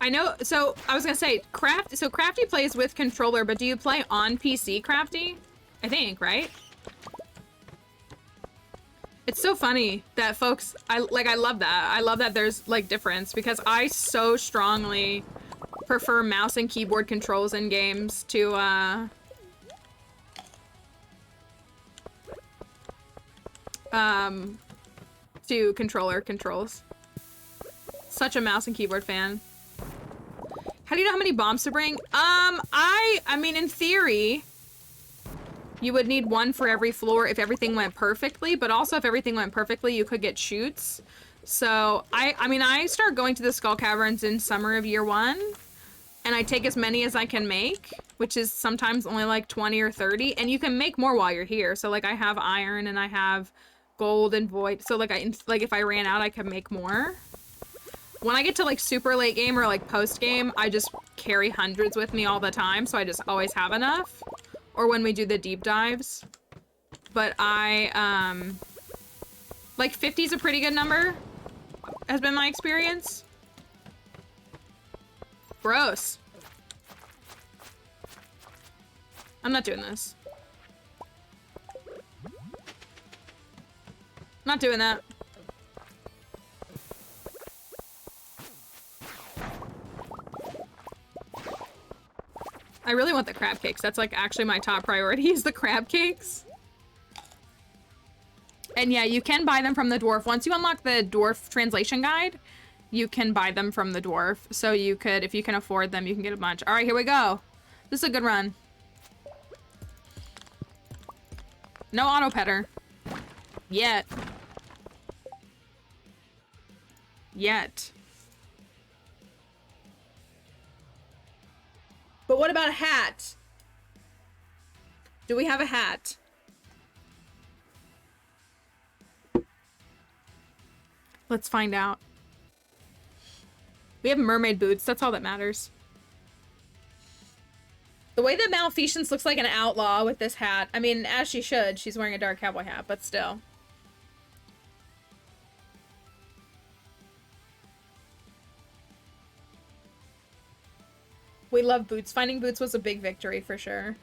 I know, so I was gonna say, Crafty plays with controller, but do you play on PC, Crafty? I think, right? It's so funny that folks, I love that. I love that there's like difference because I so strongly prefer mouse and keyboard controls in games to controller controls. Such a mouse and keyboard fan. How do you know how many bombs to bring? I mean, in theory, you would need one for every floor if everything went perfectly, but also if everything went perfectly, you could get shoots. So, I mean, I start going to the Skull Caverns in summer of year 1, and I take as many as I can make, which is sometimes only like 20 or 30, and you can make more while you're here. So, like, I have iron and I have gold and void, so like, if I ran out, I could make more. When I get to like super late game or like post game, I just carry hundreds with me all the time, so I just always have enough. Or when we do the deep dives. But like 50 is a pretty good number, has been my experience. Gross. I'm not doing this. Not doing that. I really want the crab cakes. That's like actually my top priority is the crab cakes. And yeah, you can buy them from the dwarf. Once you unlock the dwarf translation guide, you can buy them from the dwarf. So you could, if you can afford them, you can get a bunch. All right, here we go. This is a good run. No auto petter. Yet. Yet. But what about a hat? Do we have a hat? Let's find out. We have mermaid boots. That's all that matters. The way that Maleficence looks like an outlaw with this hat. I mean, as she should. She's wearing a dark cowboy hat, but still. We love boots. Finding boots was a big victory for sure.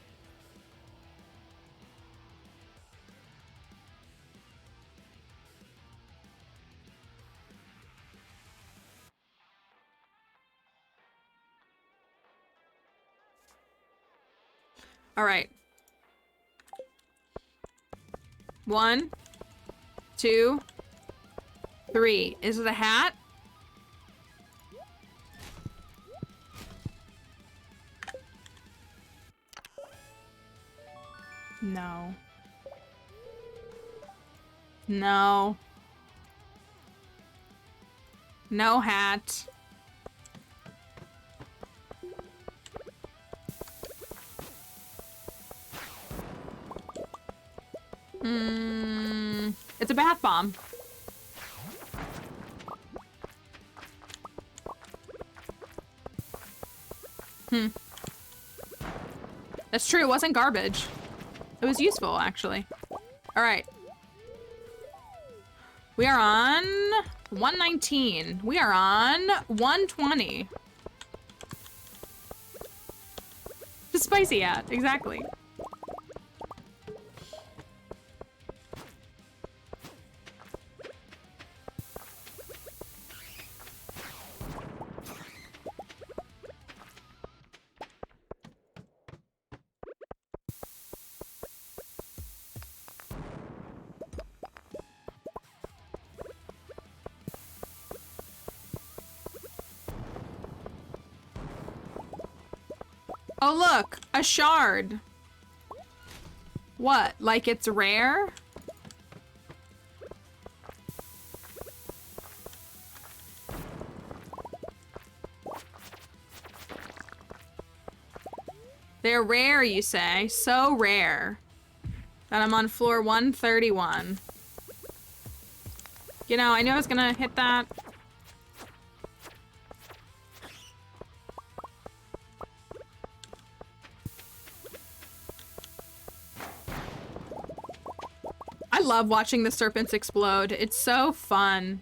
All right. 1, 2, 3. Is it a hat? No. No. No hat. It's a bath bomb. That's true, it wasn't garbage. It was useful, actually. All right. We are on 119. We are on 120. The spicy hat, exactly. Oh, look, a shard. What, like it's rare? They're rare, you say? So rare that I'm on floor 131. You know, I knew I was gonna hit that. I love watching the serpents explode. It's so fun.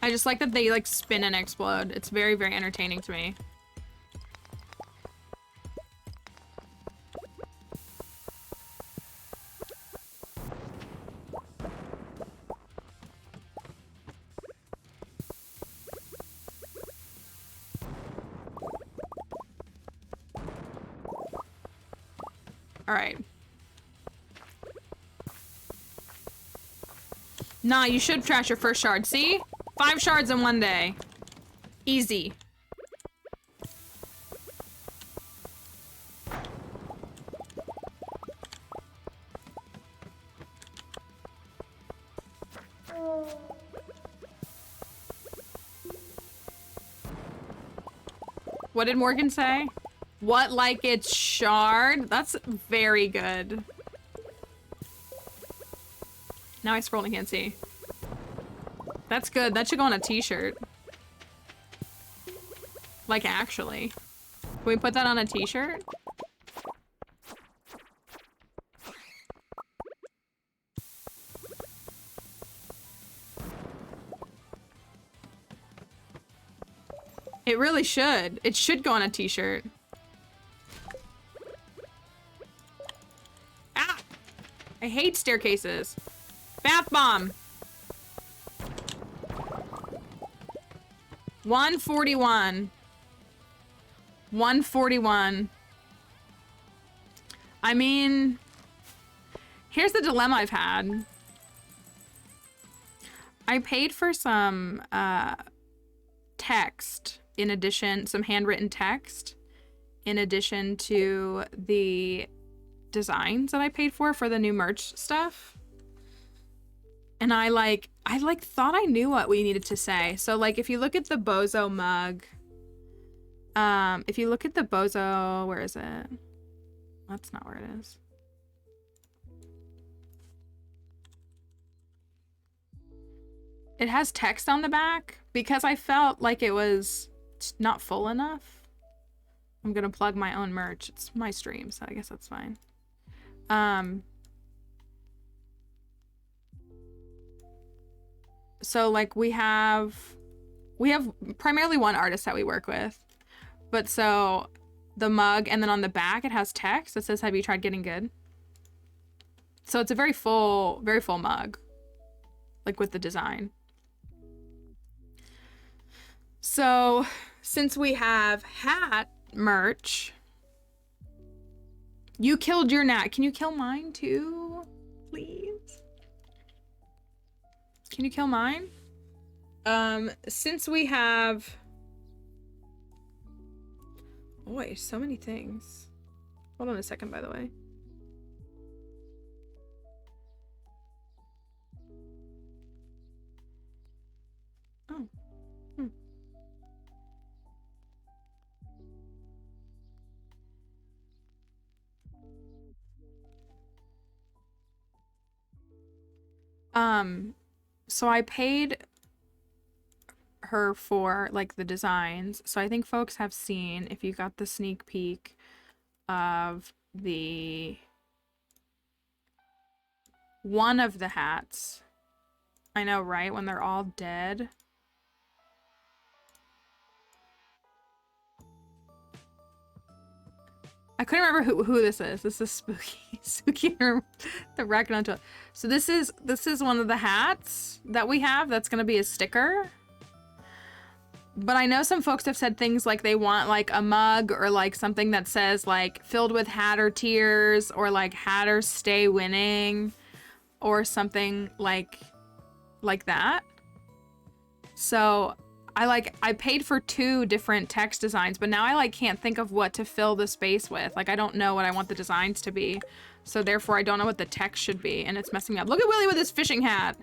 I just like that they like spin and explode. It's very, very entertaining to me. All right. Nah, you should trash your first shard. See? 5 shards in one day. Easy. What did Morgan say? What, like it's shard? That's very good. Now I scroll and can't see. That's good. That should go on a t-shirt. Like, actually. Can we put that on a t-shirt? It really should. It should go on a t-shirt. Ah! I hate staircases. Bath bomb. 141. 141. I mean, here's the dilemma I've had. I paid for some text in addition, some handwritten text in addition to the designs that I paid for the new merch stuff. And I thought I knew what we needed to say. So like if you look at the Bozo mug, if you look at the Bozo, where is it? That's not where it is. It has text on the back because I felt like it was not full enough. I'm gonna plug my own merch. It's my stream, so I guess that's fine. So like we have primarily one artist that we work with, but so the mug, and then on the back it has text that says, "Have you tried getting good?" So it's a very full mug, like with the design. So since we have hat merch, you killed your gnat. Can you kill mine too, please? Can you kill mine? Since we have... Boy, so many things. Hold on a second, by the way. Oh. So I paid her for like the designs. So I think folks have seen, if you got the sneak peek of one of the hats. I know, right? When they're all dead. I couldn't remember who this is. This is Spooky. Spooky, the Raccoon. So this is one of the hats that we have. That's gonna be a sticker. But I know some folks have said things like they want like a mug or like something that says like filled with Hatter tears or like Hatter stay winning or something like that. So I paid for 2 different text designs, but now I like can't think of what to fill the space with. Like I don't know what I want the designs to be. So therefore I don't know what the text should be, and it's messing me up. Look at Willy with his fishing hat.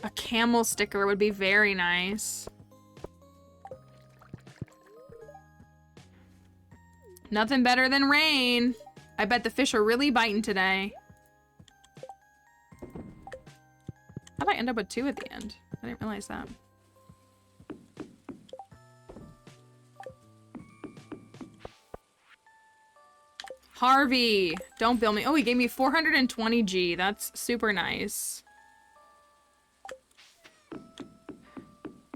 A camel sticker would be very nice. Nothing better than rain. I bet the fish are really biting today. How'd I end up with 2 at the end? I didn't realize that. Harvey, don't bill me. Oh, he gave me 420G. That's super nice.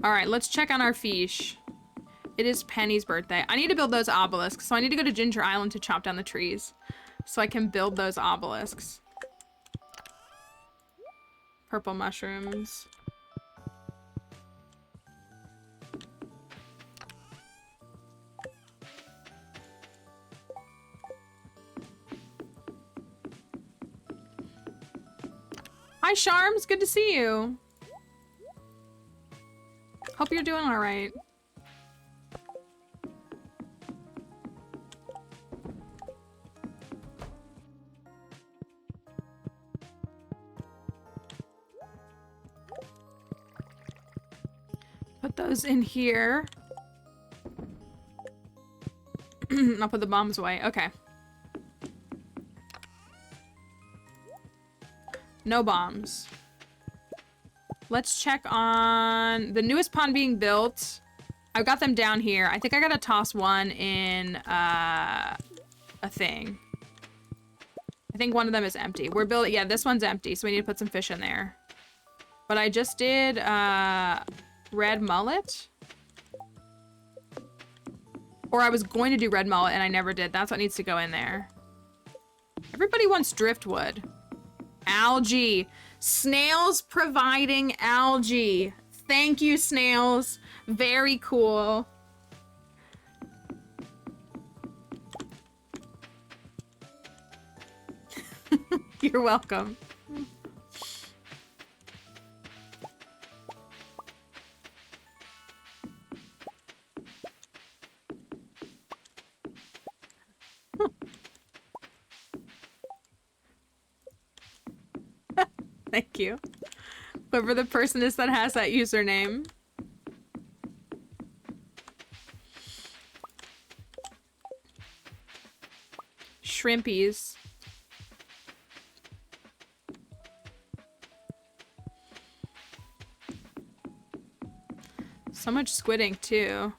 All right, let's check on our fish. It is Penny's birthday. I need to build those obelisks, so I need to go to Ginger Island to chop down the trees so I can build those obelisks. Purple mushrooms. Hi, Charms. Good to see you. Hope you're doing all right. Put those in here. I'll put the bombs away. Okay. No bombs. Let's check on the newest pond being built. I've got them down here. I think I gotta toss one in a thing. I think one of them is empty. We're building, yeah, this one's empty, so we need to put some fish in there. But I just did red mullet. Or I was going to do red mullet and I never did. That's what needs to go in there. Everybody wants driftwood. Algae. Snails providing algae. Thank you, snails. Very cool. You're welcome. Thank you. Whoever the person is that has that username. Shrimpies. So much squid ink too.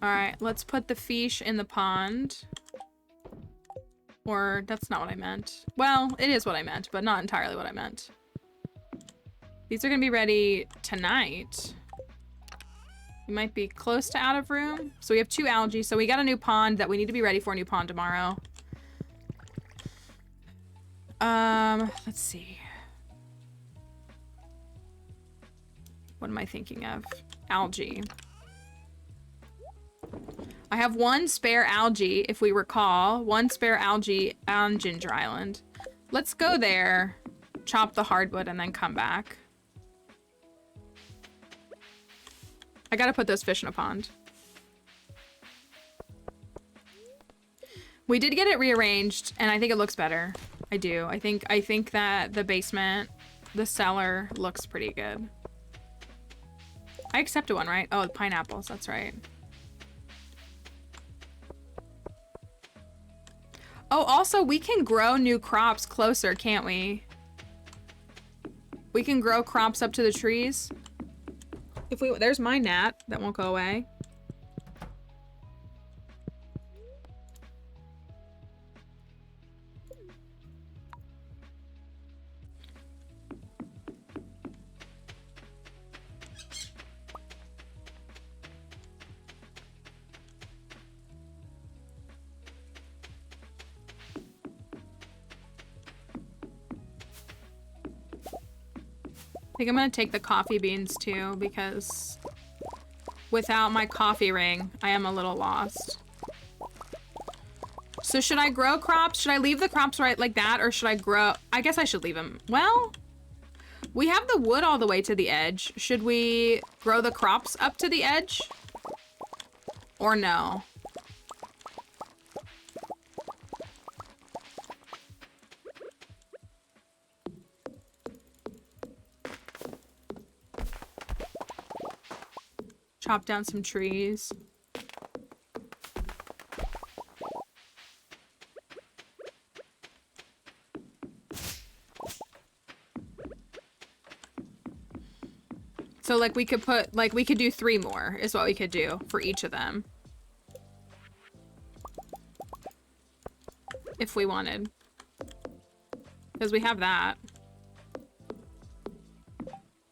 Alright, let's put the fish in the pond. Or, that's not what I meant. Well, it is what I meant, but not entirely what I meant. These are gonna be ready tonight. We might be close to out of room. So we have 2 algae, so we got a new pond that we need to be ready for a new pond tomorrow. Let's see. What am I thinking of? Algae. I have 1 spare algae, if we recall. 1 spare algae on Ginger Island. Let's go there, chop the hardwood, and then come back. I gotta put those fish in a pond. We did get it rearranged, and I think it looks better. I do. I think that the basement, the cellar, looks pretty good. I accepted one, right? Oh, pineapples, that's right. Oh, also, we can grow new crops closer, can't we? We can grow crops up to the trees. If we, there's my gnat that won't go away. I think I'm gonna take the coffee beans too, because without my coffee ring, I am a little lost. So should I grow crops? Should I leave the crops right like that, or should I grow? I guess I should leave them. Well, we have the wood all the way to the edge. Should we grow the crops up to the edge? Or no? Chop down some trees. So like we could put, like we could do 3 more is what we could do for each of them. If we wanted. Because we have that.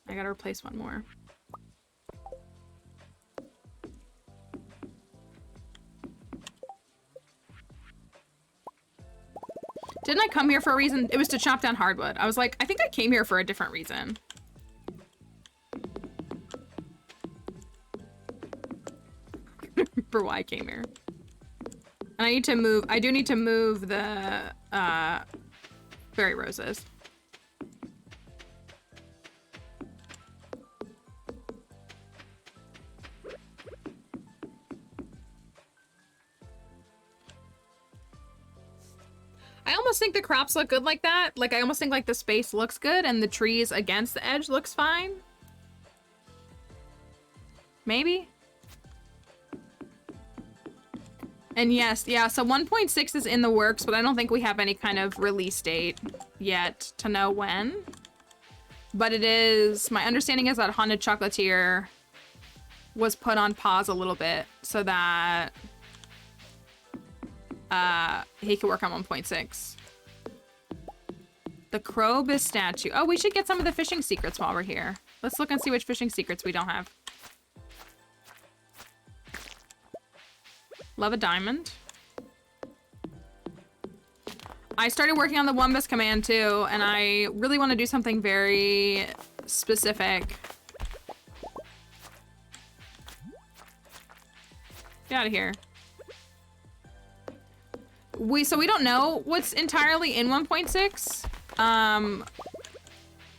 I gotta replace one more. Didn't I come here for a reason? It was to chop down hardwood. I was like, I think I came here for a different reason. For why I came here. And I need to move, I do need to move the berry roses. I almost think the crops look good like that. Like, I almost think like the space looks good and the trees against the edge looks fine. Maybe? And yes, yeah, so 1.6 is in the works, but I don't think we have any kind of release date yet to know when. But it is, my understanding is that Haunted Chocolatier was put on pause a little bit so that he could work on 1.6. The Krobus statue. Oh, we should get some of the fishing secrets while we're here. Let's look and see which fishing secrets we don't have. Love a diamond. I started working on the Wumbus command too, and I really want to do something very specific. Get out of here. So we don't know what's entirely in 1.6.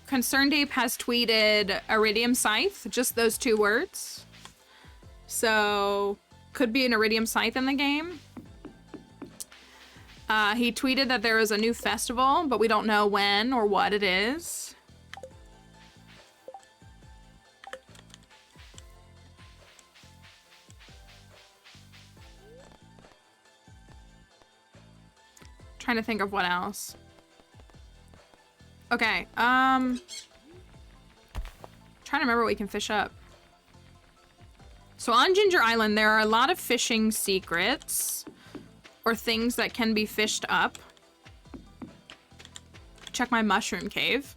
Concerned Ape has tweeted Iridium Scythe, just those 2 words. So could be an Iridium Scythe in the game. He tweeted that there is a new festival, but we don't know when or what it is. Trying to think of what else. Okay, trying to remember what we can fish up. So on Ginger Island, there are a lot of fishing secrets or things that can be fished up. Check my mushroom cave.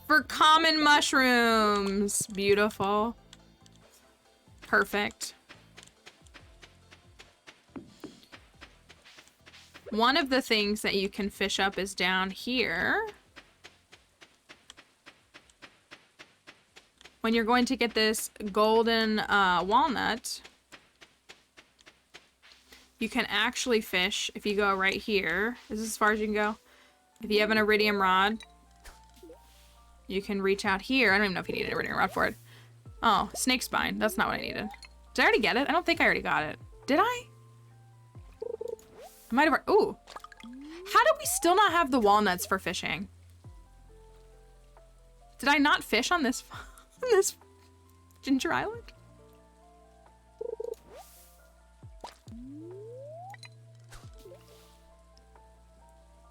For common mushrooms. Beautiful. Perfect. One of the things that you can fish up is down here. When you're going to get this golden walnut, you can actually fish if you go right here. This is as far as you can go. If you have an iridium rod, you can reach out here. I don't even know if you need an iridium rod for it. Oh, snake spine. That's not what I needed. Did I already get it? I don't think I already got it. Did I? I might have. Ooh. How do we still not have the walnuts for fishing? Did I not fish on this on this Ginger Island?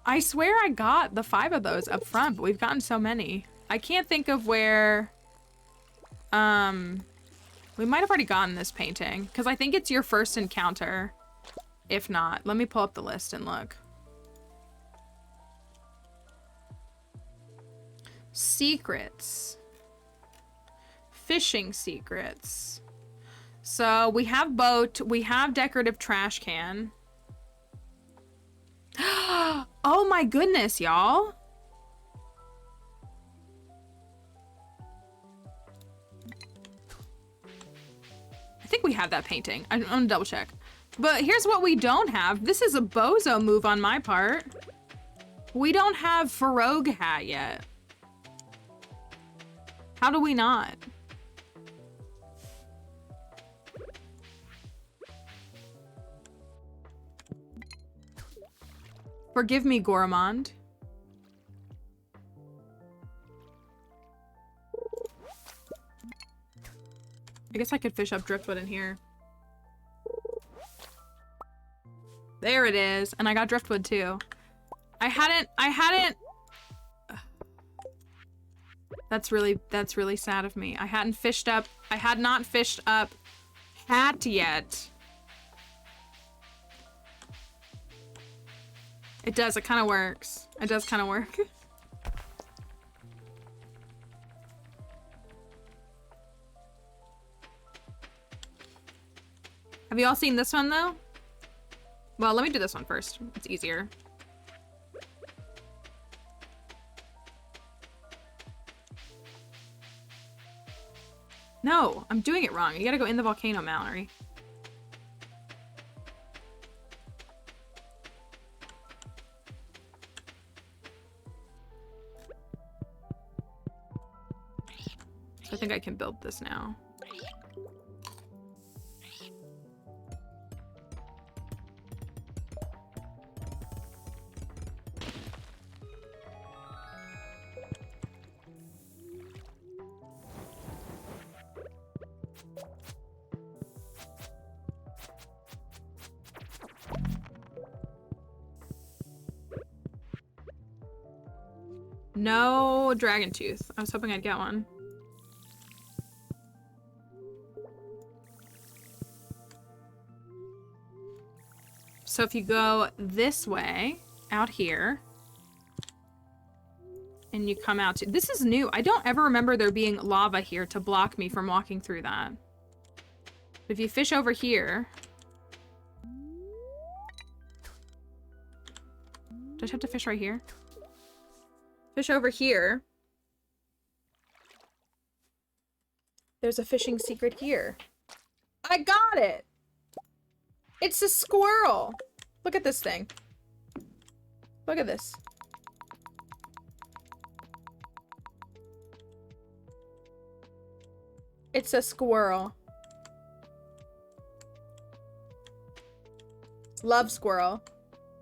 I swear I got the 5 of those up front, but we've gotten so many. I can't think of where. We might have already gotten this painting because I think it's your first encounter. If not, let me pull up the list and look. Secrets. Fishing secrets. So we have boat, we have decorative trash can. Oh my goodness, y'all. I think we have that painting. I'm gonna double check. But here's what we don't have. This is a bozo move on my part. We don't have Farogue hat yet. How do we not? Forgive me, Gourmand. I guess I could fish up driftwood in here. There it is. And I got driftwood too. I hadn't That's really sad of me. I had not fished up Hat yet. It does, it kind of works. It does kind of work. Have you all seen this one though? Well, let me do this one first. It's easier. No, I'm doing it wrong. You gotta go in the volcano, Mallory. So I think I can build this now. No dragon tooth. I was hoping I'd get one. So if you go this way, out here, and you come out to... This is new. I don't ever remember there being lava here to block me from walking through that. But if you fish over here... Do I just have to fish right here? Fish over here. There's a fishing secret here. I got it! It's a squirrel! Look at this thing. Look at this. It's a squirrel. Love squirrel.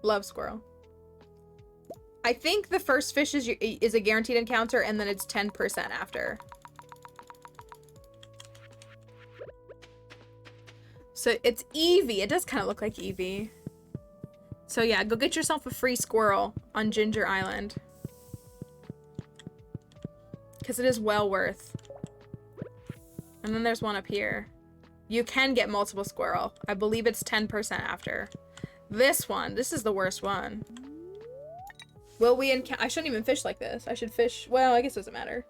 Love squirrel. I think the first fish is a guaranteed encounter, and then it's 10% after. So it's Eevee. It does kind of look like Eevee. So yeah, go get yourself a free squirrel on Ginger Island. Because it is well worth. And then there's one up here. You can get multiple squirrel. I believe it's 10% after. This one. This is the worst one. Will we I shouldn't even fish like this. I should fish... Well, I guess it doesn't matter.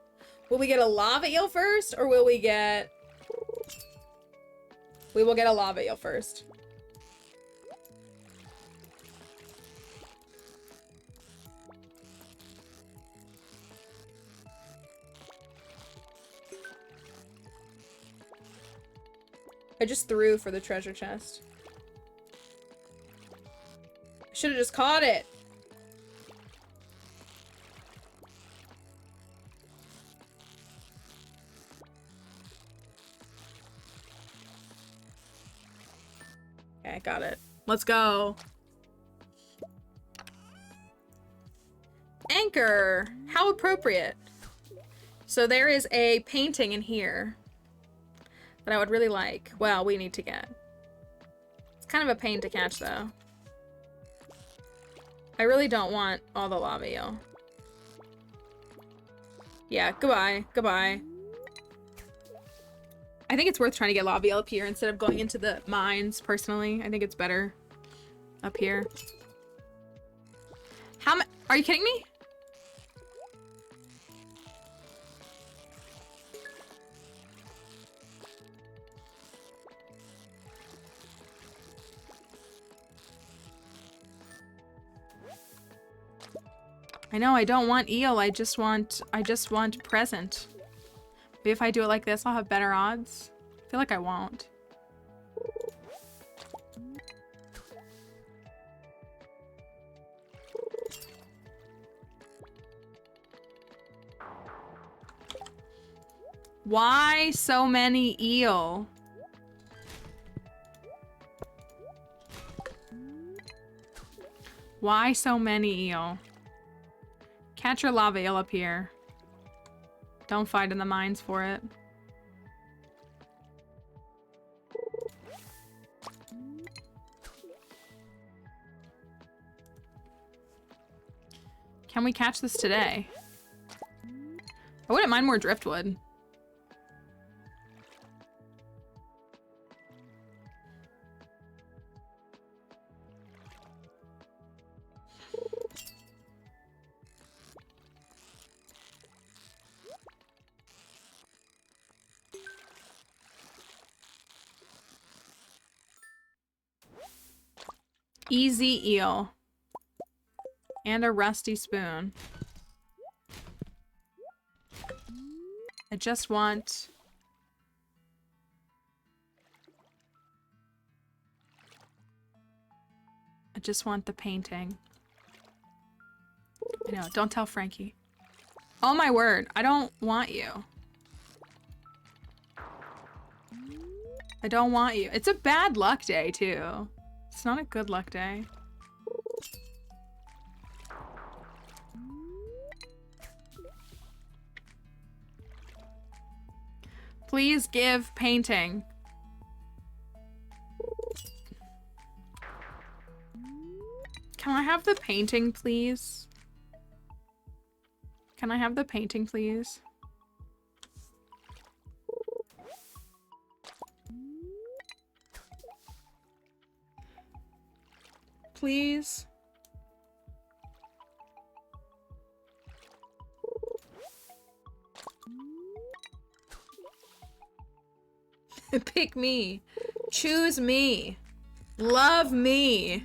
Will we get a lava eel first? Or will we get... We will get a lava eel first. I just threw for the treasure chest. I should have just caught it. Okay, got it. Let's go. Anchor! How appropriate. So there is a painting in here that I would really like. Well, we need to get. It's kind of a pain to catch, though. I really don't want all the lava eel. Yeah, goodbye. Goodbye. I think it's worth trying to get lava eel up here instead of going into the mines, personally. I think it's better up here. Are you kidding me? I know, I don't want eel, I just want present. Maybe if I do it like this, I'll have better odds. I feel like I won't. Why so many eel? Why so many eel? Catch your lava eel up here. Don't fight in the mines for it. Can we catch this today? I wouldn't mind more driftwood. Easy eel. And a rusty spoon. I just want... the painting. I know, don't tell Frankie. Oh my word, I don't want you. I don't want you. It's a bad luck day too. It's not a good luck day. Please give painting. Can I have the painting, please? Can I have the painting, please? Please? Pick me. Choose me. Love me.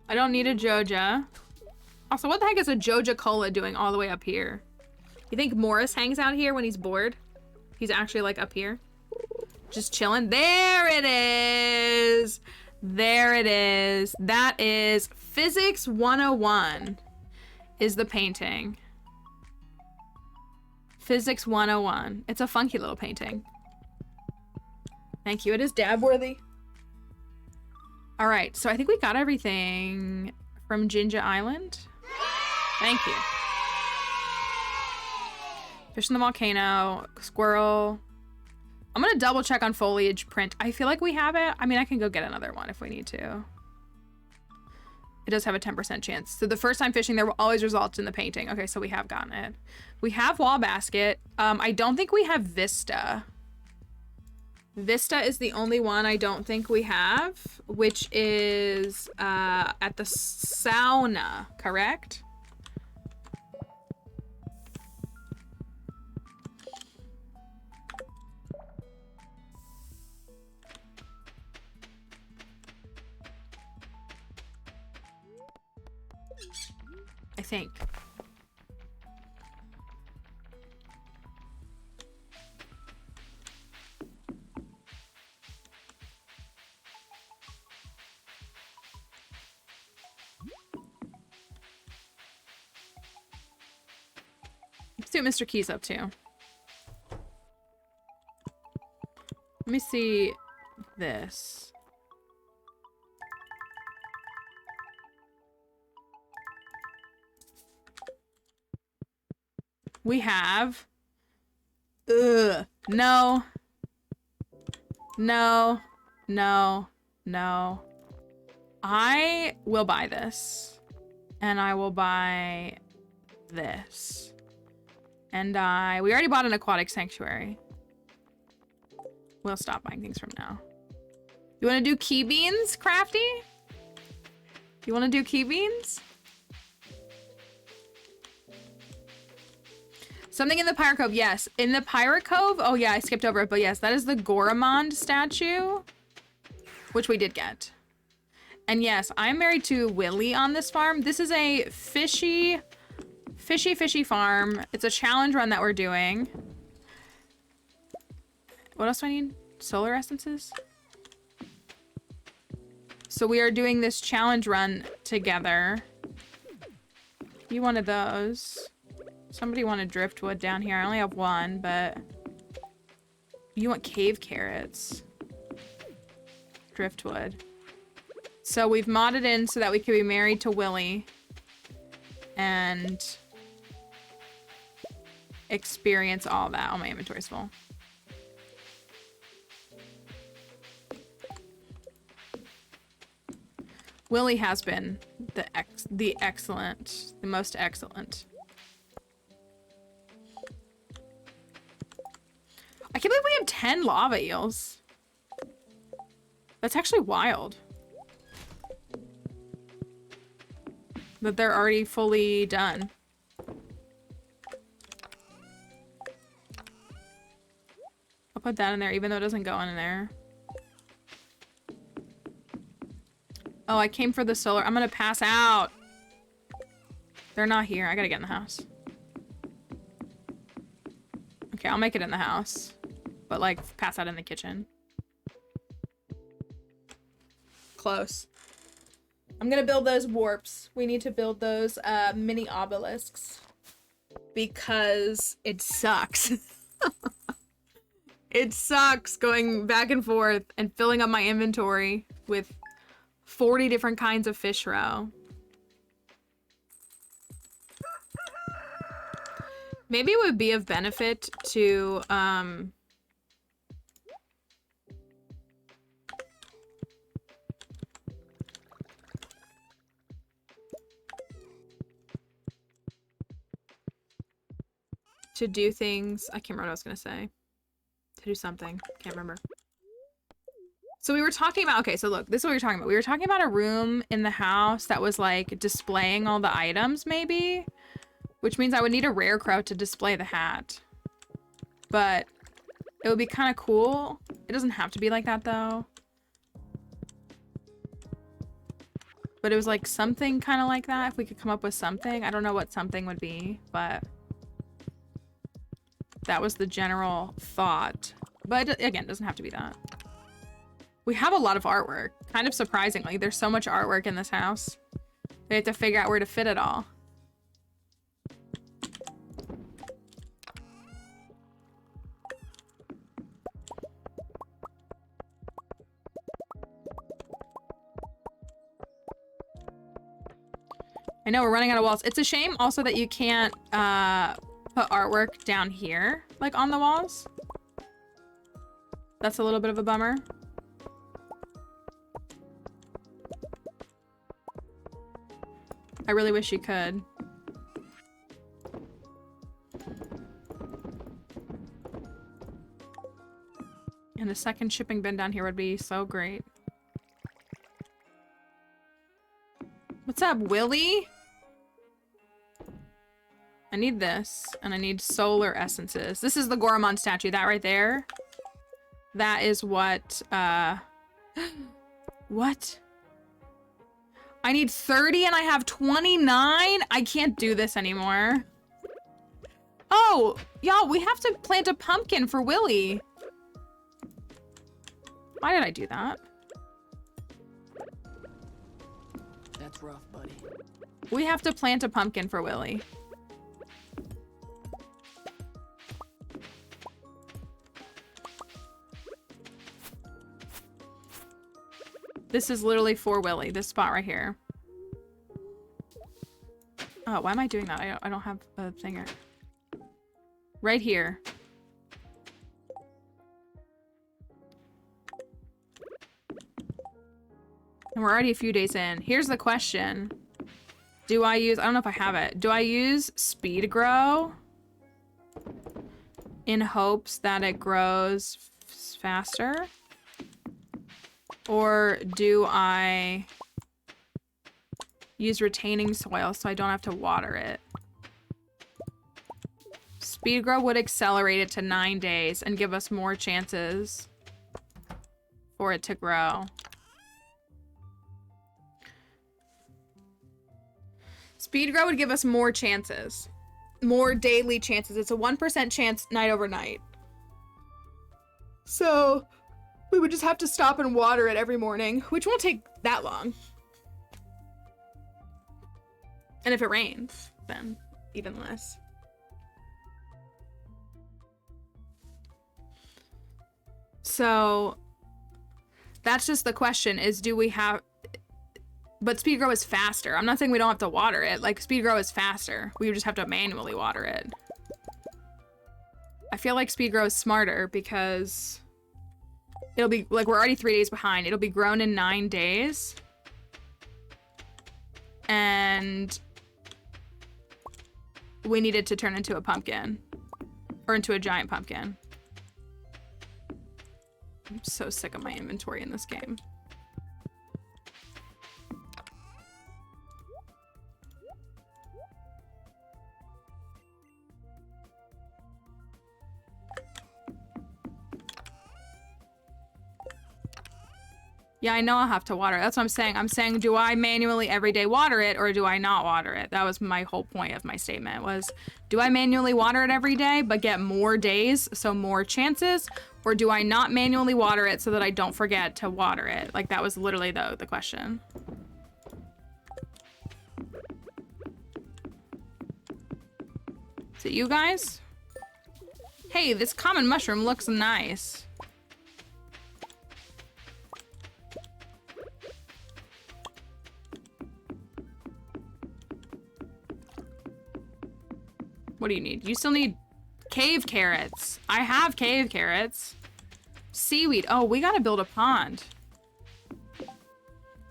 I don't need a Joja. Also, what the heck is a Joja Cola doing all the way up here? You think Morris hangs out here when he's bored? He's actually like up here. Just chilling. There it is. There it is. That is Physics 101 is the painting. Physics 101. It's a funky little painting. Thank you. It is dab worthy. All right. So I think we got everything from Jinja Island. Thank you. Fish in the volcano, squirrel. I'm gonna double check on foliage print. I feel like we have it. I mean, I can go get another one if we need to. It does have a 10% chance. So the first time fishing there will always result in the painting. Okay, so we have gotten it. We have wall basket. I don't think we have Vista. Vista is the only one I don't think we have, which is at the sauna, correct? I think. Let's see what Mr. Key's up to. Let me see this. We have... Ugh. No. No. No. No. I will buy this. And I will buy this. And we already bought an aquatic sanctuary. We'll stop buying things from now. You want to do key beans, Crafty? You want to do key beans? Something in the Pirate Cove, yes. In the Pirate Cove, oh yeah, I skipped over it, but yes, that is the Goramond statue, which we did get. And yes, I'm married to Willy on this farm. This is a fishy farm. It's a challenge run that we're doing. What else do I need? Solar essences? So we are doing this challenge run together. You wanted those. Somebody wanted driftwood down here. I only have one, but... You want cave carrots. Driftwood. So we've modded in so that we can be married to Willy. And experience all that. Oh, my inventory's full. Willy has been the most excellent. I can't believe we have 10 lava eels. That's actually wild. That they're already fully done. I'll put that in there even though it doesn't go in there. Oh, I came for the solar. I'm gonna pass out. They're not here. I gotta get in the house. Okay, I'll make it in the house. But, like, pass out in the kitchen. Close. I'm gonna build those warps. We need to build those mini obelisks. Because it sucks. It sucks going back and forth and filling up my inventory with 40 different kinds of fish roe. Maybe it would be of benefit to do things. I can't remember what I was gonna say. To do something. Can't remember. So we were talking about, okay, so look, this is what we were talking about. We were talking about a room in the house that was like displaying all the items maybe, which means I would need a rare crow to display the hat. But it would be kind of cool. It doesn't have to be like that though. But it was like something kind of like that. If we could come up with something. I don't know what something would be, but that was the general thought. But again, it doesn't have to be that. We have a lot of artwork. Kind of surprisingly, there's so much artwork in this house. They have to figure out where to fit it all. I know we're running out of walls. It's a shame also that you can't put artwork down here, like on the walls. That's a little bit of a bummer. I really wish you could. And a second shipping bin down here would be so great. What's up, Willy? I need this, and I need solar essences. This is the Goromon statue, that right there. That is what, what? I need 30 and I have 29? I can't do this anymore. Oh, y'all, we have to plant a pumpkin for Willy. Why did I do that?
That's rough, buddy.
We have to plant a pumpkin for Willy. This is literally for Willy, this spot right here. Oh, why am I doing that? I don't have a thinger. Right here. And we're already a few days in. Here's the question. Do I use, I don't know if I have it. Do I use speed grow in hopes that it grows faster? Or do I use retaining soil so I don't have to water it? Speed grow would accelerate it to 9 days and give us more chances for it to grow. Speed grow would give us more chances. More daily chances. It's a 1% chance night over night. So we would just have to stop and water it every morning, which won't take that long. And if it rains, then even less. So that's just the question is, do we have... But speed grow is faster. I'm not saying we don't have to water it. Like, speed grow is faster. We would just have to manually water it. I feel like speed grow is smarter because it'll be like we're already 3 days behind. It'll be grown in 9 days. And we need it to turn into a pumpkin or into a giant pumpkin. I'm so sick of my inventory in this game. Yeah, I know I'll have to water it. That's what I'm saying. I'm saying, do I manually every day water it or do I not water it? That was my whole point of my statement was, do I manually water it every day but get more days, so more chances? Or do I not manually water it so that I don't forget to water it? Like, that was literally the question. Is it you guys? Hey, this common mushroom looks nice. What do you need? You still need cave carrots. I have cave carrots. Seaweed. Oh, we gotta build a pond.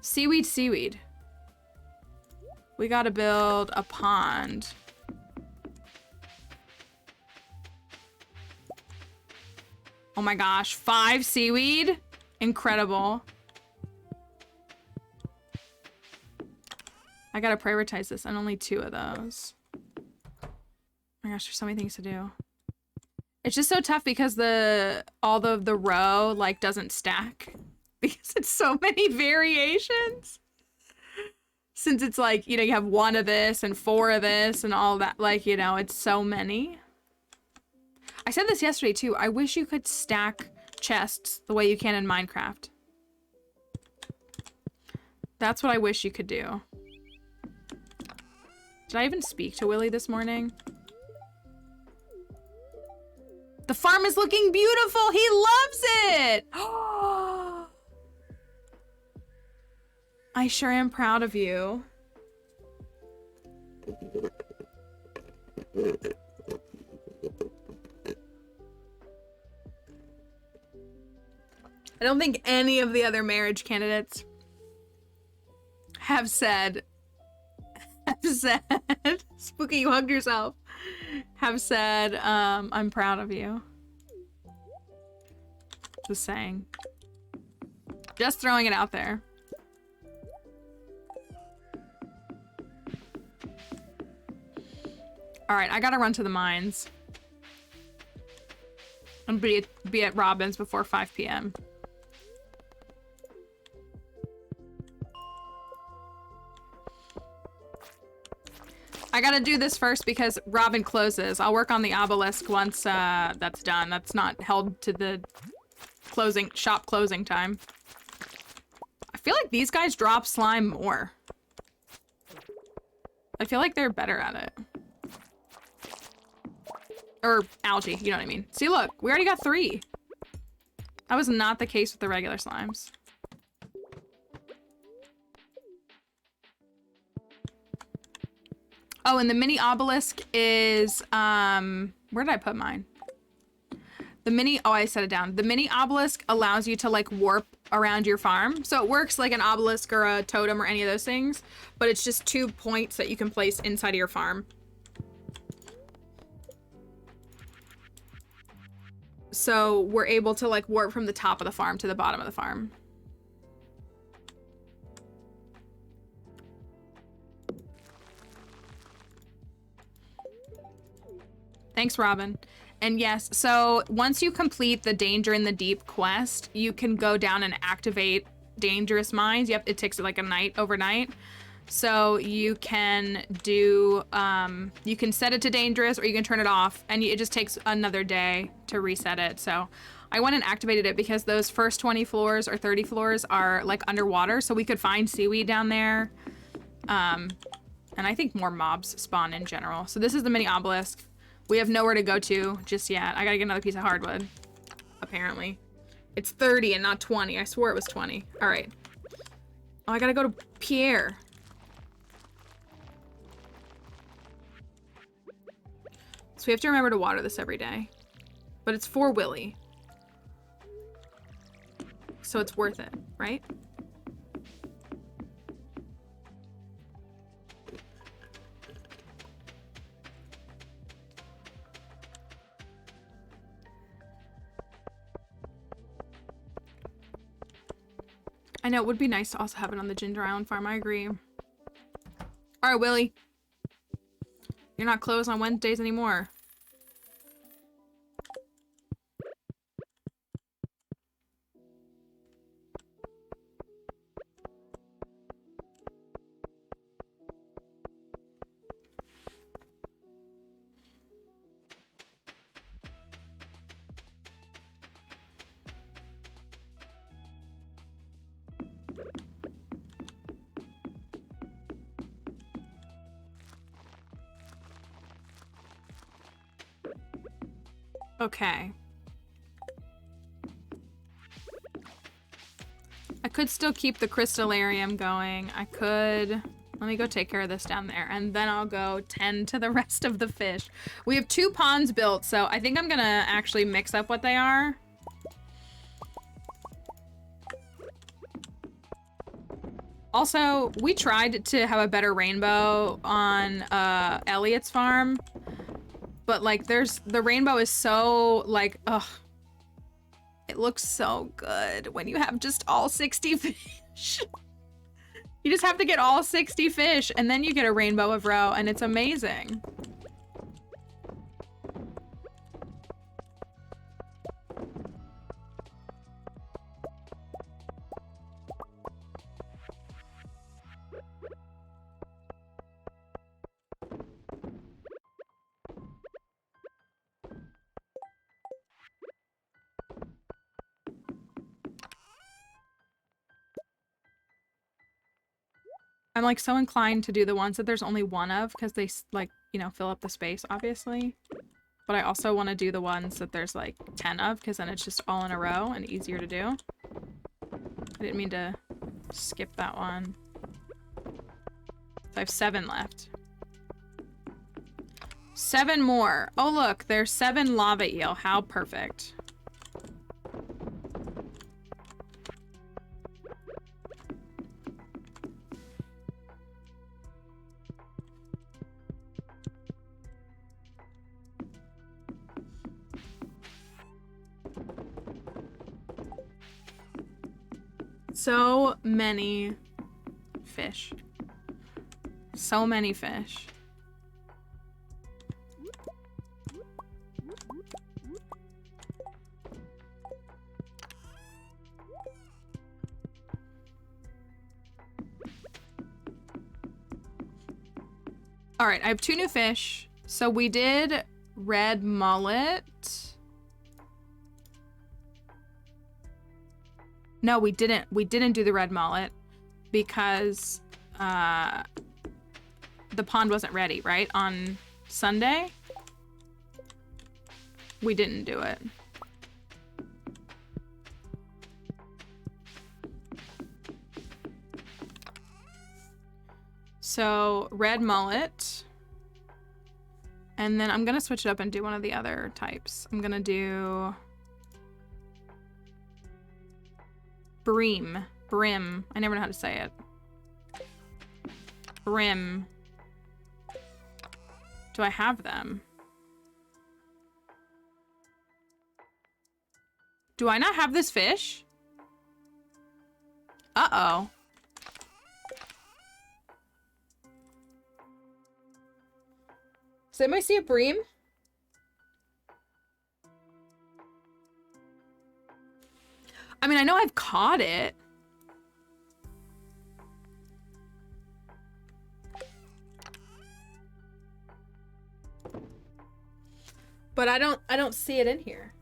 Seaweed, seaweed. We gotta build a pond. Oh my gosh, 5 seaweed? Incredible. I gotta prioritize this and only 2 of those. Oh my gosh, there's so many things to do. It's just so tough because all of the row like doesn't stack because it's so many variations. Since it's like, you know, you have 1 of this and 4 of this and all that, like, you know, it's so many. I said this yesterday too. I wish you could stack chests the way you can in Minecraft. That's what I wish you could do. Did I even speak to Willy this morning? The farm is looking beautiful. He loves it. I sure am proud of you. I don't think any of the other marriage candidates have said, Spooky, you hugged yourself, have said, I'm proud of you. Just saying. Just throwing it out there. All right, I gotta run to the mines. And be at Robin's before 5 p.m. I gotta do this first because Robin closes. I'll work on the obelisk once that's done. That's not held to the shop closing time. I feel like these guys drop slime more. I feel like they're better at it. Or algae, you know what I mean. See, look, we already got 3. That was not the case with the regular slimes. Oh, and the mini obelisk is, where did I put mine? Oh, I set it down. The mini obelisk allows you to like warp around your farm. So it works like an obelisk or a totem or any of those things, but it's just 2 points that you can place inside of your farm. So we're able to like warp from the top of the farm to the bottom of the farm. Thanks, Robin. And yes, so once you complete the Danger in the Deep quest, you can go down and activate dangerous mines. Yep, it takes like a night overnight. So you can do, you can set it to dangerous or you can turn it off and it just takes another day to reset it. So I went and activated it because those first 20 floors or 30 floors are like underwater. So we could find seaweed down there. And I think more mobs spawn in general. So this is the mini obelisk. We have nowhere to go to just yet. I gotta get another piece of hardwood, apparently. It's 30 and not 20. I swore it was 20. All right. Oh, I gotta go to Pierre. So we have to remember to water this every day. But it's for Willy. So it's worth it, right? I know, it would be nice to also have it on the Ginger Island farm, I agree. Alright, Willy. You're not closed on Wednesdays anymore. Okay. I could still keep the crystallarium going. I could... Let me go take care of this down there, and then I'll go tend to the rest of the fish. We have 2 ponds built, so I think I'm gonna actually mix up what they are. Also, we tried to have a better rainbow on Elliot's farm. But, like, the rainbow is so, like, ugh. It looks so good when you have just all 60 fish. You just have to get all 60 fish, and then you get a rainbow of roe, and it's amazing. I'm like so inclined to do the ones that there's only one of because they like, you know, fill up the space obviously. But I also want to do the ones that there's like 10 of because then it's just all in a row and easier to do. I didn't mean to skip that one. So I have 7 left. 7 more. Oh look, there's 7 lava eel. How perfect. So many fish. So many fish. All right, I have 2 new fish. So we did red mullet. No, we didn't. We didn't do the red mullet because the pond wasn't ready, right? On Sunday? We didn't do it. So, red mullet. And then I'm gonna switch it up and do one of the other types. I'm gonna do... Bream. Brim. I never know how to say it. Brim. Do I have them? Do I not have this fish? Uh-oh. Does anybody see a bream? I mean, I know I've caught it. But I don't see it in here.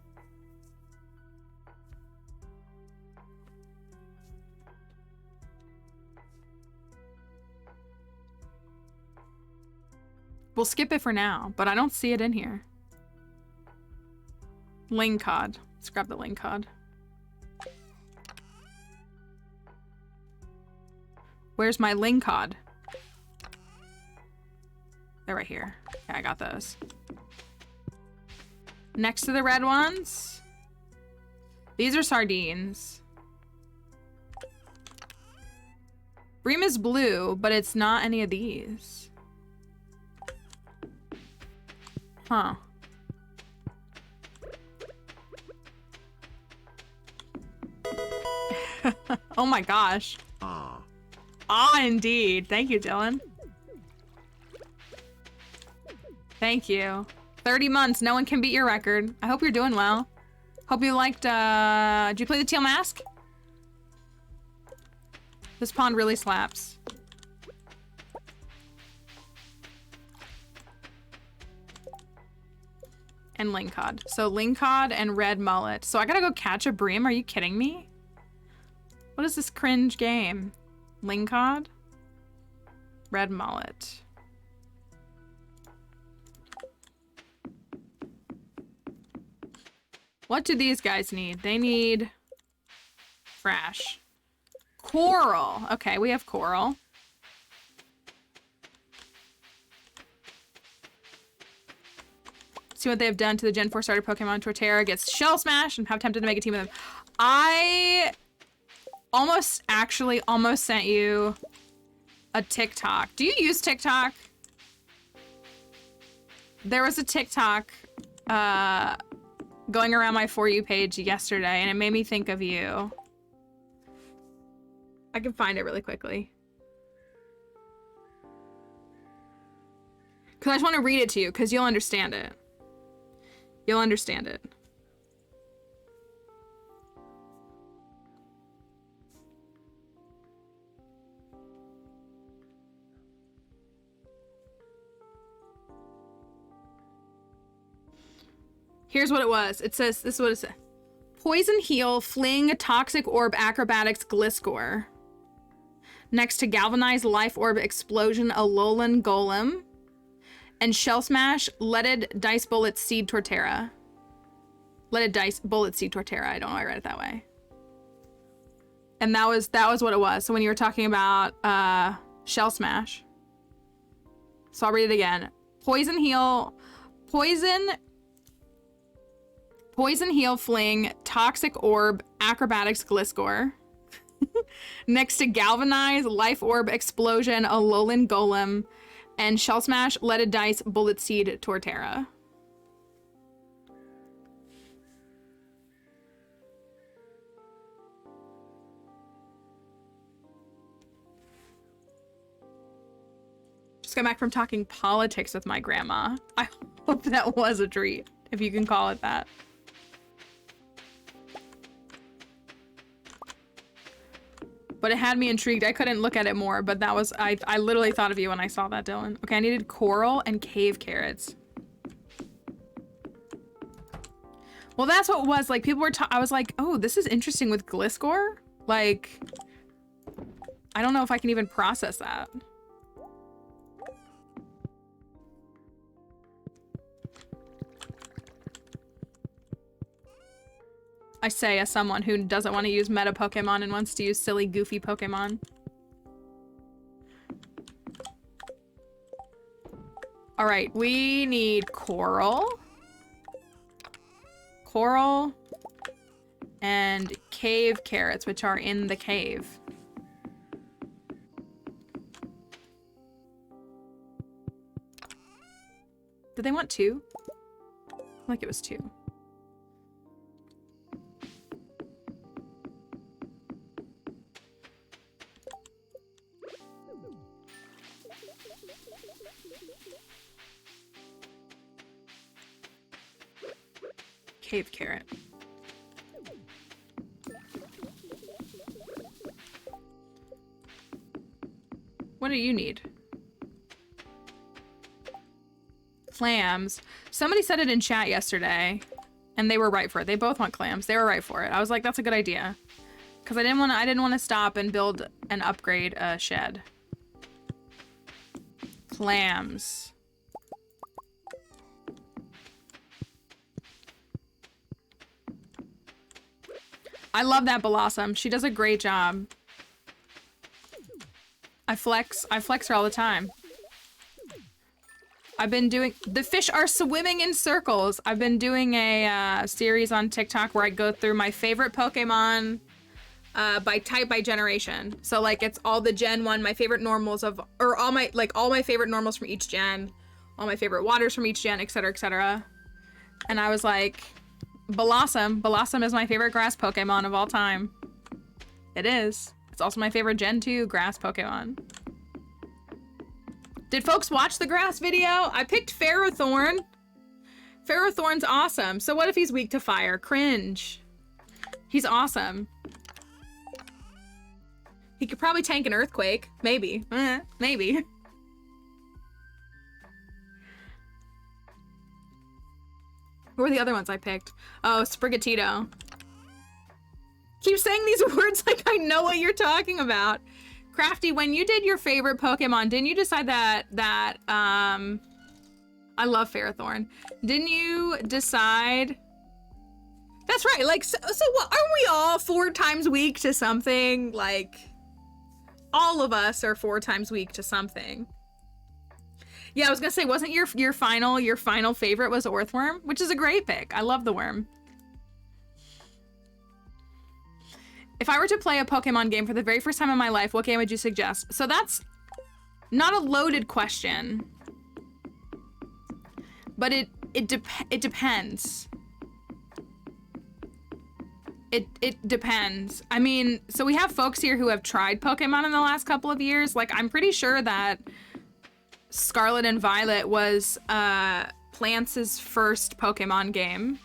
We'll skip it for now, but I don't see it in here. Lingcod. Let's grab the lingcod. Where's my lingcod? They're right here. Yeah, I got those. Next to the red ones. These are sardines. Bream is blue, but it's not any of these. Huh. Oh my gosh.
Ah.
Ah, indeed. Thank you, Dylan. Thank you. 30 months. No one can beat your record. I hope you're doing well. Hope you liked, did you play the Teal Mask? This pond really slaps. And lingcod. So lingcod and red mullet. So I gotta go catch a bream? Are you kidding me? What is this cringe game? Lingcod? Red mullet. What do these guys need? They need trash. Coral. Okay, we have coral. See what they've done to the Gen 4 starter Pokemon. Torterra gets Shell Smash and have tempted to make a team with them. I almost sent you a TikTok. Do you use TikTok? There was a TikTok going around my For You page yesterday, and it made me think of you. I can find it really quickly. Because I just want to read it to you, because you'll understand it. You'll understand it. Here's what it was. It says, this is what it said. Poison Heal, Fling, Toxic Orb, Acrobatics, Gliscor. Next to Galvanize, Life Orb, Explosion, Alolan Golem. And Shell Smash, Leaded Dice Bullet, Seed Torterra. Leaded Dice Bullet, Seed Torterra. I don't know why I read it that way. And that was what it was. So when you were talking about Shell Smash. So I'll read it again. Poison Heal, Poison Heal, Fling, Toxic Orb, Acrobatics, Gliscor. Next to Galvanize, Life Orb, Explosion, Alolan Golem, and Shell Smash, Leaded Dice, Bullet Seed, Torterra. Just got back from talking politics with my grandma. I hope that was a treat, if you can call it that. But it had me intrigued. I couldn't look at it more, but that was, I literally thought of you when I saw that, Dylan. Okay, I needed coral and cave carrots. Well, that's what it was. Like, people were, I was like, oh, this is interesting with Gliscor. Like, I don't know if I can even process that. I say as someone who doesn't want to use meta Pokemon and wants to use silly, goofy Pokemon. All right, we need coral. Coral and cave carrots, which are in the cave. Did they want 2? I feel like it was 2. Cave carrot. What do you need? Clams. Somebody said it in chat yesterday, and they were right for it. They both want clams. They were right for it. I was like, that's a good idea. Because I didn't want to stop and build and upgrade a shed. Clams. I love that Blossom. She does a great job. I flex her all the time. I've been doing, the fish are swimming in circles. I've been doing a series on TikTok where I go through my favorite Pokemon by type, by generation. So like it's all the Gen 1, my favorite normals of, or all my favorite normals from each gen, all my favorite waters from each gen, etc, etc. And I was like, Blossom. Blossom is my favorite grass Pokemon of all time. It is. It's also my favorite Gen 2 grass Pokemon. Did folks watch the grass video? I picked Ferrothorn. Ferrothorn's awesome. So what if he's weak to fire? Cringe. He's awesome. He could probably tank an earthquake. Maybe. Maybe. What were the other ones I picked? Oh, Sprigatito. Keep saying these words like I know what you're talking about. Crafty, when you did your favorite Pokemon, didn't you decide that I love Ferrothorn. Didn't you decide? That's right. Like, so what, aren't we all 4 times weak to something? Like, all of us are 4 times weak to something. Yeah, I was gonna say, wasn't your final favorite was Earthworm, which is a great pick. I love the worm. If I were to play a Pokemon game for the very first time in my life, what game would you suggest? So that's not a loaded question, but it depends. It depends. I mean, so we have folks here who have tried Pokemon in the last couple of years. Like, I'm pretty sure that Scarlet and Violet was Plance's first Pokemon game.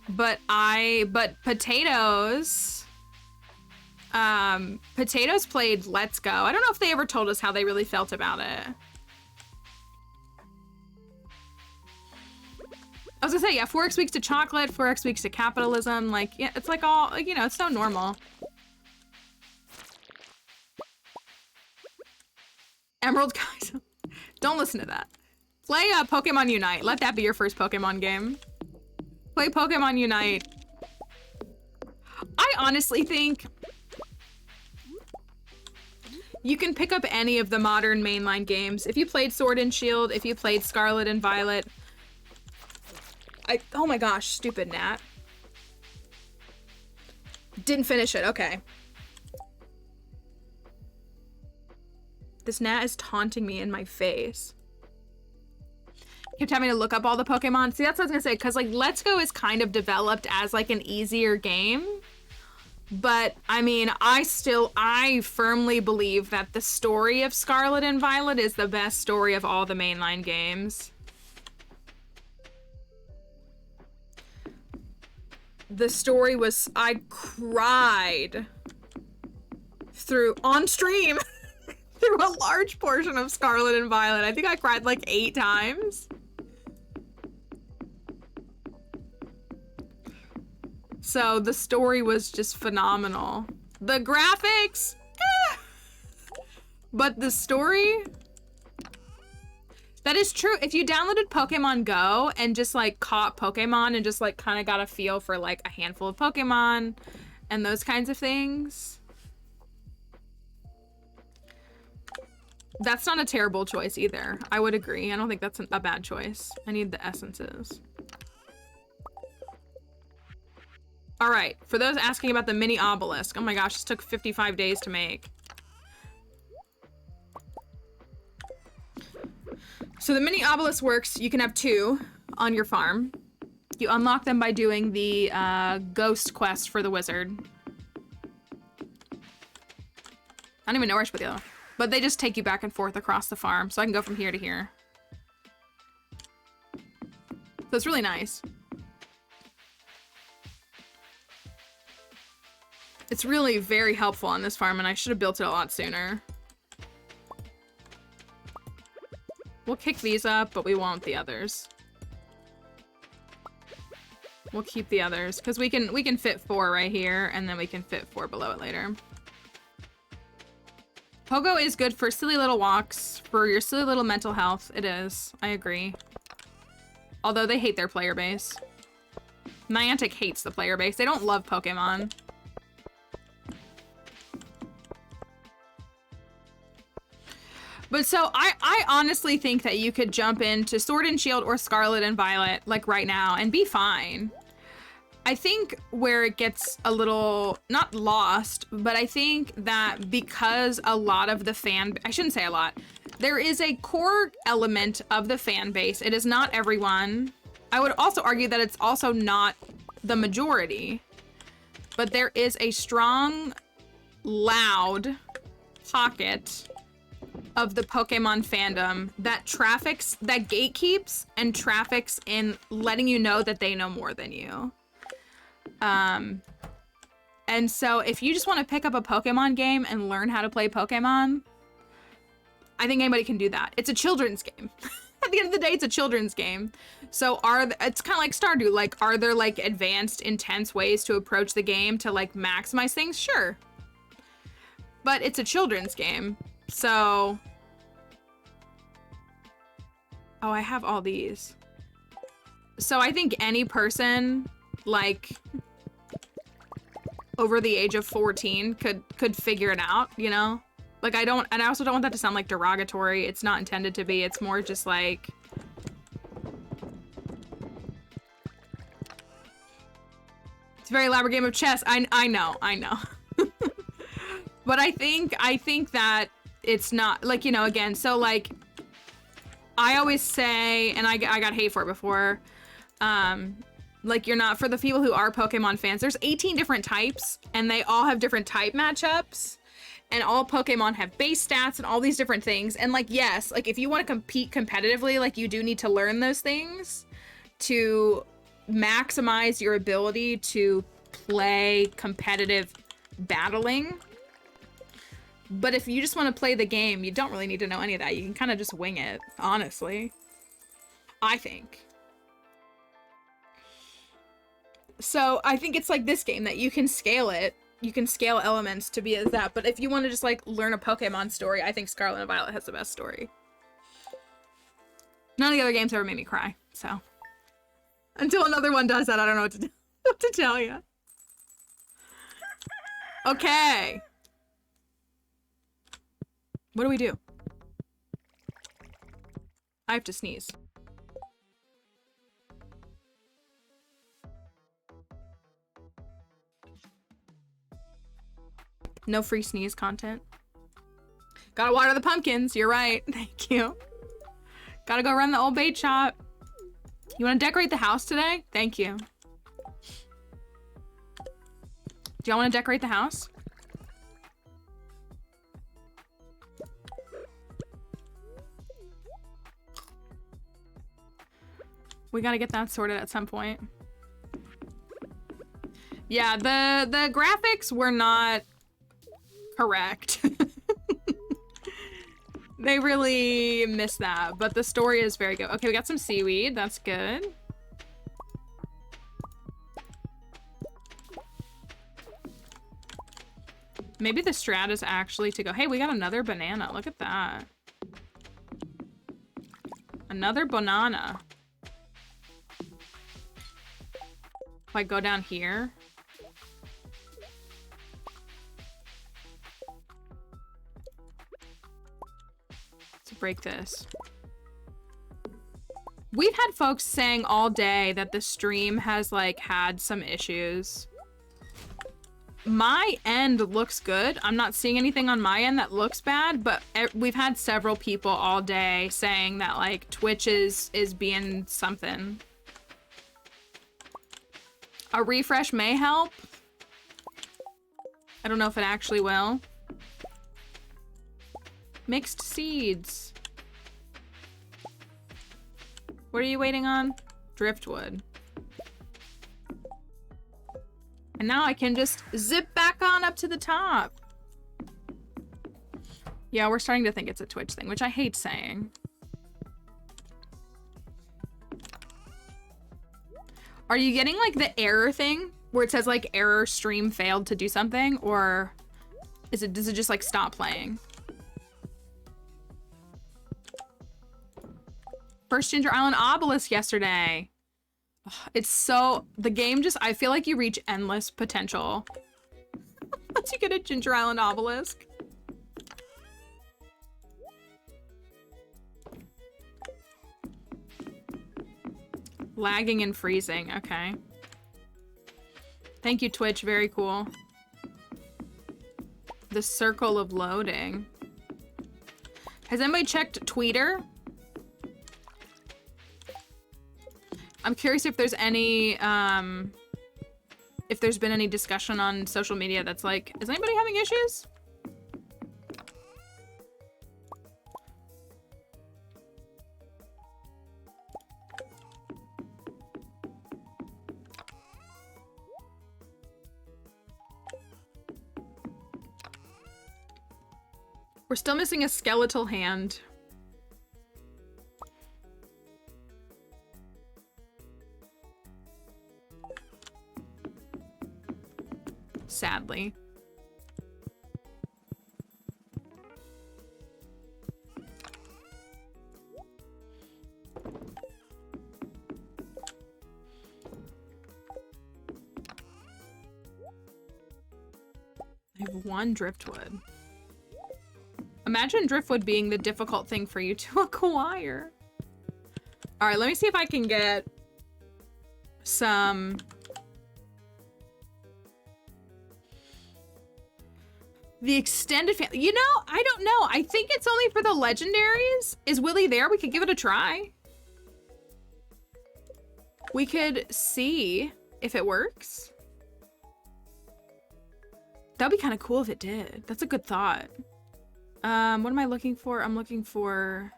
But Potatoes played Let's Go. I don't know if they ever told us how they really felt about it. I was gonna say, yeah, 4x weeks to chocolate, 4x weeks to capitalism. Like, yeah, it's like all, you know, it's so normal. Emerald guys, don't listen to that. Play Pokemon Unite. Let that be your first Pokemon game. Play Pokemon Unite. I honestly think you can pick up any of the modern mainline games. If you played Sword and Shield, if you played Scarlet and Violet. Oh my gosh, stupid gnat. Didn't finish it, okay. This gnat is taunting me in my face. Kept having to look up all the Pokemon. See, that's what I was gonna say, because like Let's Go is kind of developed as like an easier game. But I mean, I firmly believe that the story of Scarlet and Violet is the best story of all the mainline games. The story was, I cried through, on stream, through a large portion of Scarlet and Violet. I think I cried like 8 times. So the story was just phenomenal. The graphics, but the story, that is true. If you downloaded Pokemon Go and just like caught Pokemon and just like kind of got a feel for like a handful of Pokemon and those kinds of things, that's not a terrible choice either. I would agree. I don't think that's a bad choice. I need the essences. All right, for those asking about the mini obelisk, oh my gosh, this took 55 days to make. So the mini obelisk works, you can have 2 on your farm. You unlock them by doing the ghost quest for the wizard. I don't even know where I should put the other one. But they just take you back and forth across the farm, so I can go from here to here. So it's really nice. It's really very helpful on this farm, and I should have built it a lot sooner. We'll kick these up, but we won't the others. We'll keep the others, because we can fit 4 right here, and then we can fit 4 below it later. Pogo is good for silly little walks, for your silly little mental health. It is. I agree. Although they hate their player base. Niantic hates the player base. They don't love Pokemon. But so I honestly think that you could jump into Sword and Shield or Scarlet and Violet like right now and be fine. I think where it gets a little, not lost, but I think that because a lot of the I shouldn't say a lot, there is a core element of the fan base. It is not everyone. I would also argue that it's also not the majority, but there is a strong, loud pocket of the Pokemon fandom that gatekeeps and traffics in letting you know that they know more than you. And so if you just want to pick up a Pokemon game and learn how to play Pokemon, I think anybody can do that. It's a children's game. At the end of the day, it's a children's game. So it's kind of like Stardew. Like, are there like advanced, intense ways to approach the game to like maximize things? Sure. But it's a children's game. So, oh, I have all these. So I think any person like over the age of 14 could figure it out, you know? Like I also don't want that to sound like derogatory. It's not intended to be. It's more just like, it's a very elaborate game of chess. I know. But I think that it's not like, you know, again, so like I always say, and I got hate for it before, like you're not, for the people who are Pokemon fans, there's 18 different types and they all have different type matchups and all Pokemon have base stats and all these different things. And like, yes, like if you want to compete competitively, like you do need to learn those things to maximize your ability to play competitive battling. But if you just want to play the game, you don't really need to know any of that. You can kind of just wing it, honestly. I think. So I think it's like this game that you can scale it. You can scale elements to be as that. But if you want to just like learn a Pokemon story, I think Scarlet and Violet has the best story. None of the other games ever made me cry. So until another one does that, I don't know what to tell you. Okay. What do we do? I have to sneeze. No free sneeze content. Gotta water the pumpkins. You're right. Thank you. Gotta go run the old bait shop. You want to decorate the house today? Thank you. Do y'all want to decorate the house? We gotta get that sorted at some point. Yeah, the graphics were not correct. They really missed that, but the story is very good. Okay, we got some seaweed. That's good. Maybe the strat is actually to go, hey, we got another banana. Look at that. Another banana. If I go down here. Let's break this. We've had folks saying all day that the stream has like had some issues. My end looks good. I'm not seeing anything on my end that looks bad, but we've had several people all day saying that like Twitch is being something. A refresh may help. I don't know if it actually will. Mixed seeds. What are you waiting on? Driftwood. And now I can just zip back on up to the top. Yeah, we're starting to think it's a Twitch thing, which I hate saying. Are you getting like the error thing where it says like error stream failed to do something, or does it just like stop playing? First Ginger Island obelisk yesterday. It's so, the game just, I feel like you reach endless potential once you get a Ginger Island obelisk. Lagging and freezing. Okay. Thank you, Twitch. Very cool. The circle of loading. Has anybody checked Twitter? I'm curious if there's any, if there's been any discussion on social media that's like, is anybody having issues? We're still missing a skeletal hand. Sadly. I have one driftwood. Imagine driftwood being the difficult thing for you to acquire. All right, let me see if I can get some... The extended family. You know, I don't know. I think it's only for the legendaries. Is Willy there? We could give it a try. We could see if it works. That'd be kind of cool if it did. That's a good thought. What am I looking for? I'm looking for...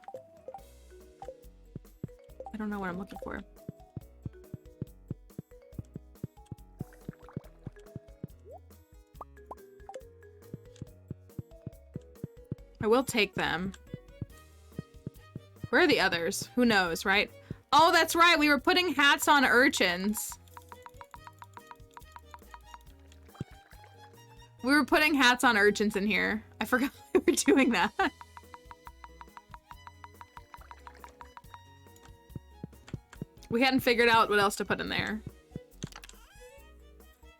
I don't know what I'm looking for. I will take them. Where are the others? Who knows, right? Oh, that's right. We were putting hats on urchins. We were putting hats on urchins in here. I forgot we were doing that. We hadn't figured out what else to put in there.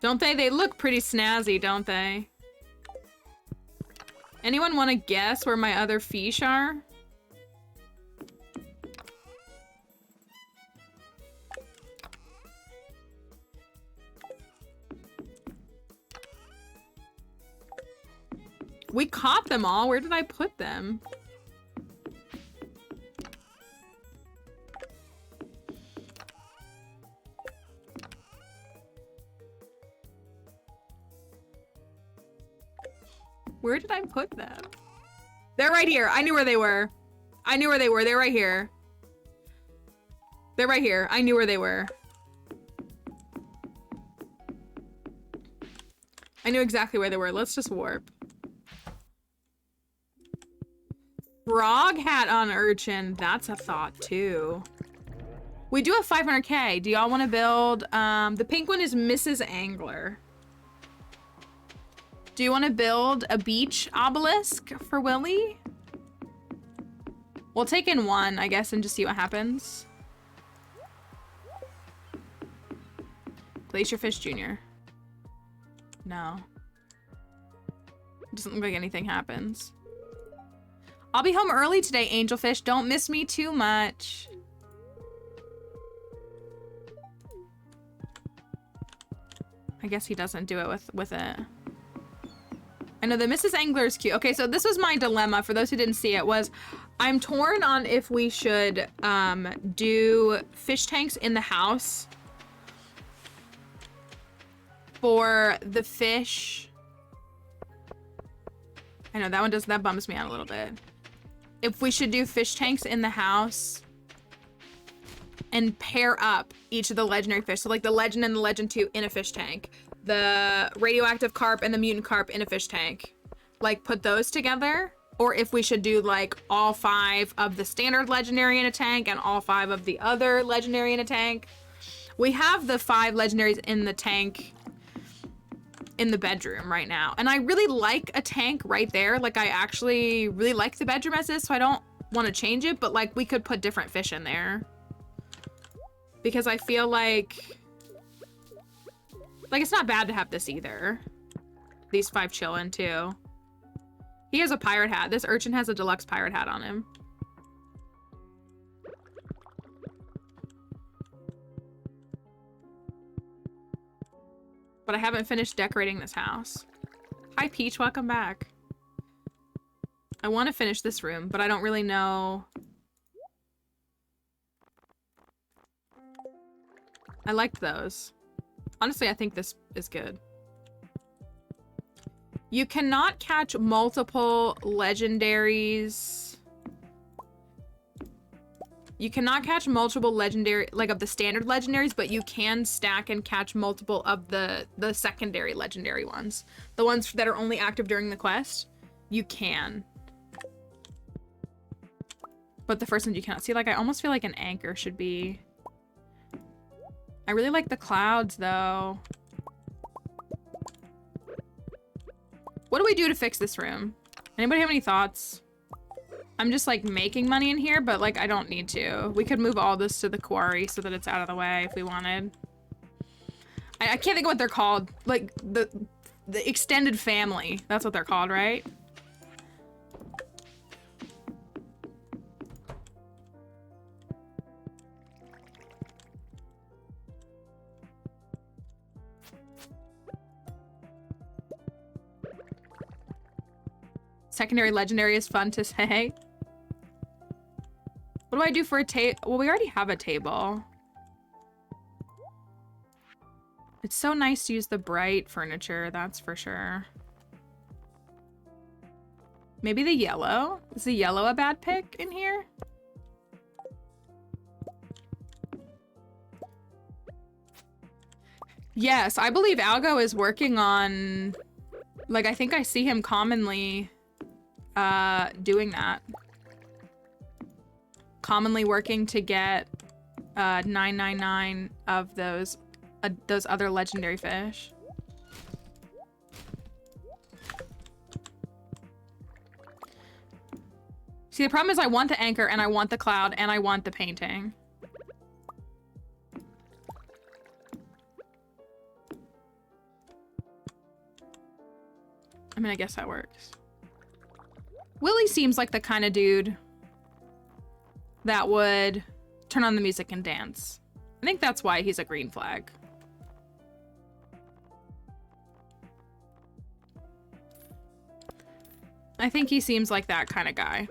Don't they? They look pretty snazzy, don't they? Anyone want to guess where my other fish are? We caught them all. Where did I put them? Where did I put them? They're right here. I knew where they were. I knew where they were. They're right here. They're right here. I knew where they were. I knew exactly where they were. Let's just warp. Frog hat on urchin. That's a thought too. We do have 500k. Do y'all want to build? The pink one is Mrs. Angler. Do you want to build a beach obelisk for Willy? We'll take in one, I guess, and just see what happens. Glacierfish Jr. No. Doesn't look like anything happens. I'll be home early today, Angelfish. Don't miss me too much. I guess he doesn't do it with it. I know the Mrs. Angler is cute. Okay, so this was my dilemma. For those who didn't see it, was I'm torn on if we should do fish tanks in the house for the fish. I know that bums me out a little bit. If we should do fish tanks in the house and pair up each of the legendary fish. So like the legend and the legend 2 in a fish tank. The radioactive carp and the mutant carp in a fish tank. Like put those together. Or if we should do like all 5 of the standard legendary in a tank and all 5 of the other legendary in a tank. We have the 5 legendaries in the tank in the bedroom right now. And I really like a tank right there. Like I actually really like the bedroom as is, so I don't want to change it, but like we could put different fish in there. Because I feel like it's not bad to have this either. These 5 chillin' too. He has a pirate hat. This urchin has a deluxe pirate hat on him. But I haven't finished decorating this house. Hi, Peach. Welcome back. I want to finish this room, but I don't really know. I liked those. Honestly, I think this is good. You cannot catch multiple legendaries. You cannot catch multiple legendary, like of the standard legendaries, but you can stack and catch multiple of the secondary legendary ones. The ones that are only active during the quest, you can. But the first ones you cannot. See, like, I almost feel like an anchor should be... I really like the clouds, though. What do we do to fix this room? Anybody have any thoughts? I'm just like making money in here, but like I don't need to. We could move all this to the quarry so that it's out of the way if we wanted. I can't think of what they're called. Like the extended family. That's what they're called, right? Secondary legendary is fun to say. What do I do for a table? Well, we already have a table. It's so nice to use the bright furniture, that's for sure. Maybe the yellow? Is the yellow a bad pick in here? Yes, I believe Algo is working on... Like, I think I see him commonly... doing that. Commonly working to get 999 of those other legendary fish. See, the problem is I want the anchor and I want the cloud and I want the painting. I mean, I guess that works. Willy seems like the kind of dude that would turn on the music and dance. I think that's why he's a green flag. I think he seems like that kind of guy.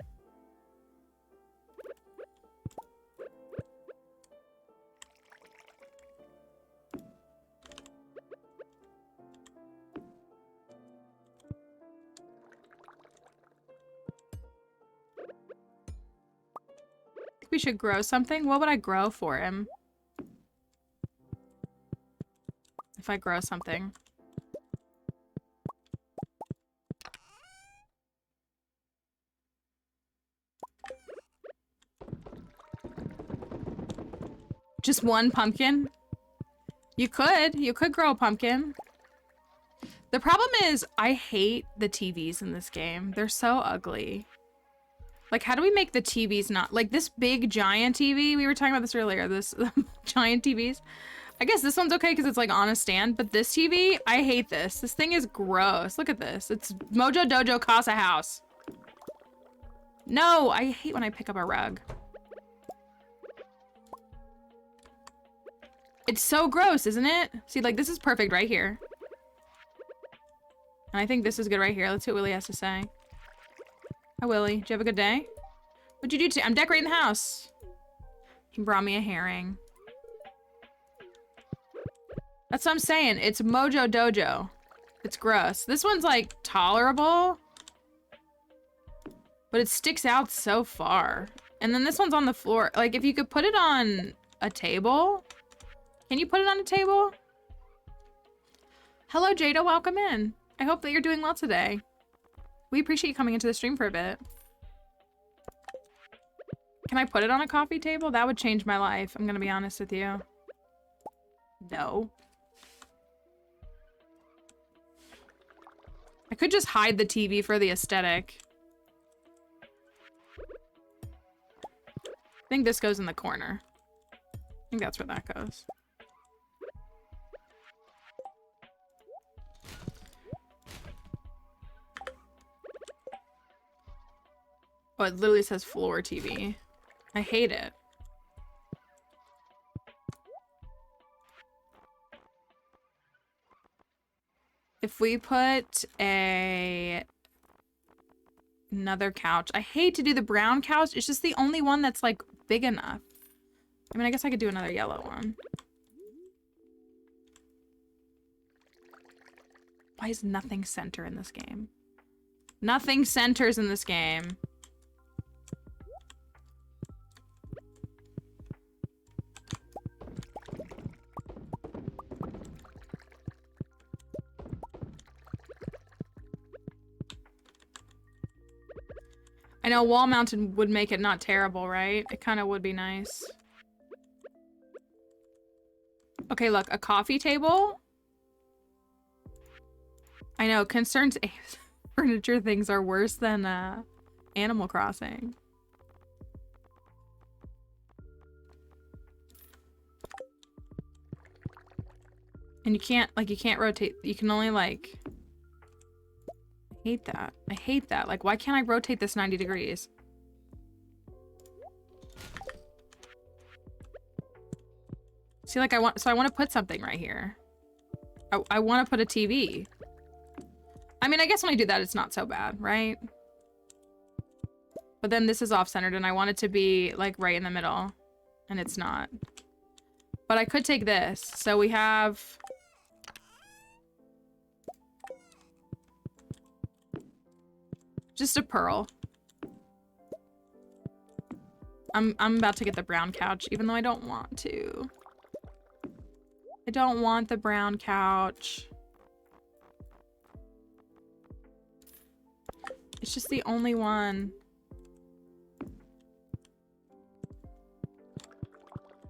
We should grow something. What would I grow for him? If I grow something. Just one pumpkin? You could grow a pumpkin. The problem is I hate the TVs in this game. They're so ugly. Like, how do we make the TVs not... Like, this big, giant TV, we were talking about this earlier, this giant TVs. I guess this one's okay because it's, like, on a stand, but this TV, I hate this. This thing is gross. Look at this. It's Mojo Dojo Casa House. No, I hate when I pick up a rug. It's so gross, isn't it? See, like, this is perfect right here. And I think this is good right here. Let's see what Willy has to say. Hi, Willy. Did you have a good day? What'd you do today? I'm decorating the house. He brought me a herring. That's what I'm saying. It's Mojo Dojo. It's gross. This one's, like, tolerable. But it sticks out so far. And then this one's on the floor. Like, if you could put it on a table... Can you put it on a table? Hello, Jada. Welcome in. I hope that you're doing well today. We appreciate you coming into the stream for a bit. Can I put it on a coffee table? That would change my life. I'm gonna be honest with you. No. I could just hide the TV for the aesthetic. I think this goes in the corner. I think that's where that goes. Oh, it literally says floor TV. I hate it. If we put another couch. I hate to do the brown couch. It's just the only one that's like big enough. I mean, I guess I could do another yellow one. Why is nothing center in this game? Nothing centers in this game. I know wall mounted would make it not terrible, right? It kind of would be nice. Okay, look, a coffee table. I know, concerns furniture things are worse than Animal Crossing. And you can't rotate. You can only like... I hate that. I hate that. Like, why can't I rotate this 90 degrees? See, like, I want to put something right here. I want to put a TV. I mean, I guess when I do that, it's not so bad, right? But then this is off-centered, and I want it to be, like, right in the middle. And it's not. But I could take this. So we have... just a pearl. I'm about to get the brown couch, even though I don't want to. I don't want the brown couch. It's just the only one.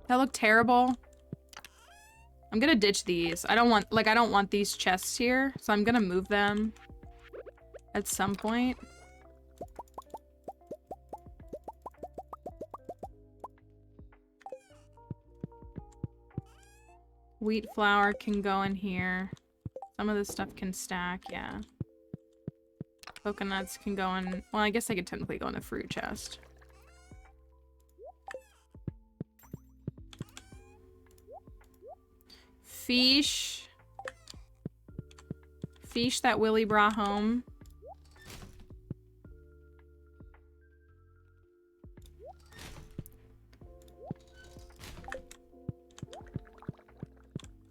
That look terrible. I'm gonna ditch these. I don't want these chests here, so I'm gonna move them at some point. Wheat flour can go in here. Some of this stuff can stack, yeah. Coconuts can go in... well, I guess they could technically go in the fruit chest. Fish. Fish that Willy brought home.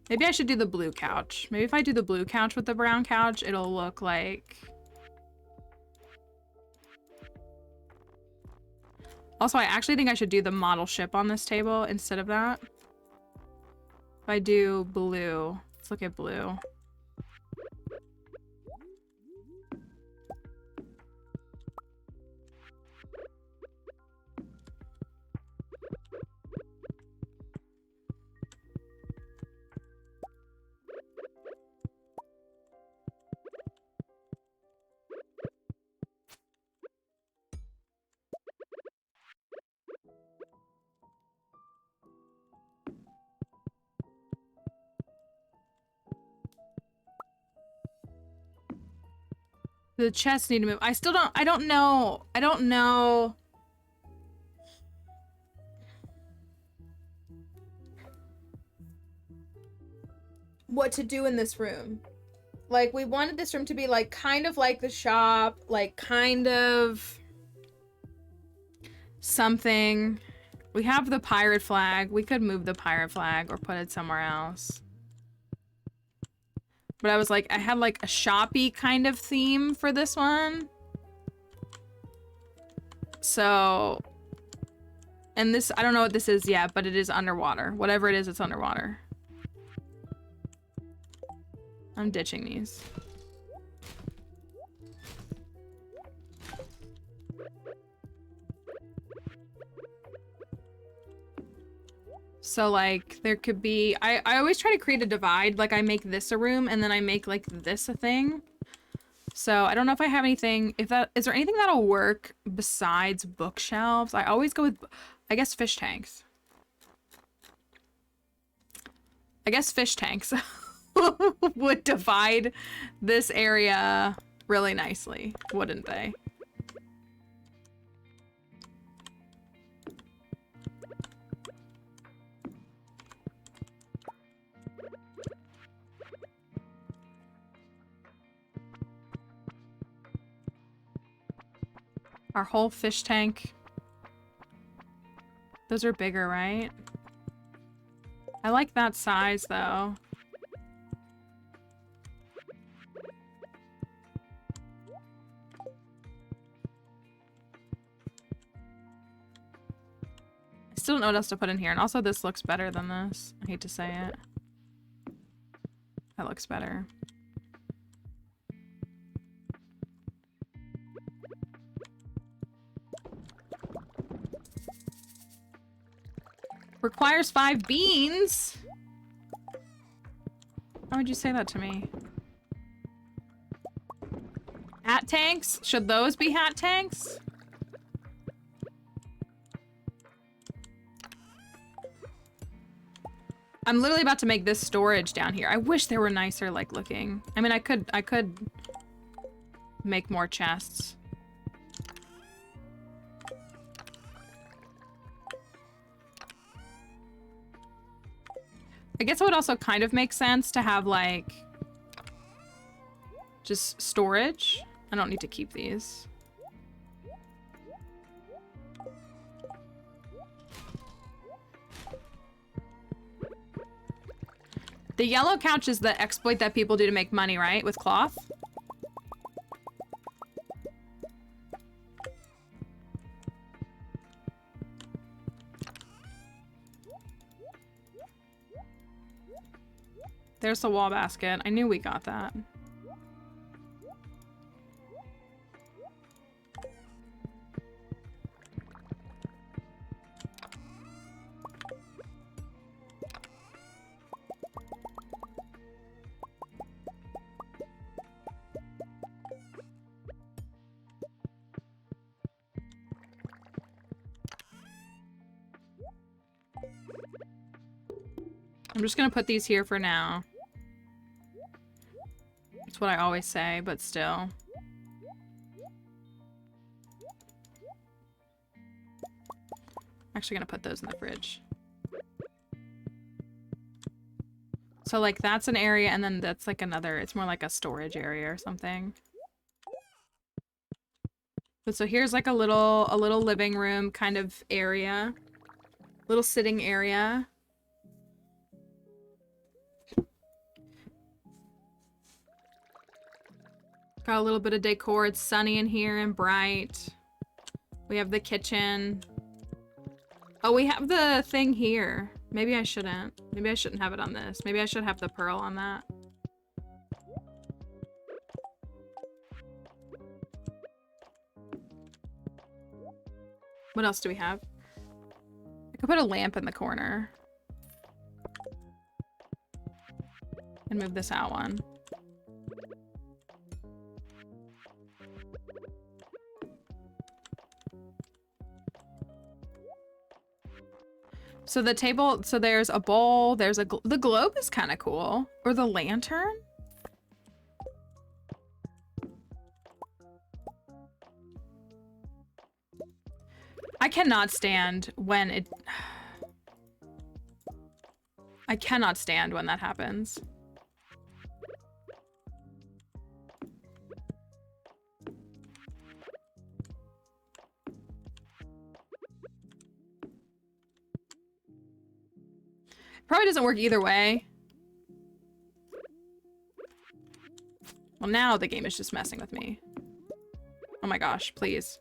Maybe I should do the blue couch. Maybe if I do the blue couch with the brown couch, it'll look like... Also, I actually think I should do the model ship on this table instead of that. If I do blue, let's look at blue. The chests need to move. I don't know. What to do in this room. Like, we wanted this room to be like, kind of like the shop, like kind of something. We have the pirate flag. We could move the pirate flag or put it somewhere else. But I was like, I had like a shoppy kind of theme for this one. So, and this, I don't know what this is yet, but it is underwater. Whatever it is, it's underwater. I'm ditching these. So like there could be, I always try to create a divide. Like I make this a room and then I make like this a thing. So I don't know if I have anything, is there anything that'll work besides bookshelves? I always go with, I guess fish tanks. I guess fish tanks would divide this area really nicely, wouldn't they? Our whole fish tank. Those are bigger, right? I like that size, though. I still don't know what else to put in here. And also, this looks better than this. I hate to say it. That looks better. Requires 5 beans? Why would you say that to me? Hat tanks? Should those be hat tanks? I'm literally about to make this storage down here. I wish they were nicer, like, looking. I mean, I could make more chests. I guess it would also kind of make sense to have, like, just storage. I don't need to keep these. The yellow couch is the exploit that people do to make money, right? With cloth? There's the wall basket. I knew we got that. I'm just gonna put these here for now. That's what I always say, but still. Actually gonna put those in the fridge. So like that's an area and then that's like another, it's more like a storage area or something. But so here's like a little living room kind of area. Little sitting area. Got a little bit of decor. It's sunny in here and bright. We have the kitchen. Oh, we have the thing here. Maybe I shouldn't. Maybe I shouldn't have it on this. Maybe I should have the pearl on that. What else do we have? I could put a lamp in the corner. And move this out one. So the table, so there's a bowl, there's a, the globe is kind of cool. Or the lantern? I cannot stand when it... I cannot stand when that happens. Probably doesn't work either way. Well, now the game is just messing with me. Oh my gosh, please.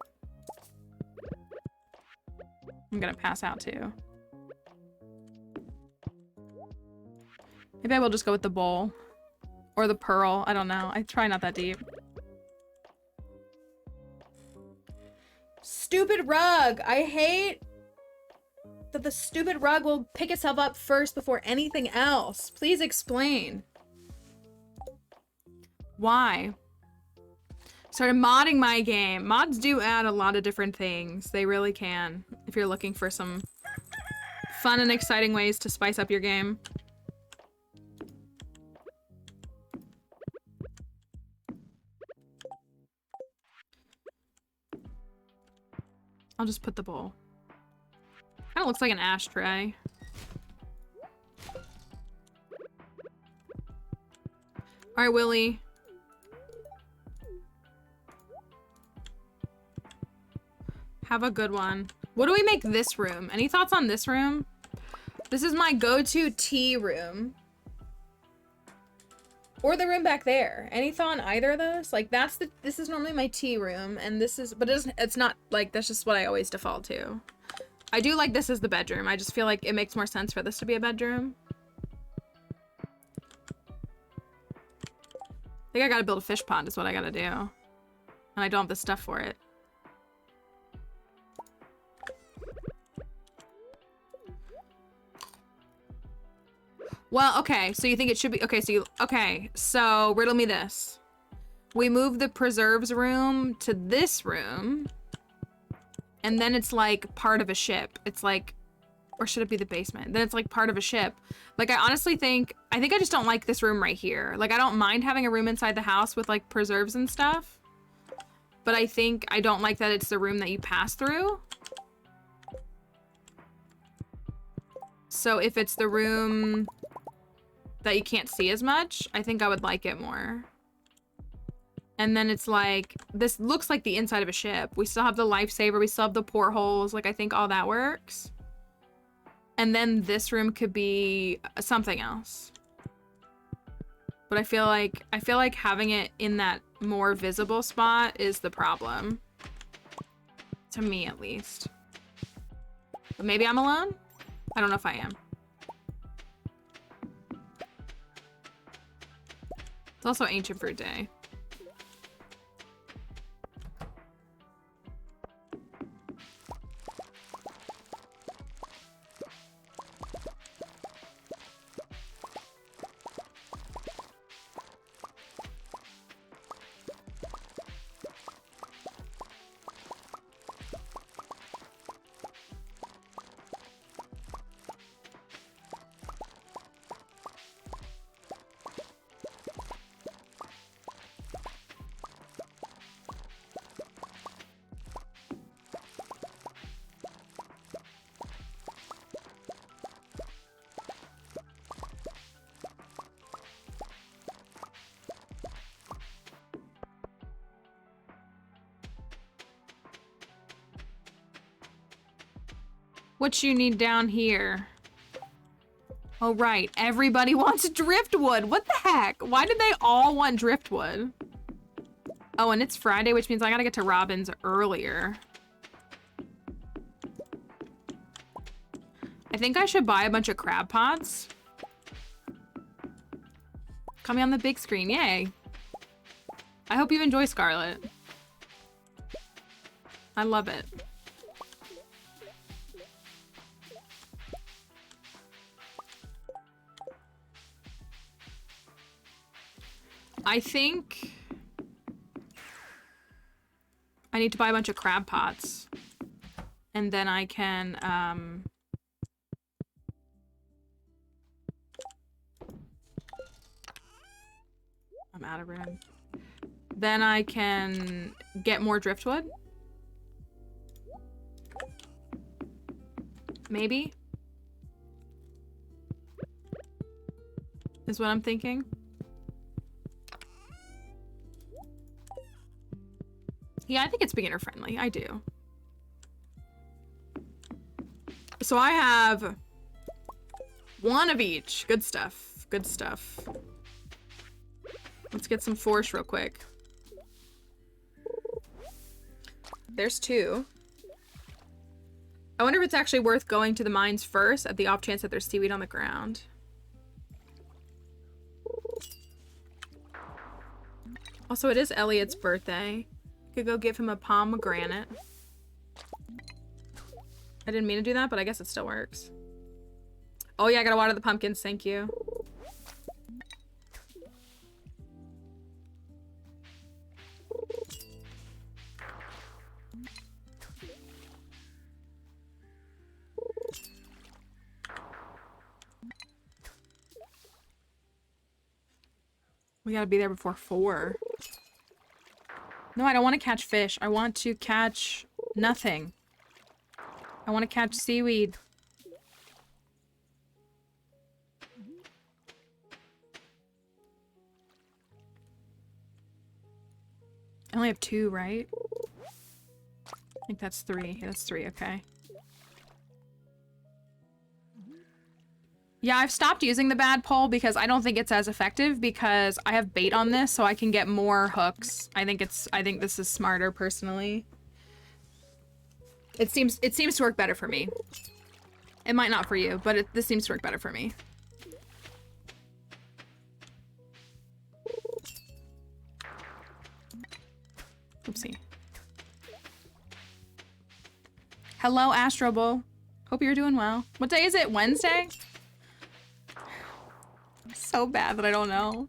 I'm gonna pass out too. Maybe I will just go with the bowl. Or the pearl, I don't know. I try not that deep. Stupid rug! I hate that the stupid rug will pick itself up first before anything else. Please explain. Why? Started modding my game. Mods do add a lot of different things. They really can. If you're looking for some fun and exciting ways to spice up your game. I'll just put the bowl. Kind of looks like an ashtray. All right, Willy. Have a good one. What do we make this room? Any thoughts on this room? This is my go-to tea room. Or the room back there. Any thought on either of those? Like this is normally my tea room, and this is, but it's not like, that's just what I always default to. I do like this as the bedroom. I just feel like it makes more sense for this to be a bedroom. I think I gotta build a fish pond is what I gotta do. And I don't have the stuff for it. Well, okay, so you think it should be, okay, so riddle me this. We move the preserves room to this room, and then it's like part of a ship. It's like, or should it be the basement? Then it's like part of a ship. Like, I honestly think I just don't like this room right here. Like, I don't mind having a room inside the house with like preserves and stuff, but I think I don't like that it's the room that you pass through. So if it's the room that you can't see as much, I think I would like it more. And then it's like, this looks like the inside of a ship. We still have the lifesaver, we still have the portholes, like I think all that works. And then this room could be something else. But I feel like having it in that more visible spot is the problem. To me, at least. But maybe I'm alone? I don't know if I am. It's also Ancient Fruit Day. What you need down here? Oh, right. Everybody wants driftwood. What the heck? Why did they all want driftwood? Oh, and it's Friday, which means I gotta get to Robin's earlier. I think I should buy a bunch of crab pots. Coming on the big screen. Yay. I hope you enjoy Scarlet. I love it. I think I need to buy a bunch of crab pots, and then I can, I'm out of room. Then I can get more driftwood. Maybe? Is what I'm thinking. Yeah, I think it's beginner friendly. I do. So I have one of each. Good stuff. Good stuff. Let's get some force real quick. There's two. I wonder if it's actually worth going to the mines first at the off chance that there's seaweed on the ground. Also, it is Elliot's birthday. Could go give him a pomegranate. I didn't mean to do that, but I guess it still works. Oh yeah, I gotta water the pumpkins, thank you. We gotta be there before 4. No, I don't want to catch fish. I want to catch nothing. I want to catch seaweed. I only have 2, right? I think that's 3. That's 3, okay. Yeah, I've stopped using the bad pole because I don't think it's as effective because I have bait on this so I can get more hooks. I think this is smarter personally. It seems to work better for me. It might not for you, but this seems to work better for me. Oopsie. Hello, Astro Bull. Hope you're doing well. What day is it? Wednesday? So bad that I don't know.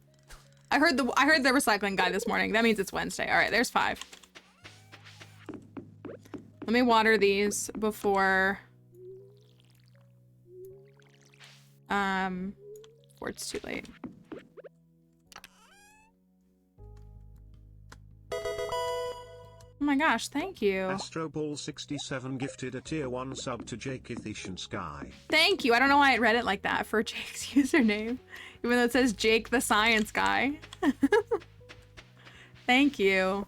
I heard the recycling guy this morning. That means it's Wednesday. All right, there's 5. Let me water these before it's too late. Oh my gosh, thank you.
AstroBall67 gifted a tier 1 sub to Jake Ethan Sky.
Thank you. I don't know why I read it like that for Jake's username, even though it says Jake the Science Guy. Thank you.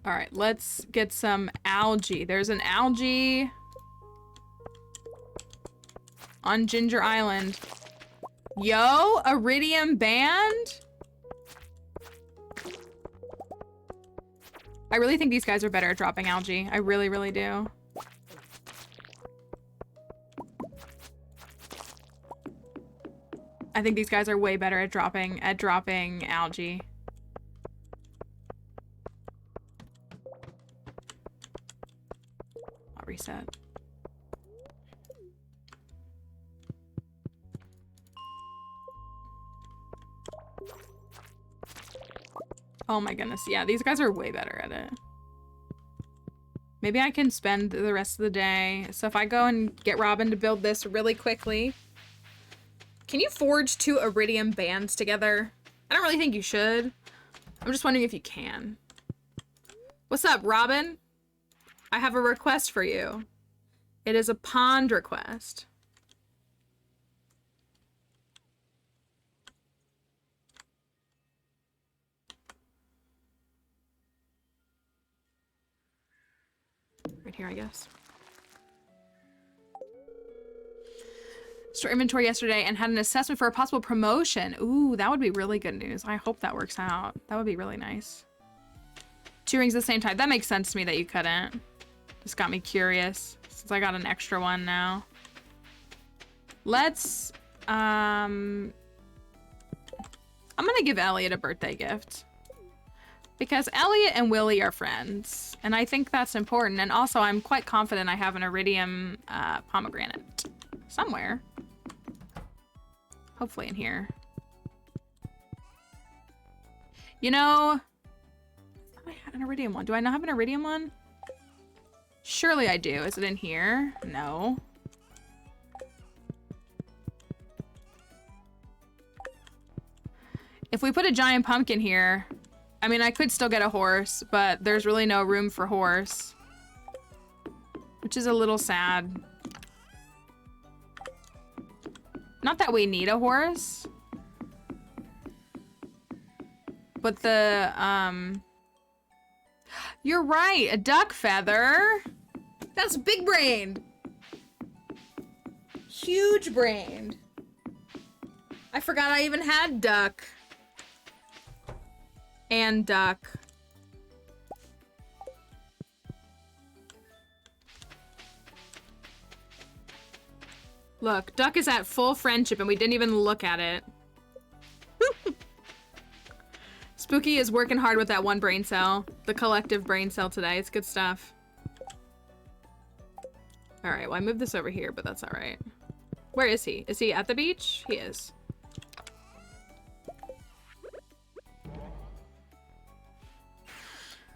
All right, let's get some algae. There's an algae on Ginger Island. Yo, Iridium Band? I really think these guys are better at dropping algae. I really, really do. I think these guys are way better at dropping algae. I'll reset. Oh my goodness, yeah, these guys are way better at it. Maybe I can spend the rest of the day. So if I go and get Robin to build this really quickly. Can you forge 2 iridium bands together? I don't really think you should. I'm just wondering if you can. What's up, Robin? I have a request for you. It is a pond request. Right here, I guess. Store inventory yesterday and had an assessment for a possible promotion. Ooh, that would be really good news. I hope that works out. That would be really nice. 2 rings at the same time. That makes sense to me that you couldn't. Just got me curious since I got an extra one now. Let's, I'm gonna give Elliot a birthday gift. Because Elliot and Willy are friends, and I think that's important. And also, I'm quite confident I have an iridium pomegranate somewhere. Hopefully in here. You know, I thought I had an iridium one. Do I not have an iridium one? Surely I do. Is it in here? No. If we put a giant pumpkin here, I mean, I could still get a horse, but there's really no room for horse. Which is a little sad. Not that we need a horse. But the, you're right, a duck feather. That's big brained. Huge brained. I forgot I even had duck. And duck. Look, duck is at full friendship and we didn't even look at it. Spooky is working hard with that one brain cell. The collective brain cell today. It's good stuff. Alright, well I moved this over here, but that's alright. Where is he? Is he at the beach? He is.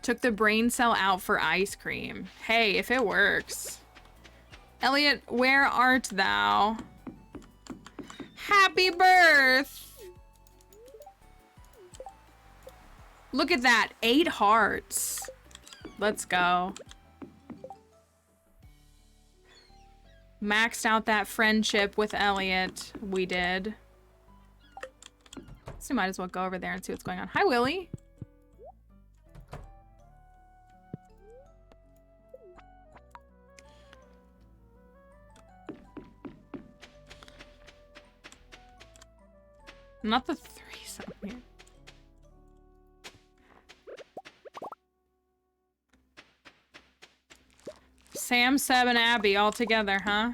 Took the brain cell out for ice cream. Hey, if it works. Elliot, where art thou? Happy birth! Look at that, 8 hearts. Let's go. Maxed out that friendship with Elliot. We did. So we might as well go over there and see what's going on. Hi, Willy. Not the threesome here. Sam, Seb, and Abby all together, huh?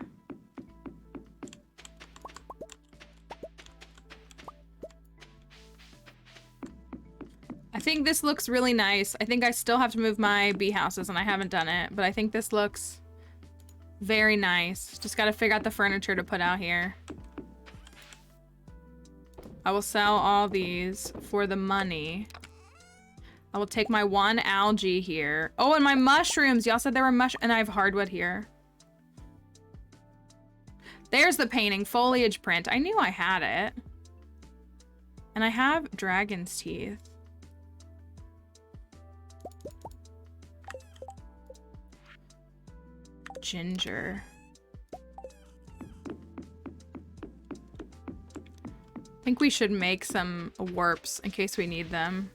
I think this looks really nice. I think I still have to move my bee houses and I haven't done it, but I think this looks very nice. Just gotta figure out the furniture to put out here. I will sell all these for the money. I will take my 1 algae here. Oh, and my mushrooms. Y'all said there were and I have hardwood here. There's the painting, foliage print. I knew I had it. And I have dragon's teeth. Ginger. I think we should make some warps in case we need them.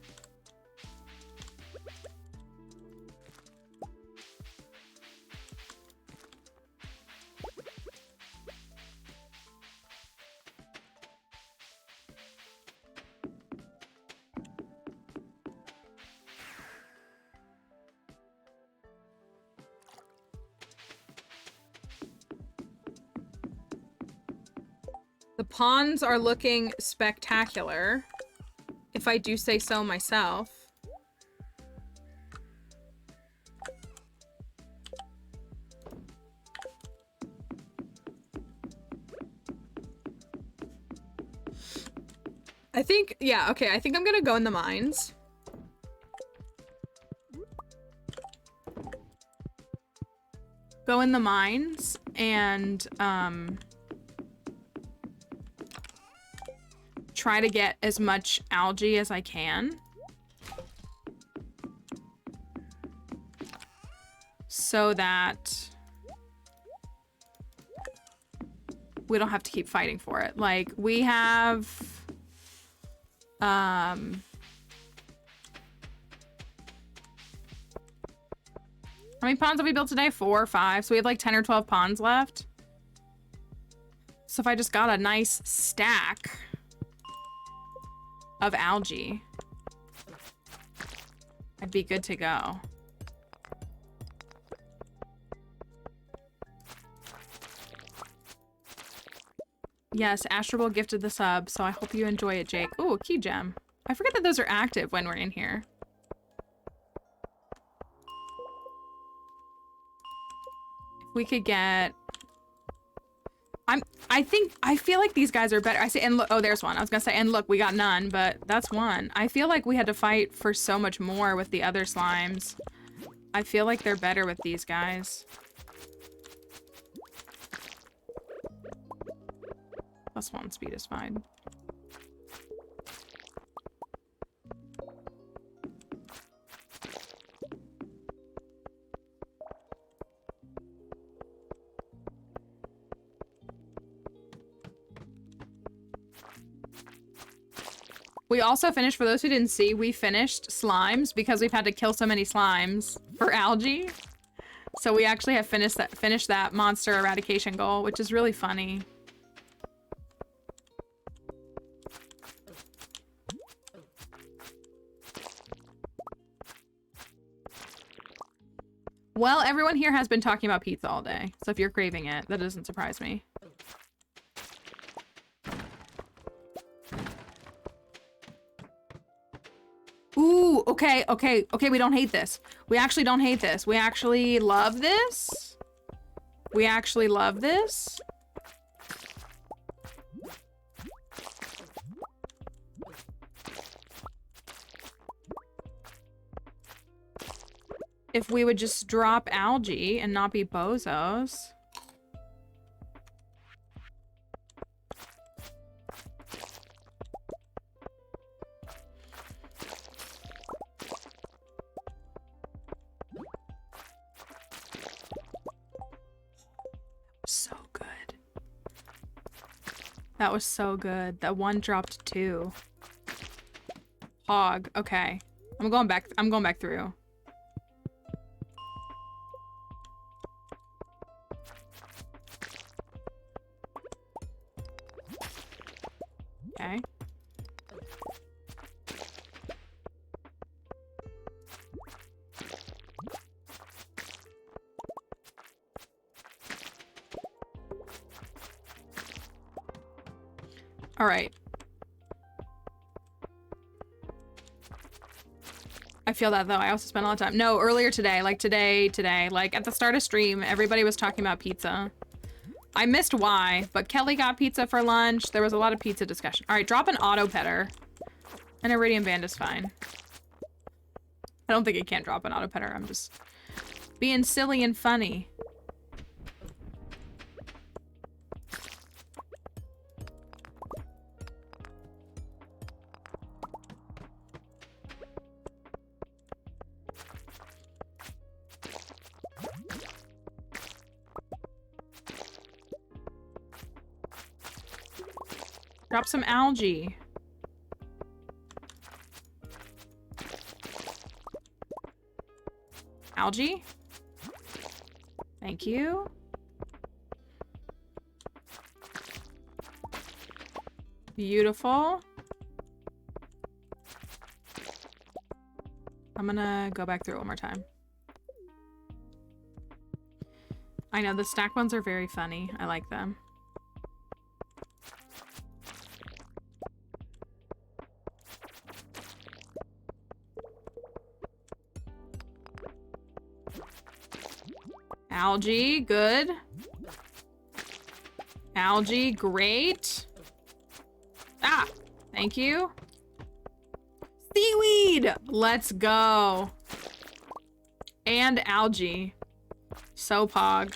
The ponds are looking spectacular, if I do say so myself. I think, yeah, okay, I think I'm gonna go in the mines. Go in the mines and, try to get as much algae as I can. So that we don't have to keep fighting for it. Like, we have, how many ponds have we built today? 4 or 5. So we have like 10 or 12 ponds left. So if I just got a nice stack of algae, I'd be good to go. Yes, Astrobal gifted the sub, so I hope you enjoy it, Jake. Ooh, a key gem. I forget that those are active when we're in here. If we could get... I feel like these guys are better. I say, and look, oh, there's one. I was gonna say, and look, we got none, but that's one. I feel like we had to fight for so much more with the other slimes. I feel like they're better with these guys. +1 speed is fine. We also finished, for those who didn't see, we finished slimes because we've had to kill so many slimes for algae. So we actually have finished that monster eradication goal, which is really funny. Well, everyone here has been talking about pizza all day, so if you're craving it, that doesn't surprise me. Ooh, okay, we don't hate this. We actually don't hate this. We actually love this. We actually love this. If we would just drop algae and not be bozos. So good. That was so good. That one dropped 2. Hog. Okay. I'm going back through. Okay. All right. I feel that though. I also spent a lot of time. No, earlier today, like today, like at the start of stream, everybody was talking about pizza. I missed why, but Kelly got pizza for lunch. There was a lot of pizza discussion. All right, drop an auto petter. An iridium band is fine. I don't think it can't drop an auto petter. I'm just being silly and funny. Drop some algae. Algae? Thank you. Beautiful. I'm gonna go back through it one more time. I know, the stack ones are very funny. I like them. Algae, good. Algae, great. Ah, thank you. Seaweed, let's go. And algae. So pog.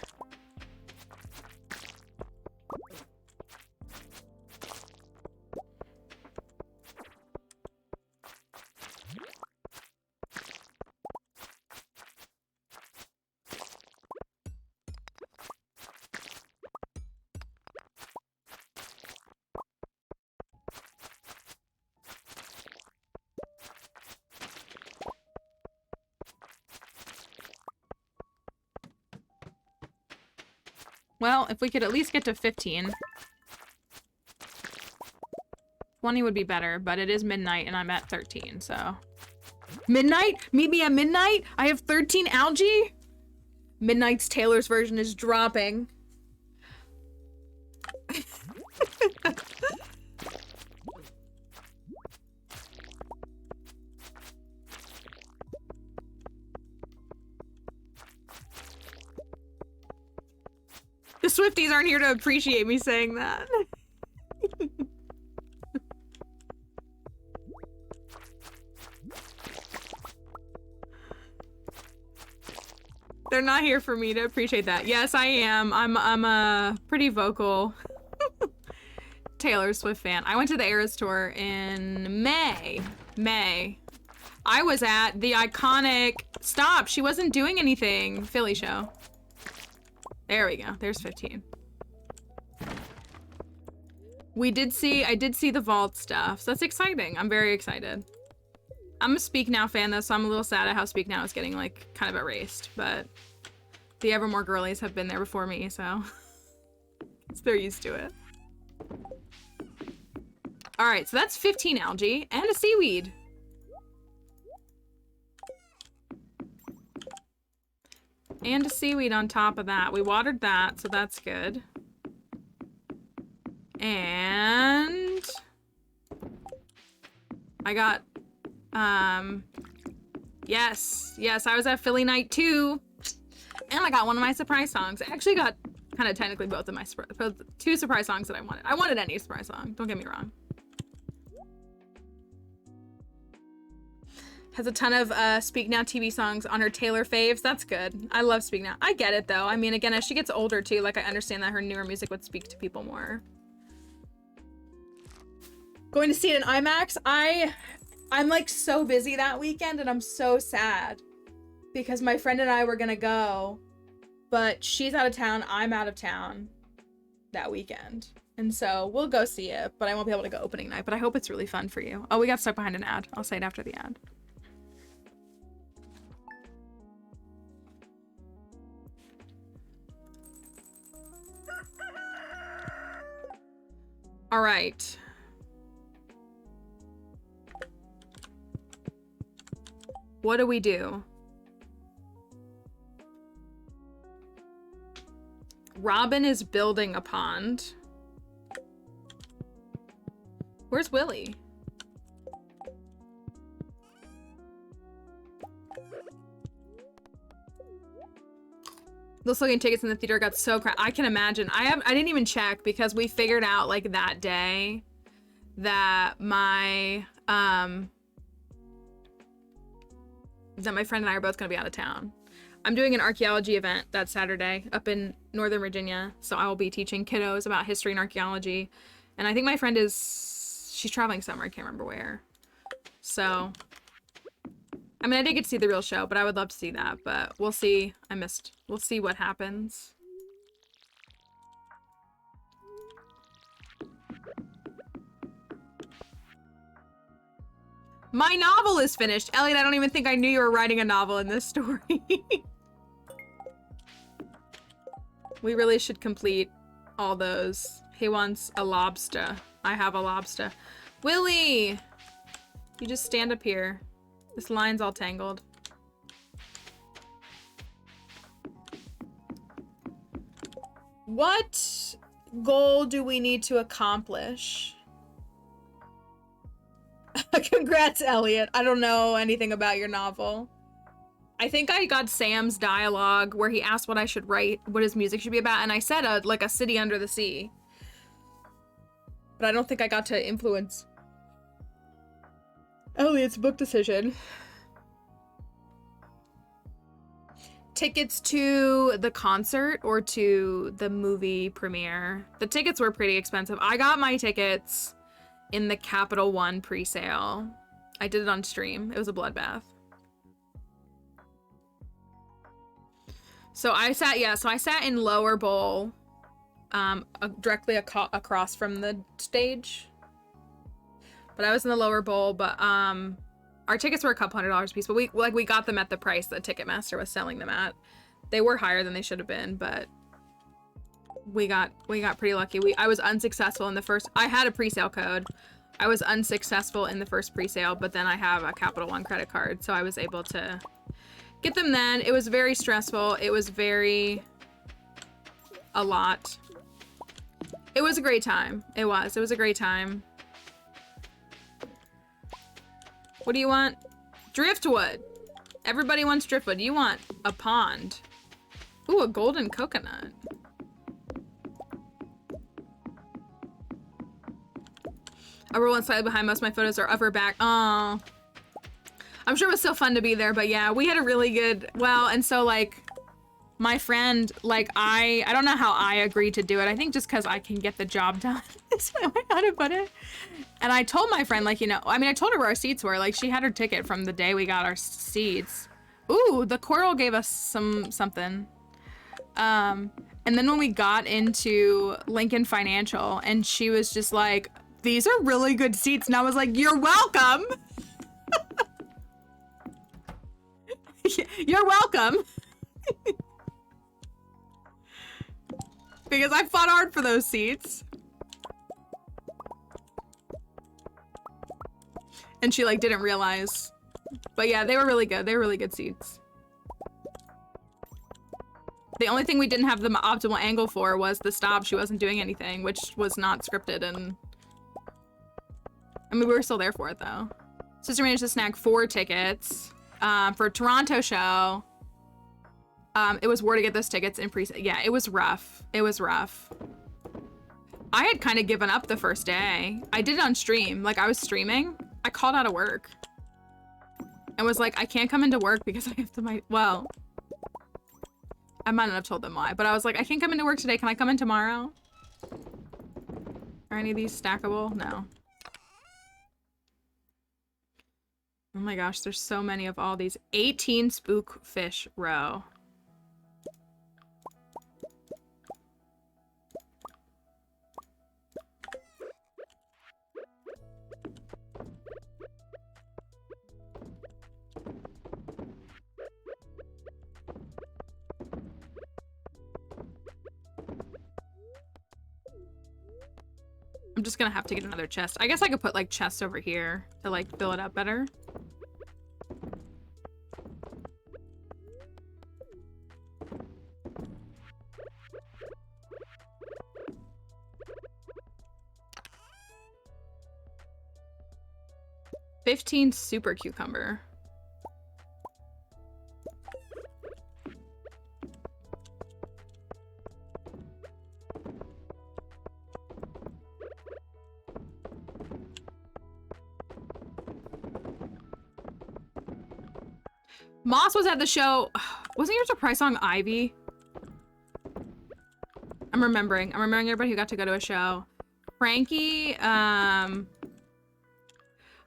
Well, if we could at least get to 15. 20 would be better, but it is midnight and I'm at 13, so. Midnight? Meet me at midnight? I have 13 algae? Midnight's Taylor's version is dropping. The Swifties aren't here to appreciate me saying that. They're not here for me to appreciate that. Yes, I am. I'm a pretty vocal Taylor Swift fan. I went to the Eras tour in May. I was at the iconic, stop, she wasn't doing anything, Philly show. There we go. There's 15. I did see the vault stuff, so that's exciting. I'm very excited. I'm a Speak Now fan though, so I'm a little sad at how Speak Now is getting like kind of erased, but the Evermore girlies have been there before me, so they're used to it. All right, so that's 15 algae and a seaweed. And a seaweed on top of that. We watered that, so that's good. And I got, yes, I was at Philly night too. And I got one of my surprise songs. I actually got kind of technically both of my, two surprise songs that I wanted. I wanted any surprise song, don't get me wrong. Has a ton of Speak Now TV songs on her Taylor faves. That's good. I love Speak Now. I get it though. I mean, again, as she gets older too, like I understand that her newer music would speak to people more. Going to see it in IMAX. I'm like so busy that weekend and I'm so sad because my friend and I were gonna go, but she's out of town. I'm out of town that weekend. And so we'll go see it, but I won't be able to go opening night, but I hope it's really fun for you. Oh, we got stuck behind an ad. I'll say it after the ad. All right. What do we do? Robin is building a pond. Where's Willy? Those looking tickets in the theater got so crowded. I can imagine. I didn't even check because we figured out like that day that my friend and I are both gonna be out of town. I'm doing an archaeology event that Saturday up in Northern Virginia, so I will be teaching kiddos about history and archaeology. And I think my friend she's traveling somewhere. I can't remember where. So, I mean, I did get to see the real show, but I would love to see that. But we'll see. We'll see what happens. My novel is finished. Elliot, I don't even think I knew you were writing a novel in this story. We really should complete all those. He wants a lobster. I have a lobster. Willy! You just stand up here. This line's all tangled. What goal do we need to accomplish? Congrats, Elliot. I don't know anything about your novel. I think I got Sam's dialogue where he asked what I should write, what his music should be about, and I said like a city under the sea. But I don't think I got to influence Elliot's book decision. Tickets to the concert or to the movie premiere? The tickets were pretty expensive. I got my tickets in the Capital One pre-sale. I did it on stream. It was a bloodbath. So I sat in lower bowl, directly across from the stage. But I was in the lower bowl, but our tickets were a couple $100 a piece, but we got them at the price that Ticketmaster was selling them at. They were higher than they should have been, but we got pretty lucky. I was unsuccessful in the first. I had a pre-sale code. I was unsuccessful in the first pre-sale, but then I have a Capital One credit card, so I was able to get them then. It was very stressful. It was a lot. It was a great time. It was a great time. What do you want? Driftwood. Everybody wants driftwood. You want a pond. Ooh, a golden coconut. Upper one slightly behind. Most of my photos are upper back. Oh, I'm sure it was so fun to be there, but yeah, we had a really good, and so like my friend, like I don't know how I agreed to do it. I think just because I can get the job done is how to put it. And I told my friend, like, I told her where our seats were. Like, she had her ticket from the day we got our seats. Ooh, the Coral gave us something. And then when we got into Lincoln Financial, and she was just like, these are really good seats. And I was like, you're welcome. You're welcome. Because I fought hard for those seats. And she like didn't realize. But yeah, they were really good. They were really good seats. The only thing we didn't have the optimal angle for was the stop. She wasn't doing anything, which was not scripted. And I mean, we were still there for it though. Sister managed to snag 4 tickets for a Toronto show. It was war to get those tickets in pre. Yeah, it was rough. It was rough. I had kind of given up the first day. I did it on stream. Like I was streaming. I called out of work and was like, I can't come into work because I have to well, I might not have told them why, but I was like, I can't come into work today. Can I come in tomorrow? Are any of these stackable? No. Oh my gosh, there's so many of all these. 18 spookfish roe. I'm just gonna have to get another chest. I guess I could put like chests over here to like fill it up better. 15 super cucumber. Moss was at the show. Wasn't your surprise song Ivy? I'm remembering everybody who got to go to a show. Frankie, I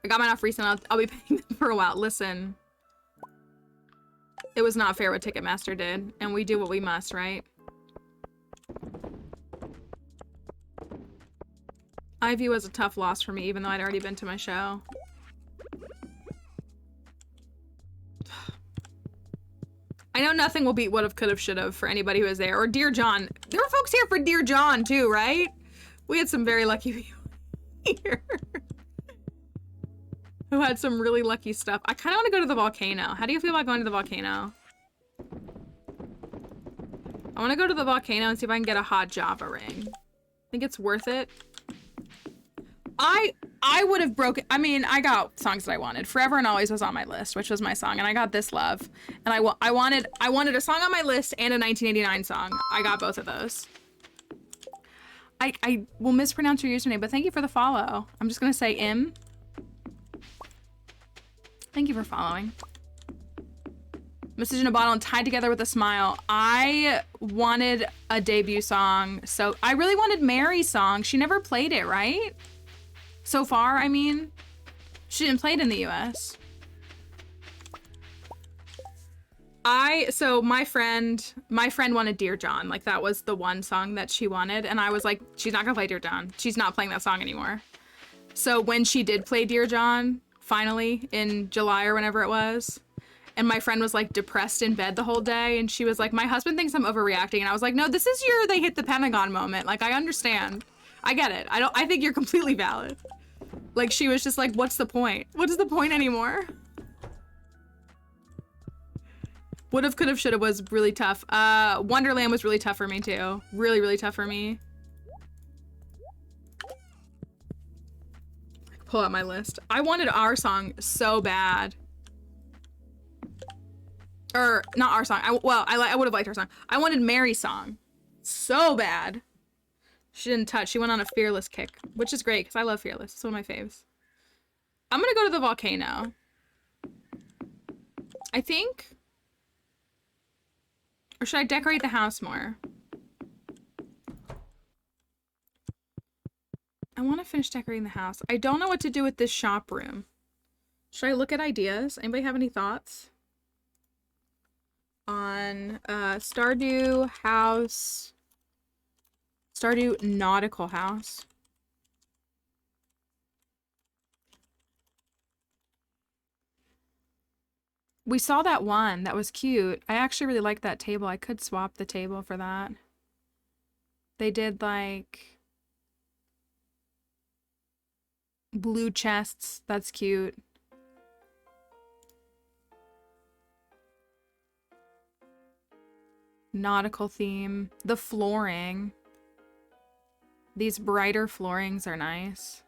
got mine off recent. I'll be paying them for a while. Listen, it was not fair what Ticketmaster did, and we do what we must, right? Ivy was a tough loss for me, even though I'd already been to my show. I know nothing will beat Would've, Could've, Should've for anybody who was there. Or Dear John. There were folks here for Dear John, too, right? We had some very lucky people here. Who had some really lucky stuff. I kind of want to go to the volcano. How do you feel about going to the volcano? I want to go to the volcano and see if I can get a hot Java ring. Think it's worth it? I would have broken. I mean, I got songs that I wanted. Forever and Always was on my list, which was my song, and I got This Love. And I wanted a song on my list and a 1989 song. I got both of those. I will mispronounce your username, but thank you for the follow. I'm just gonna say Im. Thank you for following. Message in a bottle and tied together with a smile. I wanted a debut song, so I really wanted Mary's song. She never played it, right? So far, I mean, she didn't play it in the US. So my friend wanted Dear John. Like, that was the one song that she wanted. And I was like, she's not gonna play Dear John. She's not playing that song anymore. So when she did play Dear John, finally, in July or whenever it was, and my friend was like depressed in bed the whole day, and she was like, my husband thinks I'm overreacting. And I was like, no, this is your they hit the Pentagon moment. Like, I understand. I get it. I think you're completely valid. Like, she was just like, what's the point? What is the point anymore? Would've, Could've, Should've was really tough. Wonderland was really tough for me too. Really, really tough for me. Pull out my list. I wanted our song so bad. Or, not our song. I would have liked our song. I wanted Mary's song so bad. She didn't touch. She went on a Fearless kick, which is great because I love Fearless. It's one of my faves. I'm gonna go to the volcano. I think. Or should I decorate the house more? I want to finish decorating the house. I don't know what to do with this shop room. Should I look at ideas? Anybody have any thoughts? On Stardew House. Stardew Nautical House. We saw that one. That was cute. I actually really liked that table. I could swap the table for that. They did like blue chests. That's cute. Nautical theme. The flooring. These brighter floorings are nice.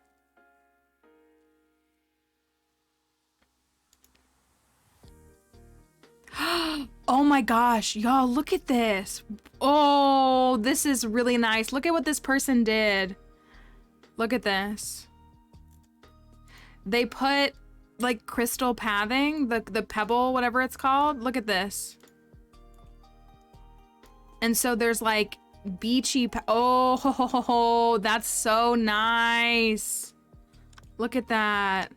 Oh my gosh, y'all, look at this. Oh, this is really nice. Look at what this person did. Look at this. They put like crystal pathing, the pebble, whatever it's called. Look at this. And so there's like beachy, oh, ho, ho, ho, ho. That's so nice. Look at that.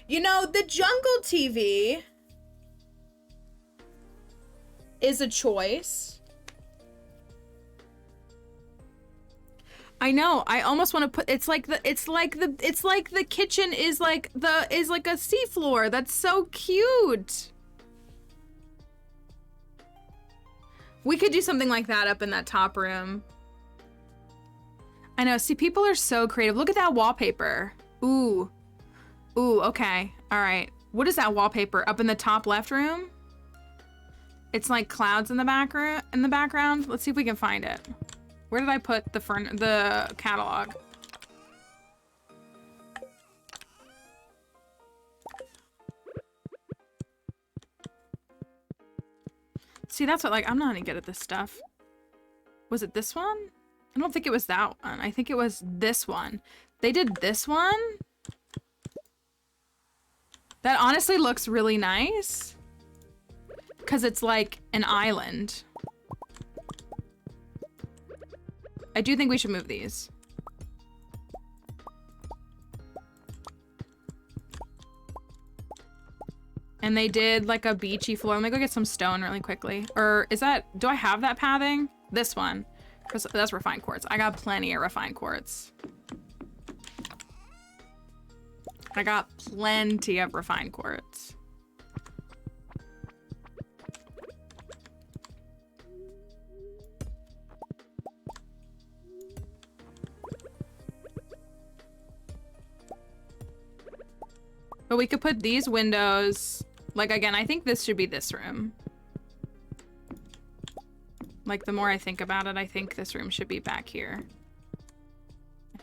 You know, the jungle TV is a choice. I know. I almost want to put it's like the kitchen is like a seafloor. That's so cute. We could do something like that up in that top room. I know. See, people are so creative. Look at that wallpaper. Ooh. Ooh, okay. All right. What is that wallpaper up in the top left room? It's like clouds in the background. Let's see if we can find it. Where did I put the catalog? See, that's what, like, I'm not any good at this stuff. Was it this one? I don't think it was that one. I think it was this one. They did this one? That honestly looks really nice. Because it's like an island. I do think we should move these. And they did like a beachy floor. Let me go get some stone really quickly. Or is that, do I have that pathing? This one. That's refined quartz. I got plenty of refined quartz. I got plenty of refined quartz. But we could put these windows, like, again, I think this should be this room. Like, the more I think about it, I think this room should be back here.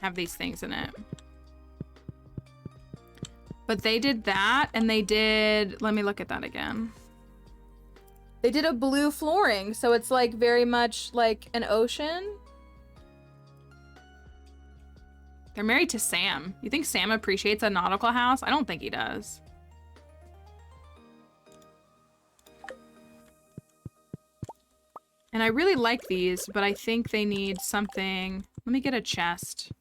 Have these things in it. But they did that, and they did, let me look at that again. They did a blue flooring, so it's like very much like an ocean. They're married to Sam. You think Sam appreciates a nautical house? I don't think he does. And I really like these, but I think they need something. Let me get a chest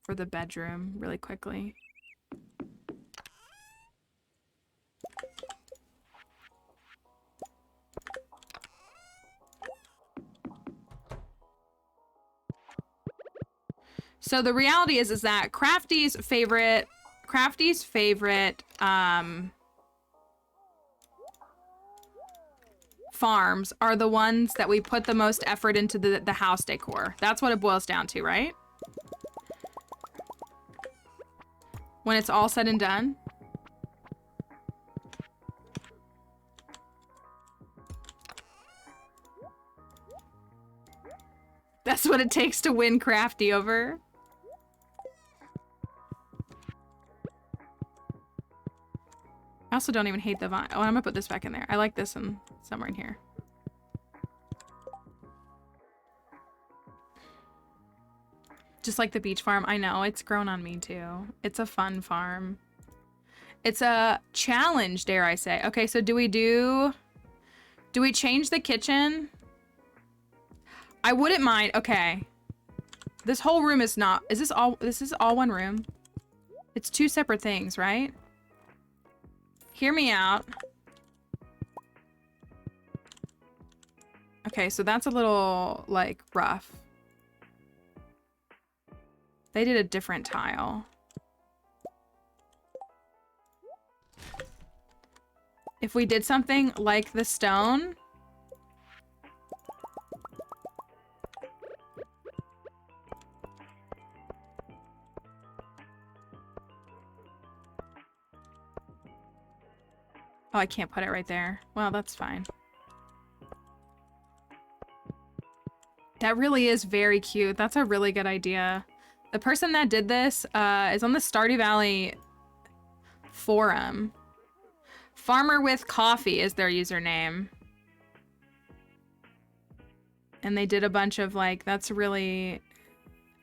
for the bedroom really quickly. So the reality is that Crafty's favorite farms are the ones that we put the most effort into the house decor. That's what it boils down to, right? When it's all said and done. That's what it takes to win Crafty over. I also don't even hate the vine. Oh, I'm gonna put this back in there. I like this one somewhere in here. Just like the beach farm. I know, it's grown on me too. It's a fun farm. It's a challenge, dare I say. Okay, so do we change the kitchen? I wouldn't mind. Okay. This whole room is not, this is all one room? It's two separate things, right? Hear me out. Okay, so that's a little, like, rough. They did a different tile. If we did something like the stone... Oh, I can't put it right there. Well, that's fine. That really is very cute. That's a really good idea. The person that did this is on the Stardew Valley forum. Farmer with Coffee is their username. And they did a bunch of, like, that's really,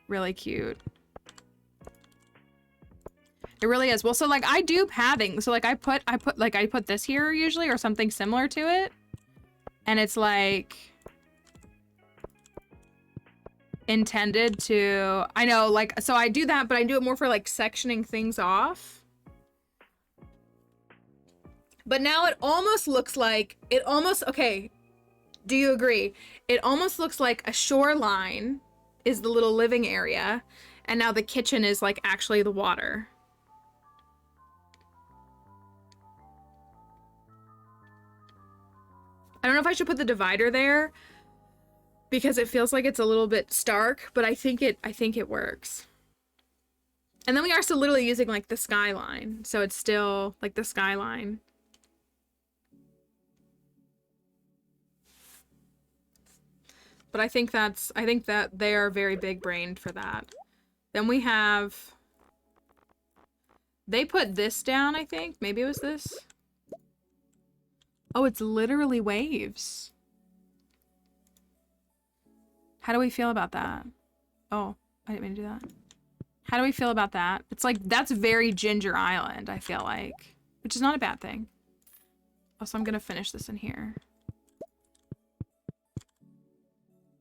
really cute. It really is. Well, so like I do padding. So like I put this here usually or something similar to it. And it's like intended to, I know, like, so I do that, but I do it more for like sectioning things off. But now it almost looks like, okay, do you agree? It almost looks like a shoreline is the little living area. And now the kitchen is like actually the water. I don't know if I should put the divider there because it feels like it's a little bit stark, but I think it works. And then we are still literally using like the skyline. So it's still like the skyline. but I think that they are very big brained for that. Then we have, they put this down, I think. Maybe it was this. Oh, it's literally waves. How do we feel about that? Oh, I didn't mean to do that. How do we feel about that? It's like, that's very Ginger Island, I feel like. Which is not a bad thing. Also, I'm gonna finish this in here.